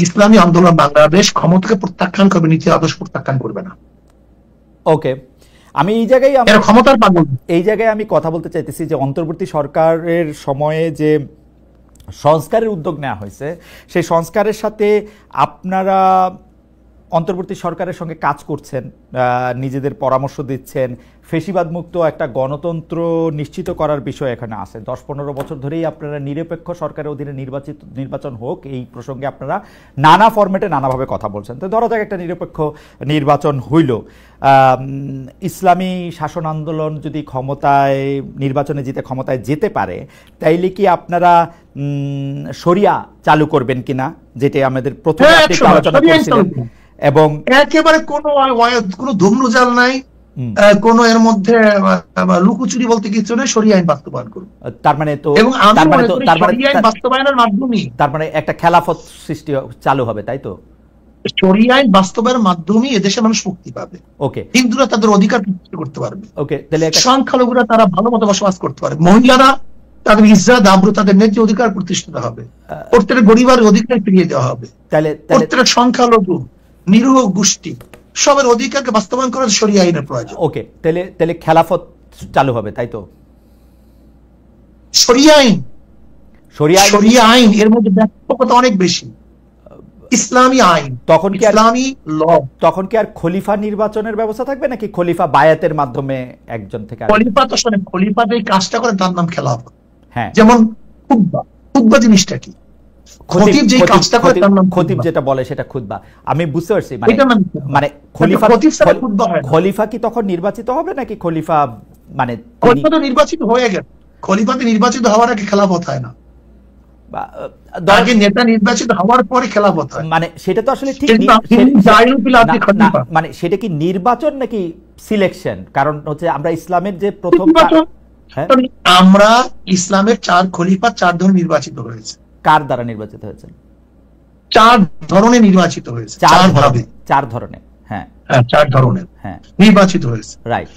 ইসলামী আন্দোলন বাংলাদেশ ক্ষমতাকে প্রত্যাখ্যান করবে, নীতি আদর্শ প্রত্যাখ্যান করবে না। ওকে, আমি এই জায়গায় আমি কথা বলতে চাইতেছি যে অন্তর্বর্তী সরকারের সময়ে যে সংস্কারের উদ্যোগ নেওয়া হয়েছে, সেই সংস্কারের সাথে আপনারা অন্তর্বর্তী সরকারের সঙ্গে কাজ করছেন, নিজেদের পরামর্শ দিচ্ছেন, ফেসিবাদ মুক্ত একটা গণতন্ত্র নিশ্চিত করার বিষয় এখানে আছে। 10-15 বছর ধরেই আপনারা নিরপেক্ষ সরকারের অধীনে নির্বাচন হোক, এই প্রসঙ্গে আপনারা নানা ফরম্যাটে নানাভাবে কথা বলছেন। তো ধরা যাক একটা নিরপেক্ষ নির্বাচন হইল, ইসলামী শাসন আন্দোলন যদি নির্বাচনে জিতে ক্ষমতায় যেতে পারে, তাইলে কি আপনারা শরিয়া চালু করবেন কিনা, যেটা আমাদের প্রথমে আপনি আলোচনা করছিলেন, এবং একেবারে কোনো ধুমরুজাল নাই, কোন এর মধ্যে লুকোচুরি বলতে কিছু নেই, শরিয়া আইন বাস্তবায়ন করুন। তার মানে তো শরিয়া আইন বাস্তবায়নের মাধ্যমে তার মানে একটা খেলাফত সৃষ্টি চালু হবে, তাই তো? শরিয়া আইন বাস্তবায়নের মাধ্যমে এদেশে মানুষ মুক্তি পাবে। ওকে, হিন্দুরা তাদের অধিকার প্রতিষ্ঠা করতে পারবে। ওকে, তাহলে সংখ্যালঘুরা তারা ভালো মতো বসবাস করতে পারবে। মহিলারা তাদের ইজ্জত আবরু, তাদের ন্যায্য অধিকার প্রতিষ্ঠিত হবে। প্রত্যেক গরিবের অধিকার ফিরিয়ে দেওয়া হবে। প্রত্যেক সংখ্যালঘু নিরীহ গোষ্ঠী সবের অধিকারকে বাস্তবায়ন করার শরিয়া আইনের প্রয়োজন। ওকে, তাহলে খেলাফত চালু হবে, তাই তো? শরিয়া আইন এর মধ্যে ব্যাপকতা অনেক বেশি। ইসলামী আইন, তখন কি ইসলামী ল, তখন কি আর খলিফা নির্বাচনের ব্যবস্থা থাকবে, নাকি খলিফা বায়াতের মাধ্যমে একজন থেকে? খলিফা তো শোনেন, খলিফা যে কাজটা করে তার নাম খেলাফত। হ্যাঁ, যেমন খুতবা জিনিসটা কি? খতিব যে কাজটা করে তার নাম খতিব, যেটা বলে সেটা খুতবা। আমি বুঝতে পারছি, মানে খলিফা কি তখন নির্বাচিত হবে, নাকি খলিফা মানে নির্বাচিত হয়ে গেল? খলিফাতে নির্বাচিত হওয়ার আগে খেলাফত হয় না, আগে নেতা নির্বাচিত হওয়ার পরে খেলাফত হয়। মানে সেটা তো আসলে ঠিক, মানে সেটা কি নির্বাচন নাকি সিলেকশন? কারণ হচ্ছে আমরা ইসলামের যে প্রথম, আমরা ইসলামের 4 খলিফা 4 ধরনের নির্বাচিত হয়েছে। কার দ্বারা নির্বাচিত হয়েছে? 4 ধরনের নির্বাচিত হয়েছে, 4 ধরনের। হ্যাঁ, 4 ধরনের হ্যাঁ নির্বাচিত হয়েছে। রাইট।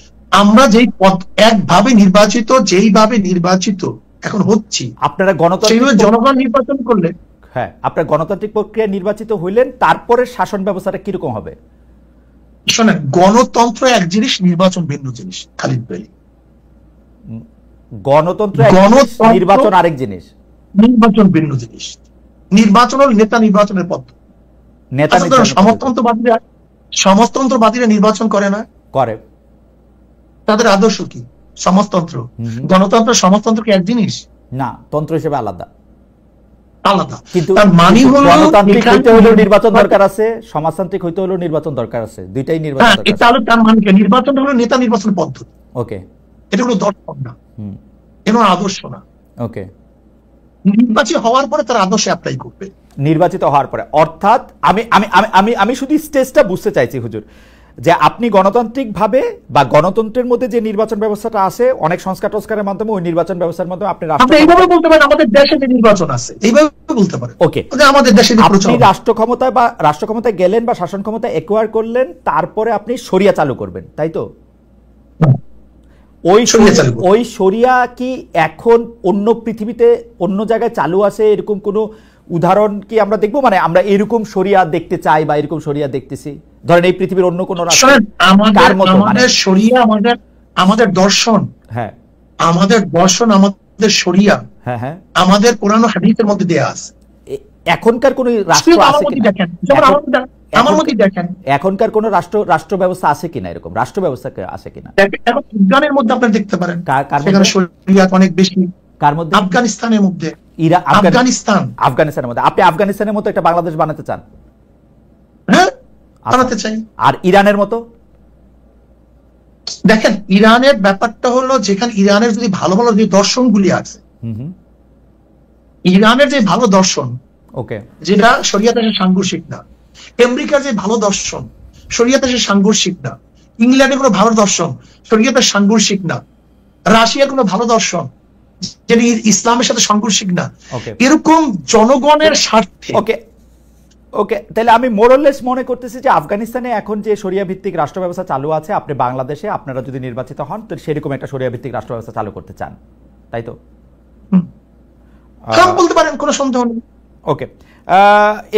আমরা যেই পদ একভাবে নির্বাচিত, যেইভাবে নির্বাচিত এখন হচ্ছি, আপনারা গণতান্ত্রিক সেইভাবে জনগণ নির্বাচন করলে, হ্যাঁ আপনারা গণতান্ত্রিক প্রক্রিয়া নির্বাচিত হইলেন, তারপরে শাসন ব্যবস্থাটা কিরকম হবে? শোনেন, গণতন্ত্র এক জিনিস, নির্বাচন ভিন্ন জিনিস খালিদ ভাই। গণতন্ত্র এক জিনিস, নির্বাচন আরেক জিনিস। নির্বাচন ভিন্ন জিনিস। নির্বাচন হল নেতা নির্বাচনের পদ্ধতি। সমাজতন্ত্রবাদীরা নির্বাচন করে না? করে। তাদের আদর্শ কি? সমাজতন্ত্র। গণতন্ত্র সমাজতন্ত্র কি এক জিনিস? না, তন্ত্র হিসেবে আলাদা আলাদা। কিন্তু তার মানে হলো গণতান্ত্রিক হইতে হলেও নির্বাচন দরকার আছে, সমাজতান্ত্রিক হইতে হলেও নির্বাচন দরকার আছে, দুইটাই নির্বাচন দরকার। এটা হলো তার মানে কি? নির্বাচন হলো নেতা নির্বাচন পদ্ধতি। ওকে, এটা হলো দর্শন না, এটা আদর্শ না। ওকে, নির্বাচিত হওয়ার পরে তার আদর্শ অ্যাপ্লাই করবে, নির্বাচিত হওয়ার পরে। অর্থাৎ আমি আমি আমি আমি শুধু স্টেজটা বুঝতে চাইছি হুজুর, যে আপনি গণতান্ত্রিক ভাবে বা গণতন্ত্রের মধ্যে যে নির্বাচন ব্যবস্থাটা আছে, অনেক সংস্কার টস্কারের মাধ্যমে ওই নির্বাচন ব্যবস্থার মাধ্যমে আপনি এইভাবে বলতে পারেন আমাদের দেশে যে নির্বাচন আছে, এইভাবে বলতে পারেন। ওকে, আমাদের দেশে আপনি রাষ্ট্র ক্ষমতায় বা রাষ্ট্র ক্ষমতায় গেলেন বা শাসন ক্ষমতা একুয়ার করলেন, তারপরে আপনি শরিয়া চালু করবেন, তাই তো? ওই শরিয়া কি এখন অন্য পৃথিবীতে অন্য জায়গায় চালু আছে, এরকম কোন উদাহরণ কি আমরা দেখবো? মানে আমরা এরকম শরিয়া দেখতে চাই বা এরকম শরিয়া দেখতেছি, ধরেন এই পৃথিবীর অন্য কোন রাষ্ট্র? আমাদের শরিয়া আমাদের দর্শন, হ্যাঁ আমাদের দর্শন, আমাদের শরিয়া, হ্যাঁ হ্যাঁ আমাদের কোরআন ও হাদিসের মধ্যে দেয়া আছে। এখনকার কোন রাষ্ট্র আছে কিনা? আমার মতে দেখেন, এখনকার কোন রাষ্ট্র ব্যবস্থা আছে কিনা, এরকম রাষ্ট্র ব্যবস্থা আছে কিনা? এখন ইরানের মধ্যে আপনি দেখতে পারেন, সেখানে শরিয়া অনেক বেশি। কার মধ্যে? আফগানিস্তানের মধ্যে। আফগানিস্তানের মধ্যে। আপনি আফগানিস্তানের মতো একটা বাংলাদেশ বানাতে চান? হ্যাঁ, বানাতে চাই। আর ইরানের মতো? দেখেন, ইরানের ব্যাপারটা হলো, যেখানে ইরানের যদি ভালো ভালো যে দর্শনগুলি আছে, ইরানের যে ভালো দর্শন, ওকে, যেটা শরিয়াতে সাংঘর্ষিক না। আমেরিকার যে ভালো দর্শন, শরিয়াতে সাংঘর্ষিক না। ইংল্যান্ডের কোনো ভালো দর্শন, শরিয়াতে সাংঘর্ষিক না। রাশিয়ার কোনো ভালো দর্শন, যেটা ইসলামের সাথে সাংঘর্ষিক না। এরকম জনগণের স্বার্থে। ওকে ওকে, তাহলে আমি মোরলেস মনে করতেছি যে আফগানিস্তানে এখন যে শরিয়া ভিত্তিক রাষ্ট্র ব্যবস্থা চালু আছে, আপনি বাংলাদেশে আপনারা যদি নির্বাচিত হন, তো সেরকম একটা শরিয়া ভিত্তিক রাষ্ট্র ব্যবস্থা চালু করতে চান, তাই তো? বলতে পারেন, কোনো সন্দেহ নেই। ওকে,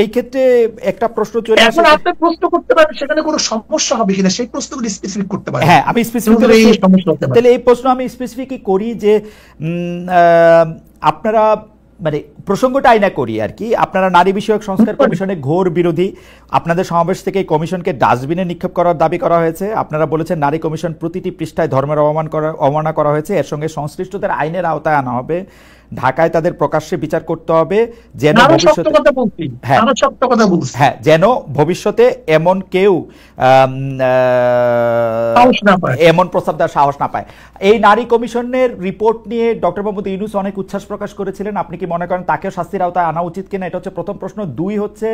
এই ক্ষেত্রে একটা প্রশ্ন চলে আসে, আপনি প্রশ্ন করতে পারেন, সেখানে কোনো সমস্যা হবে কিনা সেই প্রশ্নগুলো স্পেসিফিক করতে পারেন। হ্যাঁ, আমি স্পেসিফিক, তাহলে এই প্রশ্ন আমি স্পেসিফিকই করি যে আপনারা মানে প্রসঙ্গটা আইনা করি আর কি, আপনারা নারী বিষয়ক সংস্কার কমিশনের ঘোর বিরোধী। আপনাদের সমাবেশ থেকে এই কমিশনকে ডাস্টবিনে নিক্ষেপ করার দাবি করা হয়েছে। আপনারা বলেছেন নারী কমিশন প্রতিটি পৃষ্ঠায় ধর্মের অবমাননা করা হয়েছে, এর সঙ্গে সংশ্লিষ্টদের আইনের আওতায় আনা হবে, ঢাকায় তাদের প্রকাশ্যে বিচার করতে হবে, যেন ভবিষ্যতে, হ্যাঁ যেন ভবিষ্যতে এমন কেউ এমন প্রস্তাব দেওয়ার সাহস না পায়। এই নারী কমিশনের রিপোর্ট নিয়ে ডক্টর মোহাম্মদ ইউনূস অনেক উচ্ছ্বাস প্রকাশ করেছিলেন। আপনি কি মনে করেন তাকেও শাস্তির আওতায় আনা উচিত কিনা? এটা হচ্ছে প্রথম প্রশ্ন। দুই হচ্ছে,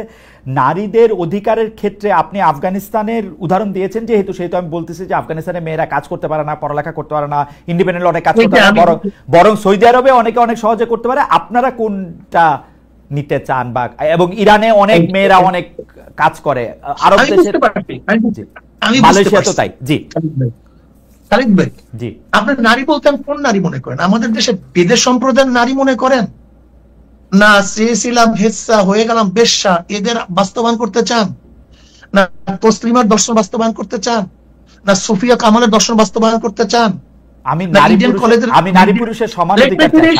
নারীদের অধিকারের ক্ষেত্রে আপনি আফগানিস্তানের উদাহরণ দিয়েছেন, যেহেতু সেহেতু আমি বলতেছি যে আফগানিস্তানে মেয়েরা কাজ করতে পারে না, পড়ালেখা করতে পারে না, ইন্ডিপেন্ডেন্ট অনেক কাজ করতে পারে না, বরং সৌদি আরবে অনেকে অনেক সহজে করতে পারে। আপনারা কোনটা নিতে চান? বা এবং ইরানে অনেক মেয়েরা অনেক কাজ করে, আরব দেশে, মালয়েশিয়া তো তাই। জি খালিদ ভাই, জি আপনার নারী বলতে কোন নারী মনে করেন? আমাদের দেশে বেদে সম্প্রদায়ের নারী মনে করেন, না চেয়েছিলাম হেচ্ছা হয়ে গেলাম বেশ্যা, এদের বাস্তবায়ন করতে চান? না তসলিমার দর্শন বাস্তবায়ন করতে চান? না সুফিয়া কামালের দর্শন বাস্তবায়ন করতে চান? আমি নারী পুরুষের সমান অধিকার চাই।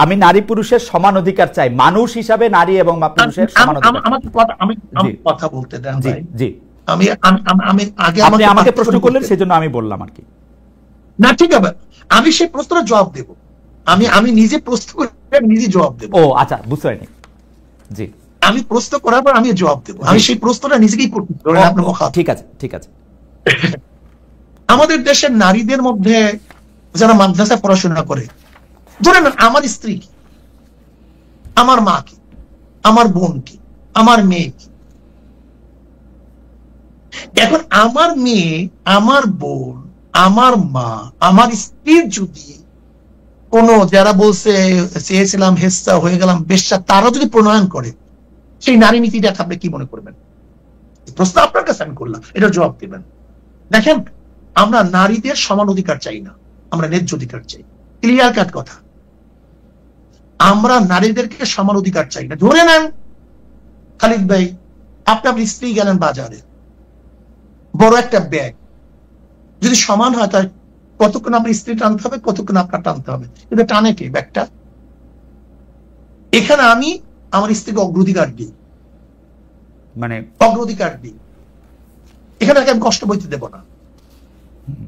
আমি নারী পুরুষের সমান অধিকার চাই, মানুষ হিসাবে নারী এবং পুরুষের সমান অধিকার। আমি কথা বলতে দেন ভাই। জি, আমি আগে আমাকে প্রশ্ন করলেন, সেজন্য আমি বললাম আর কি। না ঠিক আছে, আমি সেই প্রশ্নের জবাব দেব। আমি নিজে প্রশ্ন করে নিজে জবাব দেব। ও আচ্ছা, বুঝতে পারিনি। জি, আমি প্রশ্ন করার পর আমি জবাব দেব। আমি সেই প্রশ্নটা নিজেকেই করতে, ঠিক আছে ঠিক আছে। আমাদের দেশের নারীদের মধ্যে যারা মাদ্রাসায় পড়াশোনা করে, ধরেন আমার স্ত্রী কি, আমার মা কি, আমার বোন কি, আমার মেয়ে কি। এখন আমার মেয়ে, আমার বোন, আমার মা, আমার স্ত্রীর যদি কোনো, যারা বলছে চেয়েছিলাম হেচ্ছা হয়ে গেলাম বেশ্যা, তারা যদি প্রণয়ন করে সেই নারী নীতিটা, আপনি কি মনে করবেন? প্রশ্ন আপনার কাছে আমি করলাম, এটার জবাব দেবেন। দেখেন, আমরা নারীদের সমান অধিকার চাই না, আমরা ন্যায্য অধিকার চাই। ক্লিয়ার কাট কথা, আমরা নারীদেরকে সমান অধিকার চাই না। ধরে নেন খালিদ ভাই, আপনি আপনার স্ত্রী গেলেন বাজারে, বড় একটা ব্যাগ, যদি সমান হয় তার কতক্ষণ আপনার স্ত্রী টানতে হবে, কতক্ষণ আপনার টানতে হবে, কিন্তু টানে কে ব্যাগটা? এখানে আমি আমার স্ত্রীকে অগ্রাধিকার দিই, মানে অগ্রাধিকার দিই, এখানে আমি কষ্ট বইতে দেব না।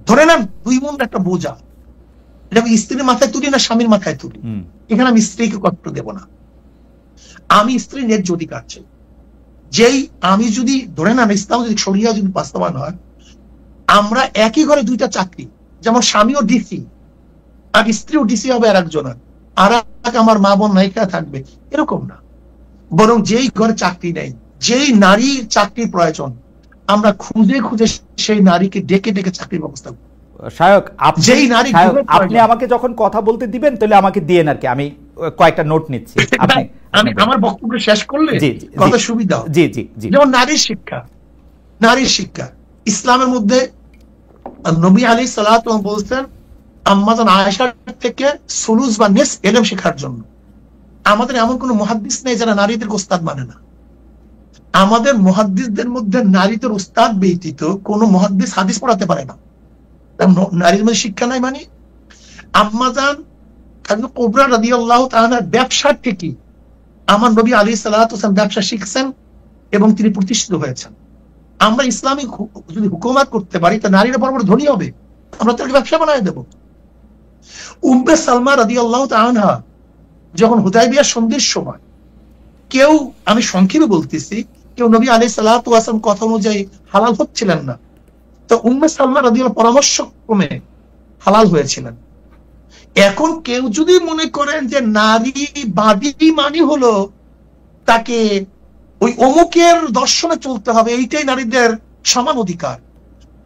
ধরে নেন 2 মণ একটা বোঝা, এটা আমি স্ত্রীর মাথায় তুলি না স্বামীর মাথায় তুলি, এখানে আমি স্ত্রীকে কষ্ট দেব না। আমি স্ত্রীর ন্যায্য অধিকার চাই। যেই আমি যদি ধরে নেন ইসলাম যদি শরিয়া যদি বাস্তবায়ন হয়, আমরা একই ঘরে 2টা চাকরি, যেমন স্বামীও ডিসি আর স্ত্রীও ডিসি হবে আর একজনের, আর আমার মা বোন নায়িকা থাকবে, এরকম না। বরং যেই ঘরে চাকরি নেই, যেই নারীর চাকরির প্রয়োজন, আমরা খুঁজে খুঁজে সেই নারীকে ডেকে ডেকে চাকরির ব্যবস্থা করব। শায়ক, আপনি আমাকে যখন কথা বলতে দিবেন তাহলে আমাকে দিয়েন আর কি, আমি কয়েকটা নোট নিচ্ছি। আমি আমার বক্তব্য শেষ করলে কথা সুবিধা। জি জি জি। যেমন নারীর শিক্ষা, নারীর শিক্ষা ইসলামের মধ্যে নবী আলাইহিস সালাতু ওয়াস সালাম বলছেন আম্মাজান আয়েশার থেকে সুলুস বা নিস ইলম শেখার জন্য। আমাদের এমন কোন মুহাদ্দিস নেই যারা নারীদের উস্তাদ মানে না। আমাদের মুহাদ্দিসদের মধ্যে নারীদের উস্তাদ ব্যতীত কোন মুহাদ্দিস হাদিস পড়াতে পারে না। নারীর মধ্যে শিক্ষা নাই মানে? আম্মাজান খাদিজা কুবরা রাদিয়াল্লাহু তাআলা ব্যবসার থেকে আমার নবী আলাইহিস সালাতু ওয়াস সালাম ব্যবসা শিখছেন এবং তিনি প্রতিষ্ঠিত হয়েছেন। আমরা ইসলামিক যদি হুকুমত করতে পারি তা নারীরা বড় বড় ধনী হবে, আমরা তাদেরকে ব্যবসা বানায় দেব। উম্মে সালমা রাদিয়াল্লাহু তাআলা যখন হুদায়বিয়া সন্ধির সময়, কেউ, আমি সংক্ষেপে বলতেছি, কেউ নবী আলাইহিস সালাতু ওয়াস সালাম কথা অনুযায়ী হালাল হচ্ছিলেন না, তো উম্মে সালমা রাদিয়াল্লাহু পরামর্শ ক্রমে হালাল হয়েছিলেন। এখন কেউ যদি মনে করেন যে নারীবাদী মানে হলো তাকে ওই অমুকের দর্শনে চলতে হবে, এইটাই নারীদের সমান অধিকার,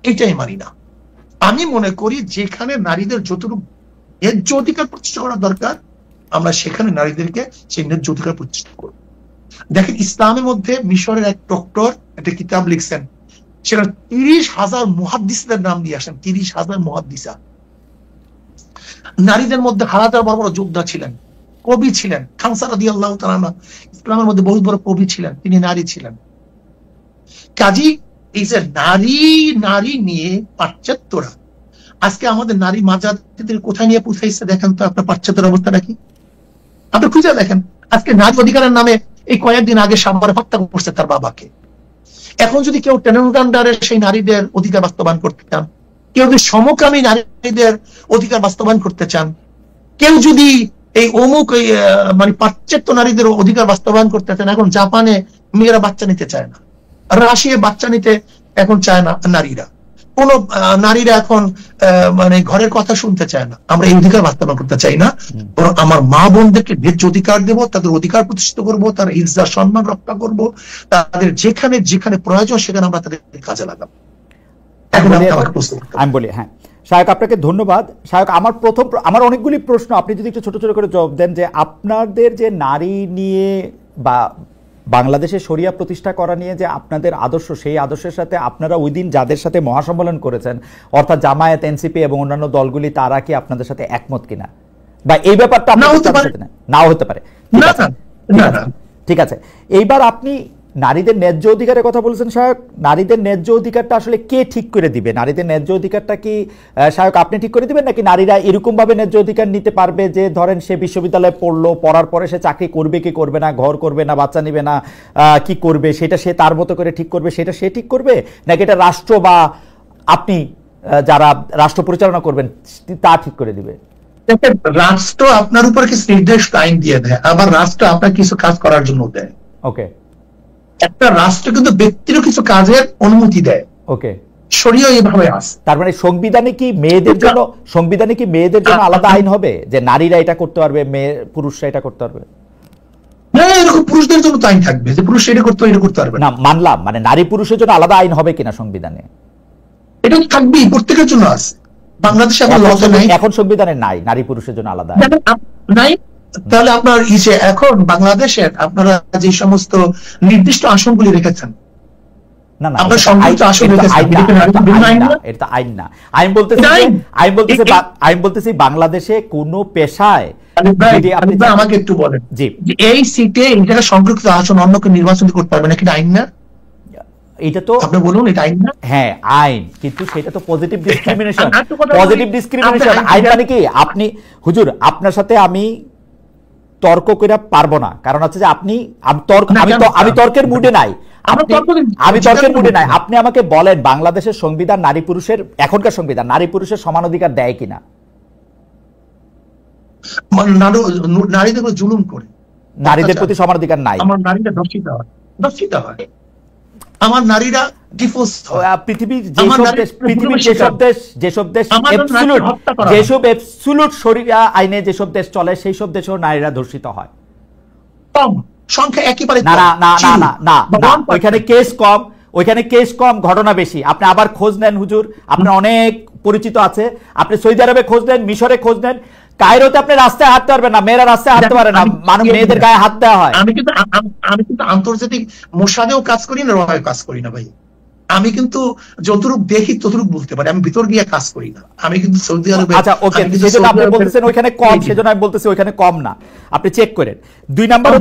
এইটাই মানি না। আমি মনে করি যেখানে নারীদের যতটুকু ন্যায্য অধিকার প্রতিষ্ঠা করা দরকার, আমরা সেখানে নারীদেরকে সেই ন্যায্য অধিকার প্রতিষ্ঠা করব। দেখেন, ইসলামের মধ্যে মিশরের এক ডক্টর একটা কিতাব লিখছেন, সেখানে 30,000 মুহাদ্দিসদের নাম দিয়ে আসেন, 30,000 মুহাদ্দিসা। নারীদের মধ্যে হাজার বড় বড় যোদ্ধা ছিলেন, কবি ছিলেন। খানসা রাদিয়াল্লাহু তাআলা ইসলামের মধ্যে বহুত বড় কবি ছিলেন, তিনি নারী ছিলেন। কাজী এই যে নারী নিয়ে পাশ্চাত্যরা আজকে আমাদের নারী মাজাদের কোথায় নিয়ে পৌঁছাইছে দেখেন তো আপনার পাশ্চাত্যের অবস্থাটা কি? আপনি খুঁজে দেখেন। আজকে নারী অধিকারের নামে এই কয়েকদিন আগে সাভারে হত্যা করছে তার বাবাকে। এখন যদি কেউ টেনেন্ডারে সেই নারীদের অধিকার বাস্তবায়ন করতে চান, কেউ যদি সমকামী নারীদের অধিকার বাস্তবায়ন করতে চান, কেউ যদি এই অমুক মানে পাশ্চাত্য নারীদের অধিকার বাস্তবায়ন করতে চান, এখন জাপানে মেয়েরা বাচ্চা নিতে চায় না, রাশিয়ায় বাচ্চা নিতে এখন চায় না নারীরা, কোন নারীরা এখন মানে ঘরের কথা শুনতে চায় না। আমরা এই অধিকার বাস্তবায়ন করতে চাই না, বরং আমার মা বোনদেরকে ন্যায্য অধিকার দেব, তাদের অধিকার প্রতিষ্ঠিত করব, তার ইজ্জত সম্মান রক্ষা করব, তাদের যেখানে যেখানে প্রয়োজন সেখানে আমরা তাদের কাজে লাগাবো। আমি বলি, হ্যাঁ শায়ক, আপনাকে ধন্যবাদ। শায়ক, আমার অনেকগুলি প্রশ্ন, আপনি যদি একটু ছোট ছোট করে জবাব দেন যে আপনাদের যে নারী নিয়ে বা বাংলাদেশে শরিয়া প্রতিষ্ঠা করা নিয়ে যে আপনাদের আদর্শ, সেই আদর্শের সাথে আপনারা ওই দিন যাদের সাথে মহাসম্মেলন করেছেন, অর্থাৎ জামায়াত, এনসিপি এবং অন্যান্য দলগুলি, তারা কি আপনাদের সাথে একমত কিনা, বা এই ব্যাপারটা নাও হতে পারে? ঠিক আছে, এইবার আপনি নারীদের ন্যায্য অধিকারের কথা বলেছেন শায়ক। নারীদের ন্যায্য অধিকারটা আসলে কে ঠিক করে দিবে? নারীদের ন্যায্য অধিকারটা কি শায়ক আপনি ঠিক করে দিবেন, নাকি নারীরা এরকম ভাবে ন্যায্য অধিকার নিতে পারবে যে ধরেন সে বিশ্ববিদ্যালয়ে পড়লো, পড়ার পরে সে চাকরি করবে কি করবে না, ঘর করবে না বাচ্চা নিবে না, কি করবে সেটা সে তার মতো করে ঠিক করবে, সেটা সে ঠিক করবে, নাকি এটা রাষ্ট্র বা আপনি যারা রাষ্ট্র পরিচালনা করবেন তা ঠিক করে দিবে? রাষ্ট্র আপনার উপর কিছু নির্দিষ্ট আইন দিয়ে দেয়, আবার রাষ্ট্র আপনার কিছু কাজ করার জন্য দেয়। ওকে, একটা রাষ্ট্র কিন্তু ব্যক্তিরও কিছু কাজের অনুমতি দেয়। ওকে, শরীয়ত এইভাবে আছে। তার মানে সংবিধানে কি মেয়েদের জন্য আলাদা আইন হবে যে নারীরা এটা করতে পারবে, পুরুষরা এটা করতে পারবে? না, এরকম পুরুষদের জন্য আইন থাকবে যে পুরুষ এটা করতে পারবে না। মানলাম, মানে নারী পুরুষের জন্য আলাদা আইন হবে কিনা সংবিধানে? এটা থাকবেই, প্রত্যেকের জন্য আছে। বাংলাদেশে এখন সংবিধানে নাই নারী পুরুষের জন্য আলাদা নাই। তাহলে আপনার এখন বাংলাদেশের আপনারা যে সমস্ত নির্দিষ্ট আসনগুলি রেখেছেন, না না, আমরা সংযুক্ত আসলে এটা আইন না। আমি বলতেছি বাংলাদেশে কোন পেশায় আমাকে একটু বলেন এই সিটে এই জায়গায় সংযুক্ত আসন অন্য কেউ নির্বাচন করতে পারবে না, কিন্তু আইন না? এটা তো আপনি বলুন, এটা আইন না? হ্যাঁ আইন, কিন্তু সেটা তো পজিটিভ ডিসক্রিমিনেশন। পজিটিভ ডিসক্রিমিনেশন আইন মানে কি? আপনি হুজুর, আপনার সাথে আমি তর্ক করে পারবো না, কারণ হচ্ছে যে আমি তর্কের মুডে নাই। আমি তর্কের মুডে নাই। আপনি আমাকে বলেন বাংলাদেশের সংবিধান নারী পুরুষের, এখনকার সংবিধান নারী পুরুষের সমান অধিকার দেয় কিনা? নারীদের উপর জুলুম করে, নারীদের প্রতি সমান অধিকার নাই। আমার নারীরা ধর্ষিত হয়, আমার নারীরা ডিভোর্স হয়। পৃথিবীর যেসব দেশ অ্যাবসলিউট শরিয়া আইনে যেসব দেশ চলে সেই সব দেশেও নারীরা ধর্ষিত হয়। কম সংখ্যা, একেবারে না না না না না না, ওইখানে কেস কম, ঘটনা বেশি। আপনি আবার খোঁজ নেন হুজুর, আপনার অনেক পরিচিত আছে, আপনি সৌদি আরবে খোঁজ নেন, মিশরে খোঁজ নেন, কায়রোতে আপনি রাস্তায় হাঁটতে পারবেন না, মেয়েরা রাস্তায় হাঁটতে পারে না, মেয়েদের গায়ে হাত দেওয়া হয়। আমি কিন্তু আন্তর্জাতিক মোসাদেও কাজ করি না, রয়েও কাজ করি না ভাই। আমি কিন্তু যতটুকু দেখি ততটুকু বলতে পারি, আমি ভিতর গিয়ে কাজ করি না। আমি কিন্তু সৌদি আরবে, আচ্ছা ওকে, সেজন্য আপনি বলতেছেন ওইখানে কম, সেজন্য আমি বলতেছি ওইখানে কম না, আপনি চেক করেন। দুই নাম্বার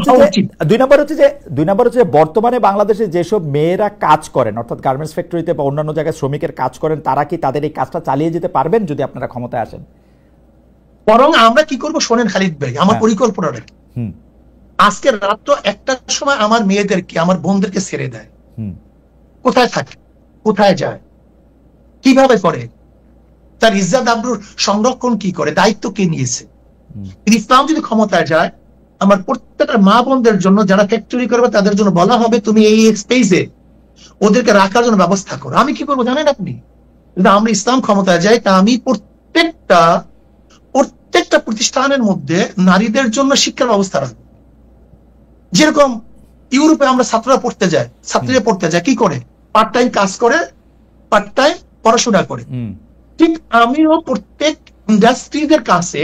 হচ্ছে যে বর্তমানে বাংলাদেশে যেসব মেয়েরা কাজ করেন, অর্থাৎ গার্মেন্টস ফ্যাক্টরিতে বা অন্যান্য জায়গায় শ্রমিকের কাজ করেন, তারা কি তাদের এই কাজটা চালিয়ে যেতে পারবেন যদি আপনারা ক্ষমতায় আসেন? বরং আমরা কি করবো শোনেন খালিদ ভাই, আমার পরিকল্পনা রাখি। আজকে রাত তো একটার সময় আমার মেয়েদেরকে, আমার বোনদেরকে ছেড়ে দেয়, কোথায় থাকে, কোথায় যায়, কিভাবে করে, তার ইজ্জত আবরুর সংরক্ষণ কি করে, দায়িত্ব কে নিয়েছে? ইসলাম যদি ক্ষমতায় যায়, আমার প্রত্যেকটা মা বোনদের জন্য যারা ফ্যাক্টরি করবে তাদের জন্য বলা হবে তুমি এই স্পেসে ওদেরকে রাখার জন্য ব্যবস্থা করো। আমি কি করবো জানেন আপনি? যদি আমরা ইসলাম ক্ষমতায় যাই, তা আমি প্রত্যেকটা প্রতিষ্ঠানের মধ্যে নারীদের জন্য শিক্ষার ব্যবস্থা রাখবো। যেরকম ইউরোপে আমরা ছাত্রীরা পড়তে যায় কি করে? পার্ট টাইম কাজ করে, পার্ট টাইম পড়াশোনা করে। ঠিক আমিও প্রত্যেক ইন্ডাস্ট্রিদের কাছে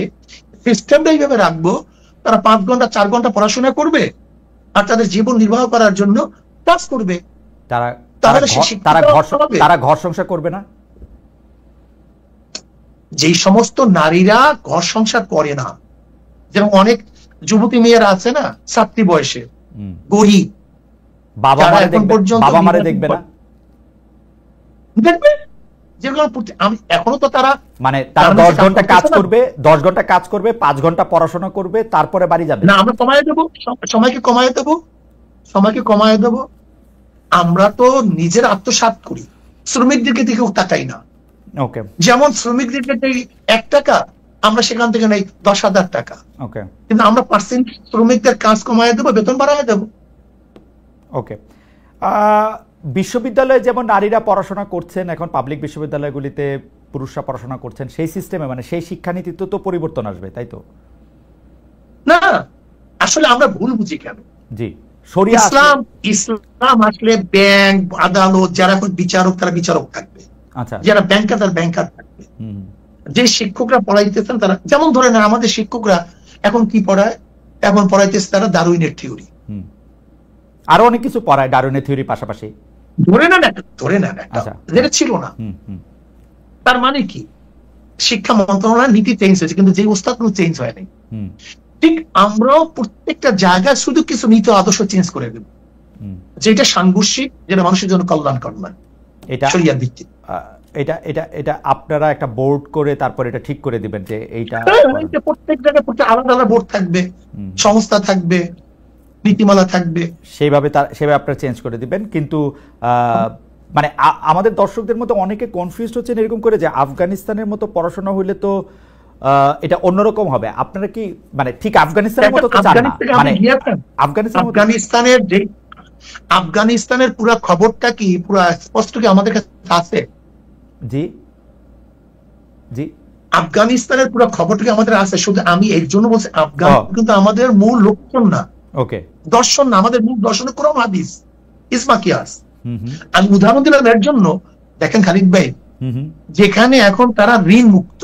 সিস্টেমটা এইভাবে রাখবো, তারা 5 ঘন্টা 4 ঘন্টা পড়াশোনা করবে আর তাদের জীবন নির্বাহ করার জন্য কাজ করবে। তারা ঘর সংসার করবে না। যেই সমস্ত নারীরা ঘর সংসার করে না, যেমন অনেক যুবতী মেয়েরা আছে না, ছাত্রী বয়সে, গরিব, বাবা মারে দেখবে না, দেখবে যেগুলো আমি এখনো তো তারা মানে তারা 10 ঘন্টা কাজ করবে, 10 ঘন্টা কাজ করবে, 5 ঘন্টা পড়াশোনা করবে, তারপরে বাড়ি যাবে না। আমরা কমায় দেবো, সময়কে কমায় দেবো। আমরা তো নিজের আত্মসাৎ করি, শ্রমিকদেরকে দিকেও তাকাই না। ওকে, যেমন শ্রমিকদেরকে 1 টাকা, আমরা সেখান থেকে নেই 10,000 টাকা। ওকে, কিন্তু আমরা পার্সেন্ট শ্রমিকদের কাজ কমায় দেবো, বেতন বাড়ায় দেবো। ওকে, বিশ্ববিদ্যালয়ে যেমন নারীরা পড়াশোনা করছেন, এখন পাবলিক বিশ্ববিদ্যালয়গুলিতে পুরুষরা পড়াশোনা করছেন, সেই সিস্টেমে মানে সেই শিক্ষানীতিতে তো পরিবর্তন আসবে, তাই তো? না, আসলে আমরা ভুল বুঝি কেন? জি, ইসলাম আসলে ব্যাংক, আদালত, যারা এখন বিচারক তারা বিচারক থাকবে, আচ্ছা, যারা ব্যাংকার তারা ব্যাংকার থাকবে। যে শিক্ষকরা পড়াইতেছেন তারা, যেমন ধরেন আমাদের শিক্ষকরা এখন কি পড়ায়, এখন পড়াইতেছে তারা ডারউইনের থিওরি, আরো অনেক কিছু পড়ায় ডারউইনের থিওরির পাশাপাশি। ধরে নেন যেটা ছিল না। তার মানে কি, শিক্ষা মন্ত্রণালয়ের নীতি চেঞ্জ হয়েছে, কিন্তু যে ওস্তাদ কোনো চেঞ্জ হয় নাই। ঠিক আমরাও প্রত্যেকটা জায়গায় শুধু কিছু নীতি আদর্শ চেঞ্জ করে দেব, যেটা সাংঘর্ষিক, যেটা মানুষের জন্য কল্যাণকর নয়, এটা শরিয়াত ভিত্তিক। এটা আপনারা একটা বোর্ড করে তারপর এটা ঠিক করে দিবেন যে এইটা প্রত্যেক জায়গায় আলাদা আলাদা বোর্ড থাকবে, সংস্থা থাকবে, নীতিমালা থাকবে, সেইভাবে আপনারা চেঞ্জ করে দিবেন। কিন্তু মানে আমাদের দর্শকদের মধ্যে অনেকে কনফিউজড হচ্ছেন এরকম করে যে আফগানিস্তানের মতো পড়াশোনা হইলে তো এটা অন্যরকম হবে। আপনারা কি মানে ঠিক আফগানিস্তানের মতো তো চান না? মানে আফগানিস্তানের পুরো খবরটা কি পুরো স্পষ্ট কি আমাদের কাছে আছে? জি জি, আফগানিস্তানের পুরো খবরটা কি আমাদের আছে? শুধু আমি এর জন্য বলছি, আফগান কিন্তু আমাদের মূল লক্ষণ না, ওকে, দর্শন না। আমাদের মূল দর্শন কোরআন হাদিস, ইসমা কিয়াস। আমি উদাহরণ দিলাম এর জন্য, দেখেন খালিদ ভাই, যেখানে এখন তারা ঋণ মুক্ত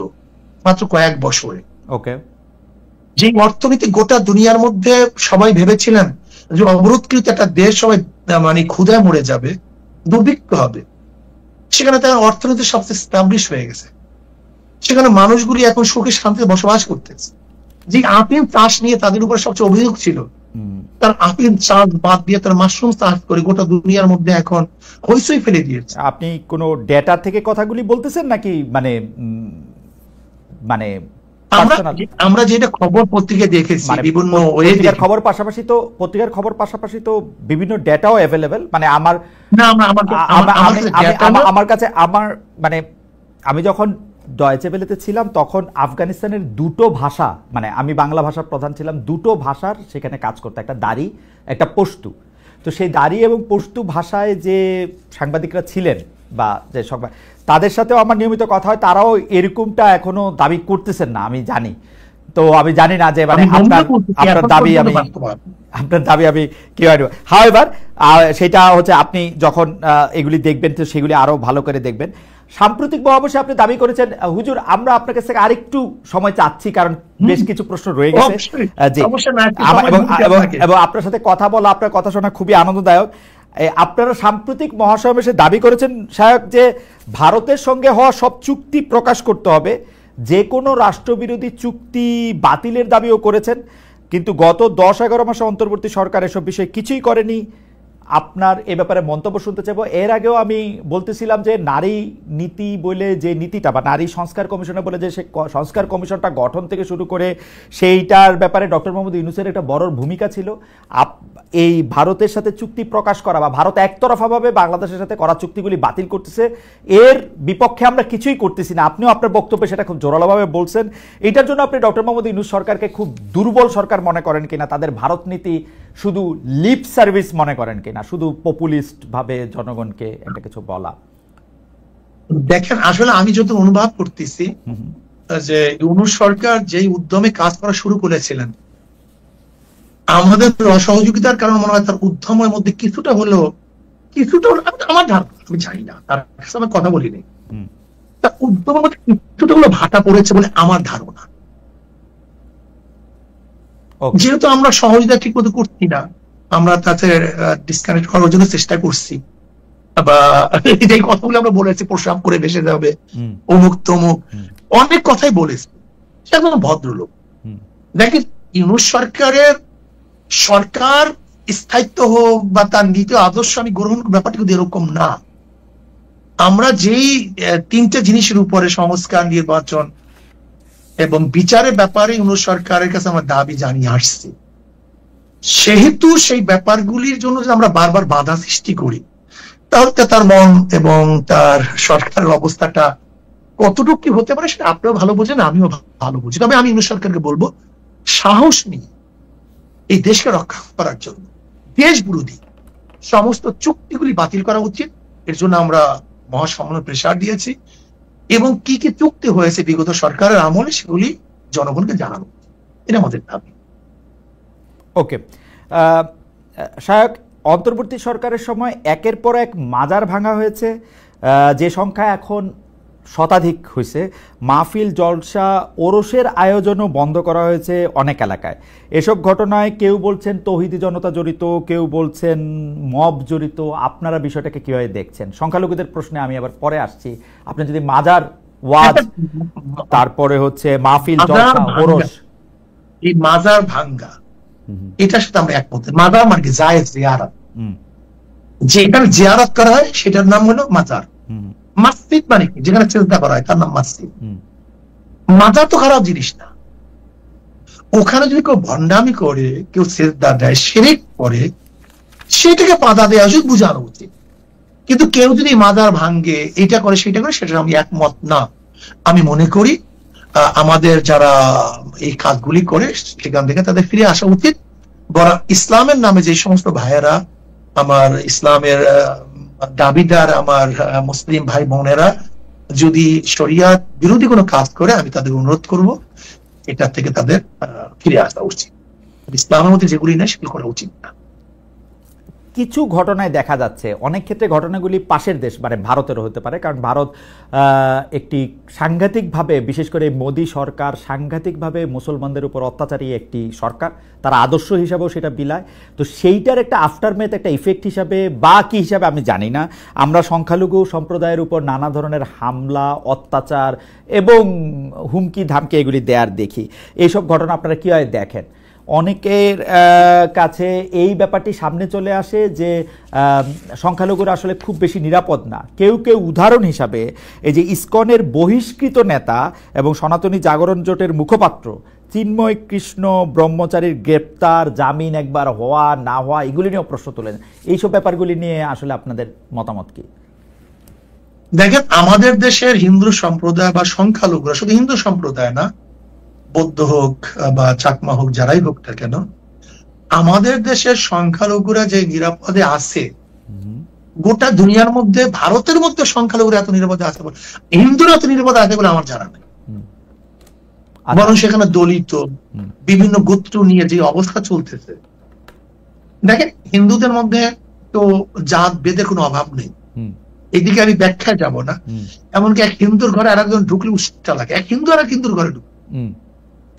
মাত্র কয়েক বছরে, ওকে, যে অর্থনীতি গোটা দুনিয়ার মধ্যে সবাই ভেবেছিলেন যে অবরোধকৃত একটা দেশ সবাই মানে ক্ষুধায় মরে যাবে, দুর্ভিক্ষ হবে, সেখানে তার অর্থনীতি সবচেয়ে স্টাবলিশ হয়ে গেছে, সেখানে মানুষগুলি এখন সুখে শান্তিতে বসবাস করতেছে। যে আফিম চাষ নিয়ে তাদের উপরে সবচেয়ে অভিযোগ ছিল, তার আফিম চাষ বাদ দিয়ে তার মাশরুম চাষ করে গোটা দুনিয়ার মধ্যে এখন হইচই ফেলে দিয়েছে। আপনি কোন ডেটা থেকে কথাগুলি বলতেছেন নাকি মানে মানে আমরা যেটা খবর পত্রিকায় দেখেছি, বিভিন্ন পত্রিকার খবর পাশাপাশি তো বিভিন্ন ডেটাও অ্যাভেলেবেল, মানে আমার কাছে মানে আমি যখন ডয়েচে ভেলেতে ছিলাম তখন আফগানিস্তানের দুটো ভাষা, মানে আমি বাংলা ভাষার প্রধান ছিলাম, দুটো ভাষার সেখানে কাজ করতো, একটা দারি একটা পশতু। তো সেই দারি এবং পশতু ভাষায় যে সাংবাদিকরা ছিলেন বা যে তাদের সাথেও আমার নিয়মিত কথা হয়, তারাও এরকমটা এখনো দাবি করতেছেন না আমি জানি। তো আমি জানি না যে মানে আপনার দাবি আমি কি হয়। হাওয়েভার সেটা হচ্ছে আপনি যখন এগুলি দেখবেন তো সেগুলি আরো ভালো করে দেখবেন। সাম্প্রতিক মহাবশে আপনি দাবি করেছেন হুজুর আমরা আপনার কাছ থেকে আরেকটু সময় চাচ্ছি, কারণ বেশ কিছু প্রশ্ন রয়ে গেছে এবং আপনার সাথে কথা বলা, আপনার কথা শোনা খুবই আনন্দদায়ক। আপনারা সাম্প্রতিক মহাসমাবেশে দাবি করেছেন শায়ক যে ভারতের সঙ্গে হওয়া সব চুক্তি প্রকাশ করতে হবে, যে কোনো রাষ্ট্রবিরোধী চুক্তি বাতিলের দাবিও করেছেন, কিন্তু গত 10-11 মাসে অন্তর্বর্তী সরকার এসব বিষয়ে কিছুই করেনি। আপনার এ ব্যাপারে মন্তব্য শুনতে চাইব। এর আগেও আমি বলতেছিলাম যে নারী নীতি বলে যে নীতিটা বা নারী সংস্কার কমিশনে বলে যে সংস্কার কমিশনটা গঠন থেকে শুরু করে সেইটার ব্যাপারে ডক্টর মোহাম্মদ ইউনূসের একটা বড় ভূমিকা ছিল। এই ভারতের সাথে চুক্তি প্রকাশ করা বা ভারত একতরফাভাবে বাংলাদেশের সাথে করা চুক্তিগুলি বাতিল করতেছে, এর বিপক্ষে আমরা কিছুই করতেছি না। আপনিও আপনার বক্তব্যে সেটা খুব জোরালোভাবে বলছেন। এটার জন্য আপনি ডক্টর মোহাম্মদ ইউনূস সরকারকে খুব দুর্বল সরকার মনে করেন কিনা, তাদের ভারত নীতি শুধু লিপ সার্ভিস মনে করেন কিনা, শুধু পপুলিস্ট ভাবে জনগণকে একটা কিছু বলা? দেখেন, আসলে আমি যত অনুভব করতেছি যে ইউনূস সরকার যেই উদ্যমে কাজ করা শুরু করেছিলেন, আমাদের অসহযোগিতার কারণে মনে হয় তার উদ্যমের মধ্যে কিছুটা হলো আমার ধারণা, আমি জানি না, তার কাছে আমি কথা বলিনি, তার উদ্যমের মধ্যে কিছুটা হলো ভাটা পড়েছে বলে আমার ধারণা। যেহেতু আমরা সহযোগিতা ঠিক মতো করছি না, আমরা তাতে ডিসকানেক্ট করার জন্য চেষ্টা করছি, বা এই কথাগুলো আমরা বলেছি প্রসাব করে ভেসে যাবে, অমুক তমুক অনেক কথাই বলেছি, সে একজন ভদ্রলোক। দেখেন, ইউনূস সরকারের সরকার স্থায়িত্ব হোক বা তার নীতি আদর্শ আমি গ্রহণ ব্যাপারটা কিন্তু এরকম না। আমরা যেই 3টে জিনিসের উপরে সংস্কার, নির্বাচন এবং বিচারের ব্যাপারে ইউনূস সরকারের কাছে আমরা দাবি জানিয়ে আসছি, সেহেতু সেই ব্যাপারগুলির জন্য যদি আমরা বারবার বাধা সৃষ্টি করি, তাহলে তার মন এবং তার সরকারের অবস্থাটা কতটুকু কি হতে পারে সেটা আপনিও ভালো বোঝেন, আমিও ভালো বুঝি। তবে আমি ইউনূস সরকারকে বলবো, সাহস নিয়ে এই দেশকে রক্ষা করার জন্য দেশ বিরোধী সমস্ত চুক্তিগুলি বাতিল করা উচিত। এর জন্য আমরা মহাসম্মেলনে প্রেসার দিয়েছি এবং কি কি চুক্তি হয়েছে বিগত সরকারের আমলে সেগুলি জনগণকে জানানো, এটা আমাদের দাবি। ওকে শায়ক, অন্তর্বর্তী সরকারের সময় একের পর এক মাজার ভাঙা হয়েছে, যে সংখ্যা এখন শতাধিক হয়েছে। মাহফিল, জলসা, ওরসের আয়োজনও বন্ধ করা হয়েছে অনেক এলাকায়। এসব ঘটনায় কেউ বলছেন তৌহিদি জনতা জড়িত, কেউ বলছেন মব জড়িত। আপনারা বিষয়টাকে কিভাবে দেখছেন? সংখ্যালঘুদের প্রশ্নে আমি আবার পরে আসছি। আপনি যদি মাজার, ওয়াজ, তারপরে হচ্ছে মাহফিল, জলসা, ওরস, এই মাজার ভাঙ্গা, এটার সাথে আমরা একমত। মাজার মানে কি? জায়েজ জিয়ারত, যেখানে জিয়ারত করা হয় সেটার নাম হলো মাজার। মসজিদ মানে কি? যেখানে সিজদা করা হয় তার নাম মসজিদ। মাজার তো খারাপ জিনিস না। ওখানে যদি কেউ ভণ্ডামি করে, কেউ সিজদা দেয়, শিরক করে, সেটাকে বাধা দেওয়া উচিত, বুঝানো উচিত। কিন্তু কেউ যদি মাজার ভাঙ্গে, এটা করে সেটা করে, সেটা আমি একমত না। আমি মনে করি আমাদের যারা এই কাজগুলি করে সেখান থেকে তাদের ফিরে আসা উচিত। বরং ইসলামের নামে যে সমস্ত ভাইয়েরা, আমার ইসলামের দাবিদার আমার মুসলিম ভাই বোনেরা যদি শরিয়াত বিরোধী কোনো কাজ করে, আমি তাদের অনুরোধ করব এটা থেকে তাদের ফিরে আসা উচিত। ইসলামের মধ্যে যেগুলি নেই সেগুলো করা উচিত না। কিছু ঘটনায় দেখা যাচ্ছে, অনেক ক্ষেত্রে ঘটনাগুলি পাশের দেশ মানে ভারতেরও হতে পারে, কারণ ভারত একটি সাংঘাতিকভাবে, বিশেষ করে মোদী সরকার সাংঘাতিকভাবে মুসলমানদের উপর অত্যাচারী একটি সরকার, তারা আদর্শ হিসাবেও সেটা বিলায়। তো সেইটার একটা আফটারমেথ, একটা ইফেক্ট হিসাবে বা কী হিসাবে আমি জানি না, আমরা সংখ্যালঘু সম্প্রদায়ের উপর নানা ধরনের হামলা, অত্যাচার এবং হুমকি ধামকি এগুলি দেয়ার দেখি। এইসব ঘটনা আপনারা কীভাবে দেখেন? অনেকের কাছে এই ব্যাপারটি সামনে চলে আসে যে সংখ্যালঘুরা আসলে খুব বেশি নিরাপদ না। কেউ কেউ উদাহরণ হিসাবে এই যে ইসকনের বহিষ্কৃত নেতা এবং সনাতনী জাগরণ জোটের মুখপাত্র চিন্ময় কৃষ্ণ ব্রহ্মচারীর গ্রেপ্তার, জামিন একবার হওয়া না হওয়া, এগুলি নিয়েও প্রশ্ন তোলেন। এইসব ব্যাপারগুলি নিয়ে আসলে আপনাদের মতামত কি? দেখেন, আমাদের দেশের হিন্দু সম্প্রদায় বা সংখ্যালঘুরা, শুধু হিন্দু সম্প্রদায় না, বৌদ্ধ হোক বা চাকমা হোক, যারাই হোক না কেন, আমাদের দেশের সংখ্যালঘুরা যে নিরাপদে আছে, গোটা দুনিয়ার মধ্যে, ভারতের মধ্যে সংখ্যালঘুরা এত নিরাপদে আছে বলে, হিন্দুরা এত নিরাপদে আছে বলে আমার জানা নেই। বরং সেখানে দলিত বিভিন্ন গোত্র নিয়ে যে অবস্থা চলতেছে, দেখেন হিন্দুদের মধ্যে তো জাত বেদের কোনো অভাব নেই, এদিকে আমি ব্যাখ্যায় যাব না। এমনকি এক হিন্দুর ঘরে আর একজন ঢুকলে উষ্টা লাগে, এক হিন্দু আর এক হিন্দুর ঘরে ঢুকলে,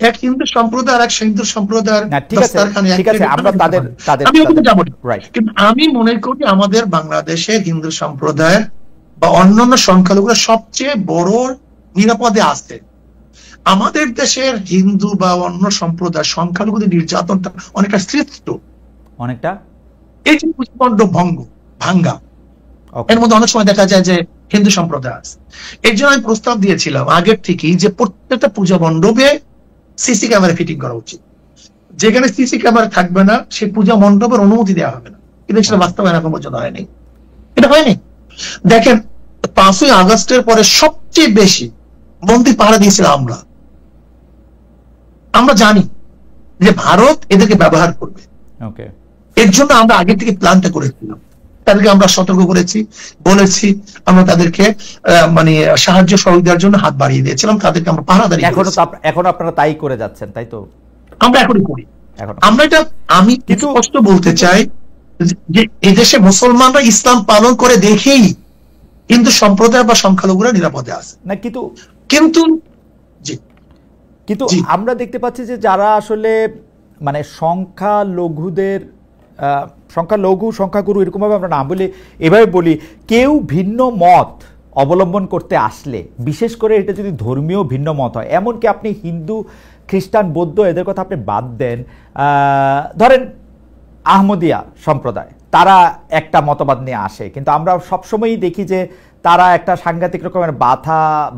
এক হিন্দু সম্প্রদায় আর এক হিন্দু সম্প্রদায়ের কিন্তু আমি মনে করি আমাদের বাংলাদেশের হিন্দু সম্প্রদায় বা অন্যান্য সংখ্যালঘুরা সবচেয়ে বড় নিরাপদে আছে। আমাদের দেশের হিন্দু বা অন্য সম্প্রদায় সংখ্যালঘুদের নির্যাতনটা অনেকটা শ্রেষ্ঠ, অনেকটা এই যে পুঁজিমণ্ড ভাঙ্গা, এর মধ্যে অনেক সময় দেখা যায় যে হিন্দু সম্প্রদায় আছে। এর জন্য আমি প্রস্তাব দিয়েছিলাম আগের থেকেই যে প্রত্যেকটা পূজা মণ্ডপে সিসি ক্যামেরা ফিটিং করা উচিত। যেখানে সিসি ক্যামেরা থাকবে না সেই পূজা মণ্ডপের অনুমতি দেওয়া হবে না, কিন্তু সেটা বাস্তবায়ন এখন পর্যন্ত হয়নি। এটা হয়নি। দেখেন, 5ই আগস্টের পরে সবচেয়ে বেশি মন্দির পাহারা দিয়েছিলাম আমরা জানি যে ভারত এদেরকে ব্যবহার করবে, এর জন্য আমরা আগে থেকে প্ল্যানটা করেছিলাম, তাদেরকে আমরা সতর্ক করেছি, বলেছি, আমরা তাদেরকে মানে সাহায্য সহযোগিতার জন্য হাত বাড়িয়ে দিয়েছিলাম, তাদেরকে আমরা পাহারাদারি। এখন আপনারা তাই করে যাচ্ছেন, তাই তো? আমরা এখনই করি। আমরা এটা, আমি কিছু স্পষ্ট বলতে চাই যে এদেশে মুসলমানরা ইসলাম পালন করে দেখেই হিন্দু সম্প্রদায় বা সংখ্যালঘুরা নিরাপদে আছে না। কিন্তু আমরা দেখতে পাচ্ছি যে যারা আসলে মানে সংখ্যাগুরু এরকম ভাবে আমরা না বলি, এভাবে বলি, কেউ ভিন্ন মত অবলম্বন করতে আসলে, বিশেষ করে এটা যদি ধর্মীয় ভিন্ন মত হয়, এমনকি আপনি হিন্দু, খ্রিস্টান, বৌদ্ধ এদের কথা আপনি বাদ দেন, ধরেন আহমদিয়া সম্প্রদায়, তারা একটা মতবাদ নিয়ে আসে, কিন্তু আমরা সবসময়ই দেখি যে তারা একটা সাংঘাতিক রকমের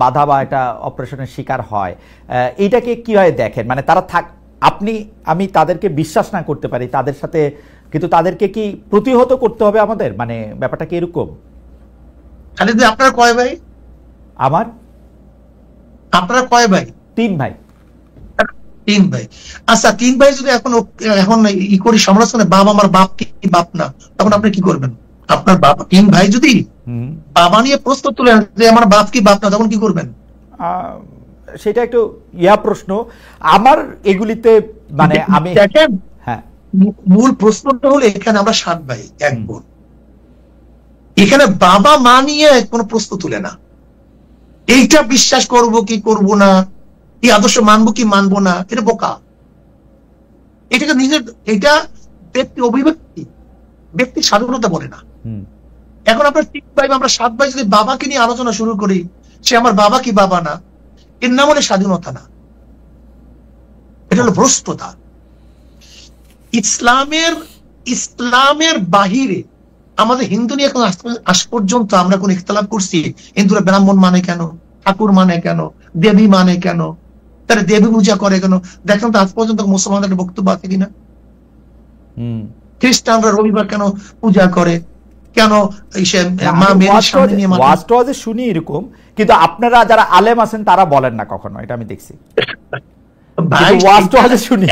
বাধা বা একটা অপারেশনের শিকার হয়। এইটাকে কিভাবে দেখেন? মানে তারা আমি তাদেরকে বিশ্বাস না করতে পারি তাদের সাথে, কিন্তু তাদেরকে কি প্রতিহত করতে হবে আমাদের? মানে ব্যাপারটা কি এরকম? আপনারা কয় ভাই? আপনারা কয় ভাই? 3 ভাই। 3 ভাই। আচ্ছা, 3 ভাই যদি এখন ই করি সমালোচনা, বাবা আমার বাপ কি বাপ না, তখন আপনি কি করবেন? আপনার বাপ 3 ভাই যদি বাবা নিয়ে প্রশ্ন তুলে যে আমার বাপ কি বাপ না, তখন কি করবেন? সেটা একটু প্রশ্ন আমার এগুলিতে, মানে আমি দেখেন, হ্যাঁ, মূল প্রশ্নটা হলো এখানে আমরা 7 ভাই 1 বোন, এখানে বাবা মা নিয়ে কোনো প্রশ্ন তুলে না। এইটা বিশ্বাস করব কি করব না, এই আদর্শ মানবো কি মানবো না, এটা বোকা। এটাকে নিজের, এটা ব্যক্তি অভিব্যক্তি, ব্যক্তি স্বাধীনতা বলে না। এখন আপনার 3 ভাই, আমরা 7 ভাই যদি বাবাকে নিয়ে আলোচনা শুরু করি, সে আমার বাবা কি বাবা না, এর নাম হলে স্বাধীনতা না, এটা হলো ভ্রষ্টতা। ইসলামের বাহিরে আমাদের হিন্দু নিয়ে এখন আজ পর্যন্ত আমরা কোন ইখতিলাফ করছি? হিন্দুরা ব্রাহ্মণ মানে কেন, ঠাকুর মানে কেন, দেবী মানে কেন, তারা দেবী পূজা করে কেন? দেখেন তো আজ পর্যন্ত মুসলমানদের বক্তব্য আছে কিনা? খ্রিস্টানরা রবিবার কেন পূজা করে, কেন শুনি এরকম, কিন্তু আপনারা যারা আলেম আছেন তারা বলেন না কখনো, এটা আমি দেখছি। শুনি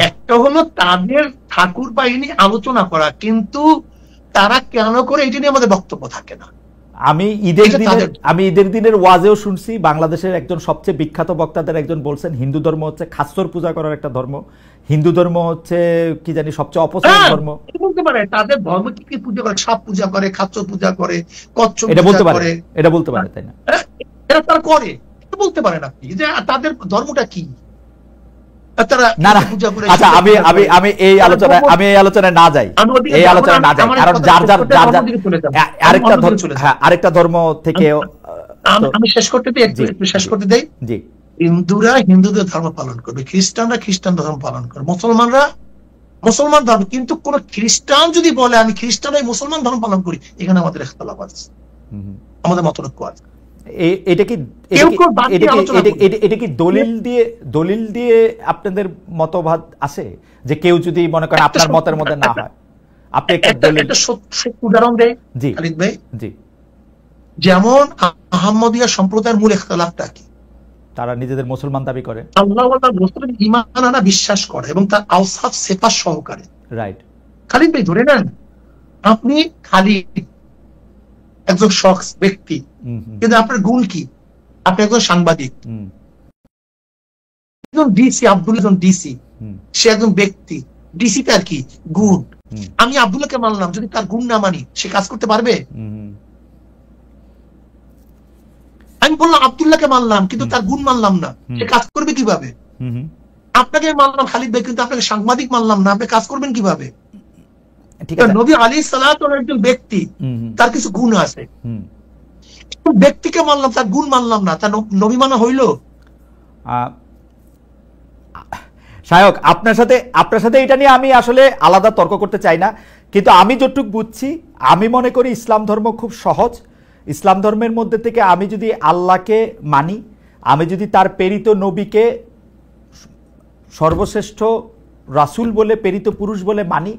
একটা হলো তাদের ঠাকুর বাহিনী আলোচনা করা, কিন্তু তারা কেন করে এটা নিয়ে আমাদের বক্তব্য থাকে না। আমি ঈদের দিনের ওয়াজেও শুনছি বাংলাদেশের একজন সবচেয়ে বিখ্যাত বক্তাদের একজন বলছেন হিন্দু ধর্ম হচ্ছে খাচ্চর পূজা করার একটা ধর্ম, হিন্দু ধর্ম হচ্ছে কি জানি সবচেয়ে অপছন্দ ধর্ম। বলতে পারে তাদের ধর্ম কি পূজা করে, সাপ পূজা করে, খাচ্চর পূজা করে, কচ্ছপ এটা বলতে পূজা পারে, করে, এটা বলতে পারে, তাই না? এটা তারা করে, এটা বলতে পারেন আপনি যে তাদের ধর্মটা কি। তারা না না, পূজা করে। আচ্ছা আমি এই আলোচনায় না যাই, কারণ আরেকটা ধর্ম থেকে আমি শেষ করতে দিই, একটু শেষ করতে দেই। জি, হিন্দুরা হিন্দুদের ধর্ম পালন করবে, খ্রিস্টানরা খ্রিস্টান ধর্ম পালন করবে, মুসলমানরা মুসলমান ধর্ম। কিন্তু কোন খ্রিস্টান যদি বলে আমি খ্রিস্টান মুসলমান ধর্ম পালন করি, এখানে আমাদের ইখতিলাফ আছে, আমাদের মতৈক্য আছে। এটা কি দলিল দিয়ে আপনাদের মতবাদ আছে যে কেউ যদি মনে করেন আপনার মতের মধ্যে না হয়, আপনি একটা উদাহরণ দেয় খালিদ ভাই। জি, যেমন আহমদিয়া সম্প্রদায়ের মূল ইখতিলাফটা কি? তারা নিজেদের মুসলমান দাবি করে, আল্লাহ রাসূলের ঈমান আনা বিশ্বাস করে এবং তার আওসাফ সিফাত সহকারে। রাইট। খালিদ ভাই ধরে নেন আপনি খালিদ একজন শখস ব্যক্তি, কিন্তু আপনার গুণ কি? আপনি একজন সাংবাদিক, একজন ডিসি, আব্দুল একজন ডিসি, সে একজন ব্যক্তি, ডিসি তার কি গুণ? আমি আব্দুল্লাহকে মানলাম, যদি তার গুণ না মানি সে কাজ করতে পারবে? আমি বললাম আব্দুল্লাহকে মানলাম কিন্তু তার গুণ মানলাম না, সে কাজ করবে কিভাবে? আপনাকে মানলাম খালিদ ভাই, কিন্তু আপনাকে সাংবাদিক মানলাম না, আপনি কাজ করবেন কিভাবে? নবী আলাইহিস সালাতু একজন ব্যক্তি, তার কিছু গুণ আছে, ব্যক্তিকে মানলাম তার গুণ মানলাম না, তার নবী মানা হইল? শায়ক আপনার সাথে এটা নিয়ে আমি আসলে আলাদা তর্ক করতে চাই না, কিন্তু আমি যতটুকু বুঝছি, আমি মনে করি ইসলাম ধর্ম খুব সহজ। ইসলাম ধর্মের মধ্যে থেকে আমি যদি আল্লাহকে মানি, আমি যদি তার প্রেরিত নবীকে সর্বশ্রেষ্ঠ রাসূল বলে, প্রেরিত পুরুষ বলে মানি,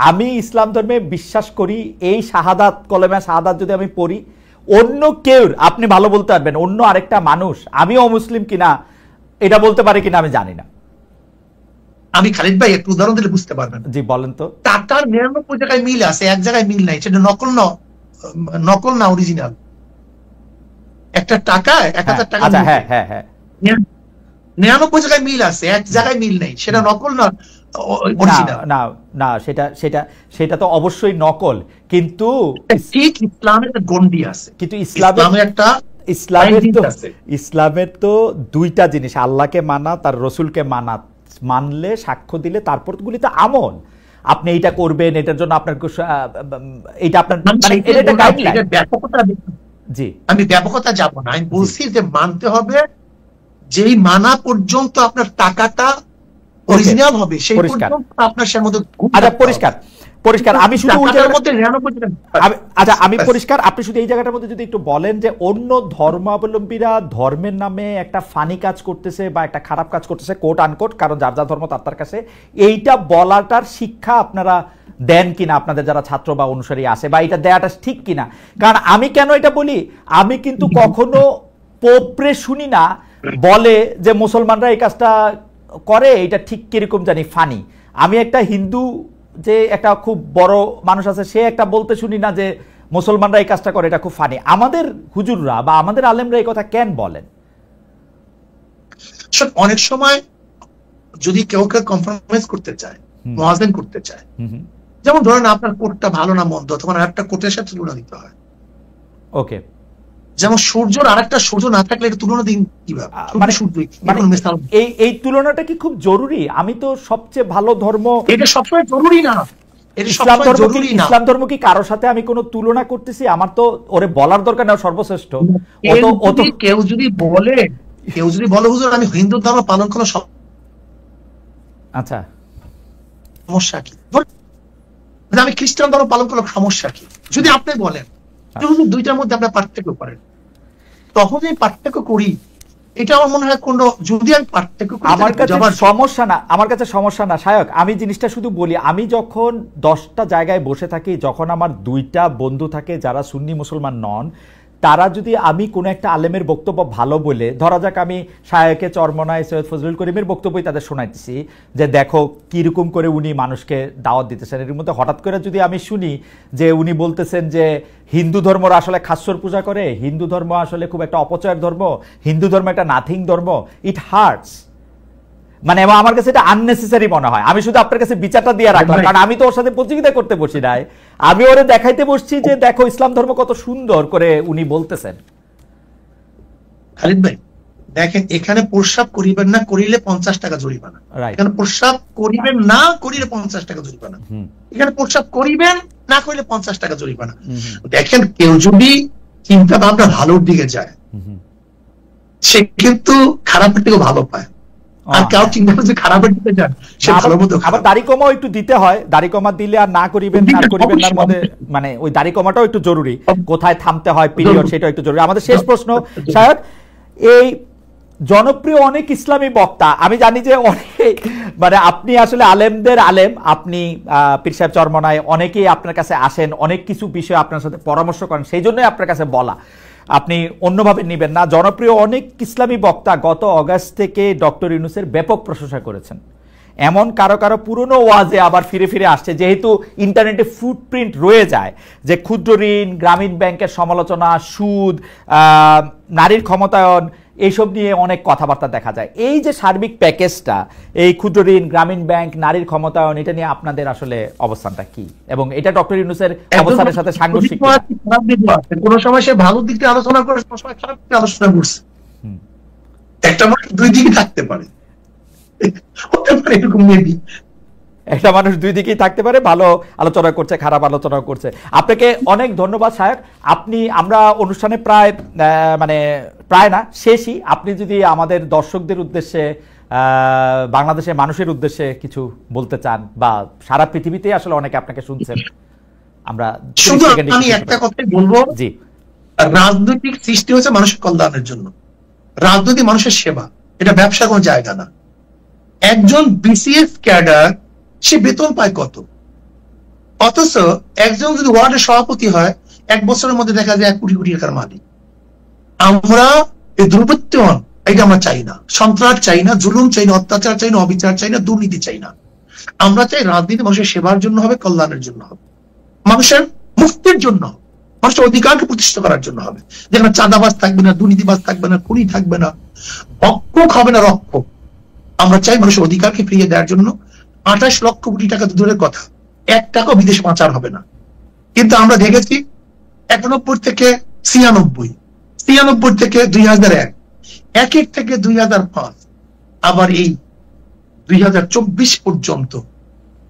আমি ইসলাম ধর্মে বিশ্বাস করি, এই শাহাদাত, কলেমা শাহাদাত যদি আমি পড়ি, অন্য কেউ আপনি ভালো বলতে পারবেন, অন্য আরেকটা মানুষ আমি অমুসলিম কিনা এটা বলতে পারে কিনা আমি জানি না। আমি খালিদ ভাই একটু উদাহরণ দিলে বুঝতে পারবেন। জি বলেন তো। টাকার 99 জায়গায় মিল আছে, এক জায়গায় মিল নাই, সেটা নকল না অরিজিনাল। একটা টাকা 1000 টাকা, আচ্ছা হ্যাঁ হ্যাঁ হ্যাঁ, 99 জায়গায় মিল আছে, এক জায়গায় মিল নেই, সেটা নকল না অরিজিনাল? না, সেটা তো অবশ্যই নকল, কিন্তু ঠিক ইসলামের গন্ডি আছে, কিন্তু ইসলামের তো দুইটা জিনিস, আল্লাহকে মানা, তার রসুলকে মানা, মানলে সাক্ষ্য দিলে তারপর গুলি তো আমল, আপনি এইটা করবেন, এটার জন্য আপনার এইটা আপনার জি, আমি ব্যাপকতা যাব না, আমি বলছি যে মানতে হবে, যেই মানা পর্যন্ত আপনার টাকাটা অরিজিনাল হবে সেই পর্যন্ত আপনার সের মধ্যে। আচ্ছা পরিষ্কার আমি শুধু আমি পরিষ্কার, আপনি শুধু এই জায়গাটার মধ্যে যদি একটু বলেন যে অন্য ধর্মাবলম্বীরা ধর্মের নামে একটা ফানি কাজ করতেছে বা একটা খারাপ কাজ করতেছে, কোট আনকোট, কারণ যার যার ধর্ম তার কাছে, এইটা বলাটার শিক্ষা আপনারা দেন কিনা আপনাদের যারা ছাত্র বা অনুসারী আছে, বা এটা দেয়াটা ঠিক কিনা? কারণ আমি কেন এটা বলি, আমি কিন্তু কখনো পোপরে শুনি না বলে যে মুসলমানরা এই কাজটা করে, এটা ঠিক কিরকম জানি ফানি। আমি একটা হিন্দু যে একটা খুব বড় মানুষ আছে, সে একটা বলতে শুনি না যে মুসলমানরা এই কাজটা করে, এটা খুব ফানি। আমাদের হুজুররা বা আমাদের আলেমরা এই কথা কেন বলেন? অনেক সময় যদি কেউ কম্প্রোমাইজ করতে চায়, মুয়াজ্জিন করতে চায়, যেমন ধরেন আপনার কোটটা ভালো না মন্দ, তখন আরেকটা কোটের সাথে তুলনা দিতে হয়। ওকে, যেমন সূর্যর আরেকটা সূর্য না থাকলে এটা তুলনা দিন কিভাবে? এই তুলনাটা কি খুব জরুরি? আমি তো সবচেয়ে ভালো ধর্ম, এটা সবসময় জরুরি না। ইসলাম ধর্ম কি কারোর সাথে আমি কোনো তুলনা করতেছি? আমার তো ওরে বলার দরকার না সর্বশ্রেষ্ঠ। কেউ যদি বলে হুজুর আমি হিন্দু ধর্ম পালন করা, আচ্ছা সমস্যা কি? আমি খ্রিস্টান ধর্ম পালন করার সমস্যা কি? যদি আপনি বলেন দুইটার মধ্যে আপনার পার্থক্য করেন, তখন আমি পার্থক্য করি, এটা আমার মনে হয় কোন, যদি আমি পার্থক্য করি আমার কাছে সমস্যা না শায়ক। আমি জিনিসটা শুধু বলি, আমি যখন 10টা জায়গায় বসে থাকি, যখন আমার 2টা বন্ধু থাকে যারা সুন্নি মুসলমান নন, তারা যদি আমি কোনো একটা আলেমের বক্তব্য ভালো বলে, ধরা যাক আমি শায়েখে চরমনায় সৈয়দ ফজলুল করিমের বক্তব্যই তাদের শোনাইতেছি যে দেখো কিরকম করে উনি মানুষকে দাওয়াত দিতেছেন, এর মধ্যে হঠাৎ করে যদি আমি শুনি যে উনি বলতেছেন যে হিন্দু ধর্মরা আসলে খাশ্বর পূজা করে, হিন্দু ধর্ম আসলে খুব একটা অপচয়ের ধর্ম, হিন্দু ধর্ম একটা নাথিং ধর্ম, ইট হার্টস। মানে আমার কাছে এটা আননেসেসারি মনে হয়। আমি শুধু আপনার কাছে বিচারটা দিয়ে রাখলাম, কারণ আমি তো ওর সাথে প্রতিযোগিতা করতে বসি নাই, আমি ওরে দেখাইতে বসছি যে দেখো ইসলাম ধর্ম কত সুন্দর করে উনি বলতেছেন। খালিদ ভাই দেখেন, এখানে প্রস্রাব করিবেন না করিলে 50 টাকা জরিমানা, এখানে প্রস্রাব করিবেন না করিলে 50 টাকা জরিমানা, এখানে প্রস্রাব করিবেন না করিলে 50 টাকা জরিমানা। দেখেন, কেউ যদি চিন্তা ভাবনা ভালোর দিকে যায় সে কিন্তু খারাপের থেকে ভালো পায়, আর কেউ চিন্তা করছে খারাপের দিকে যায় সে ভালো মতো। আবার দাড়ি কমাও একটু দিতে হয়, দাড়ি কমা দিলে আর না করিবেন না করিবেন না মধ্যে মানে ওই দাড়ি কমাটাও একটু জরুরি, কোথায় থামতে হয় পিরিয়ড সেটাও একটু জরুরি। আমাদের শেষ প্রশ্ন শায়দ, এই জনপ্রিয় অনেক ইসলামী বক্তা, আমি জানি যে অনেক মানে আপনি আসলে আলেমদের আলেম, আপনি পীর সাহেব চরমনায় অনেকেই আপনার কাছে আসেন, অনেক কিছু বিষয় আপনার সাথে পরামর্শ করেন, সেই জন্যই আপনার কাছে বলা, আপনি অন্যভাবে নেবেন না। জনপ্রিয় অনেক ইসলামী বক্তা গত অগাস্ট থেকে ডক্টর ইউনূসের ব্যাপক প্রশংসা করেছেন, এমন কারো কারো পুরনো ওয়াজে আবার ফিরে ফিরে আসছে, যেহেতু ইন্টারনেটে ফুটপ্রিন্ট রয়ে যায় যে ক্ষুদ্র ঋণ, গ্রামীণ ব্যাংকের সমালোচনা, সুদ, নারীর ক্ষমতায়ন, এইসব নিয়ে অনেক কথাবার্তা দেখা যায়। এই যে সার্বিক প্যাকেজটা, এই ক্ষুদ্র ঋণ, গ্রামীণ ব্যাংক, নারীর ক্ষমতায়ন, এটা নিয়ে আপনাদের আসলে অবস্থানটা কি, এবং এটা ডক্টর ইউনূসের অবস্থানের সাথে সাংঘর্ষিক? কোন সময় সে ভালো দিকটা আলোচনা করে, কোন সময় খারাপ দিকটা আলোচনা করছে, একটা মানুষ দুই দিকে থাকতে পারে, এরকম মেবি একটা মানুষ দুই দিকেই থাকতে পারে, ভালো আলোচনা করছে, খারাপ আলোচনা করছে। আপনাকে অনেক ধন্যবাদ শায়খ। আপনি, আমরা অনুষ্ঠানে প্রায় মানে প্রায় না শেষই, আপনি যদি আমাদের দর্শকদের উদ্দেশ্যে, বাংলাদেশের মানুষের উদ্দেশ্যে কিছু বলতে চান, বা সারা পৃথিবীতে আসলে অনেকে আপনাকে শুনছেন, আমরা আমি একটা কথাই বলবো, জি, রাজনৈতিক সৃষ্টি হয়েছে মানুষের কল্যাণের জন্য, রাজনীতি মানুষের সেবা, এটা ব্যবসার কোনো জায়গা না। একজন বিসিএস ক্যাডার সে বেতন পায় কত, অথচ একজন যদি ওয়ার্ডের সভাপতি হয় 1 বছরের মধ্যে দেখা যায় 1 কোটি কোটি টাকার মালিক। আমরা এই দুর্বৃত্তায়ন, এটা আমরা চাই না, সন্ত্রাস চাই না, জুলুম চাই না, অত্যাচার চাই না, অবিচার চাই না, দুর্নীতি চাই না। আমরা চাই রাজনীতি মানুষের সেবার জন্য হবে, কল্যাণের জন্য হবে, মানুষের মুক্তির জন্য হবে, মানুষের অধিকারকে প্রতিষ্ঠা করার জন্য হবে, যেখানে চাঁদাবাজ থাকবে না, দুর্নীতিবাজ থাকবে না, খুনি থাকবে না, ভক্ষক হবে না, রক্ষক। আমরা চাই মানুষের অধিকারকে ফিরিয়ে দেওয়ার জন্য 28 লক্ষ কোটি টাকা দূরের কথা, 1 টাকাও বিদেশ পাচার হবে না। কিন্তু আমরা দেখেছি 91 থেকে 96, 96 থেকে 2001, 1 থেকে 2005, আবার এই 2024 পর্যন্ত,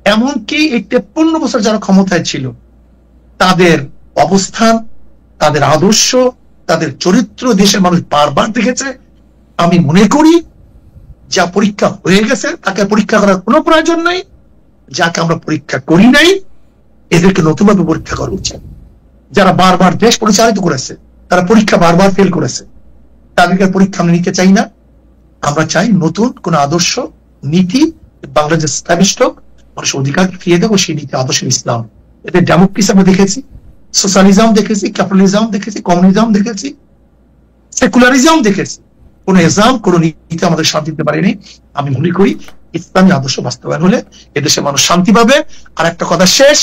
এমনকি এই 53 বছর যারা ক্ষমতায় ছিল তাদের অবস্থান, তাদের আদর্শ, তাদের চরিত্র দেশের মানুষ বারবার দেখেছে। আমি মনে করি যা পরীক্ষা হয়ে গেছে তাকে পরীক্ষা করার কোনো প্রয়োজন নাই, যাকে আমরা পরীক্ষা করি নাই এদেরকে নতুনভাবে পরীক্ষা করা উচিত। যারা বারবার দেশ পরিচালিত করেছে, তারা পরীক্ষা বারবার ফেল করেছে, তাদেরকে পরীক্ষা আমরা নিতে চাই না। আমরা চাই নতুন কোন আদর্শ নীতি বাংলাদেশ স্ট্যাবলিশড হোক, মানুষের অধিকারকে ফিরিয়ে দেবো, সেই নীতি আদর্শ ইসলাম। এতে ডেমোক্রেসি আমরা দেখেছি, সোশ্যালিজম দেখেছি, ক্যাপিটালিজম দেখেছি, কমিউনিজম দেখেছি, সেকুলারিজম দেখেছি, কোন ইসলাম কোন নীতি আমাদের শান্তি দিতে পারেনি। আমি মনে করি ইসলামী আদর্শ বাস্তবায়ন হলে এদেশে মানুষ শান্তি পাবে। আর একটা কথা শেষ,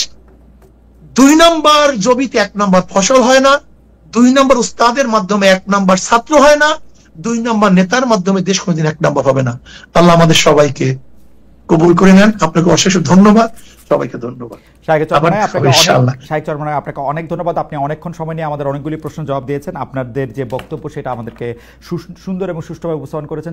2 নম্বর জমিতে 1 নম্বর ফসল হয় না, 2 নম্বর উস্তাদের মাধ্যমে 1 নম্বর ছাত্র হয় না, 2 নম্বর নেতার মাধ্যমে দেশ কোনদিন 1 নম্বর হবে না। আল্লাহ আমাদের সবাইকে কবুল করে নেন। আপনাকে অশেষ ধন্যবাদ, সবাইকে ধন্যবাদ। শাহেখ চরমনায় আপনাকে অনেক ধন্যবাদ। আপনি অনেকক্ষণ সময় নিয়ে আমাদের অনেকগুলি প্রশ্ন জবাব দিয়েছেন। আপনাদের যে বক্তব্য সেটা আমাদেরকে সুন্দর এবং সুষ্ঠুভাবে উপস্থাপন করেছেন।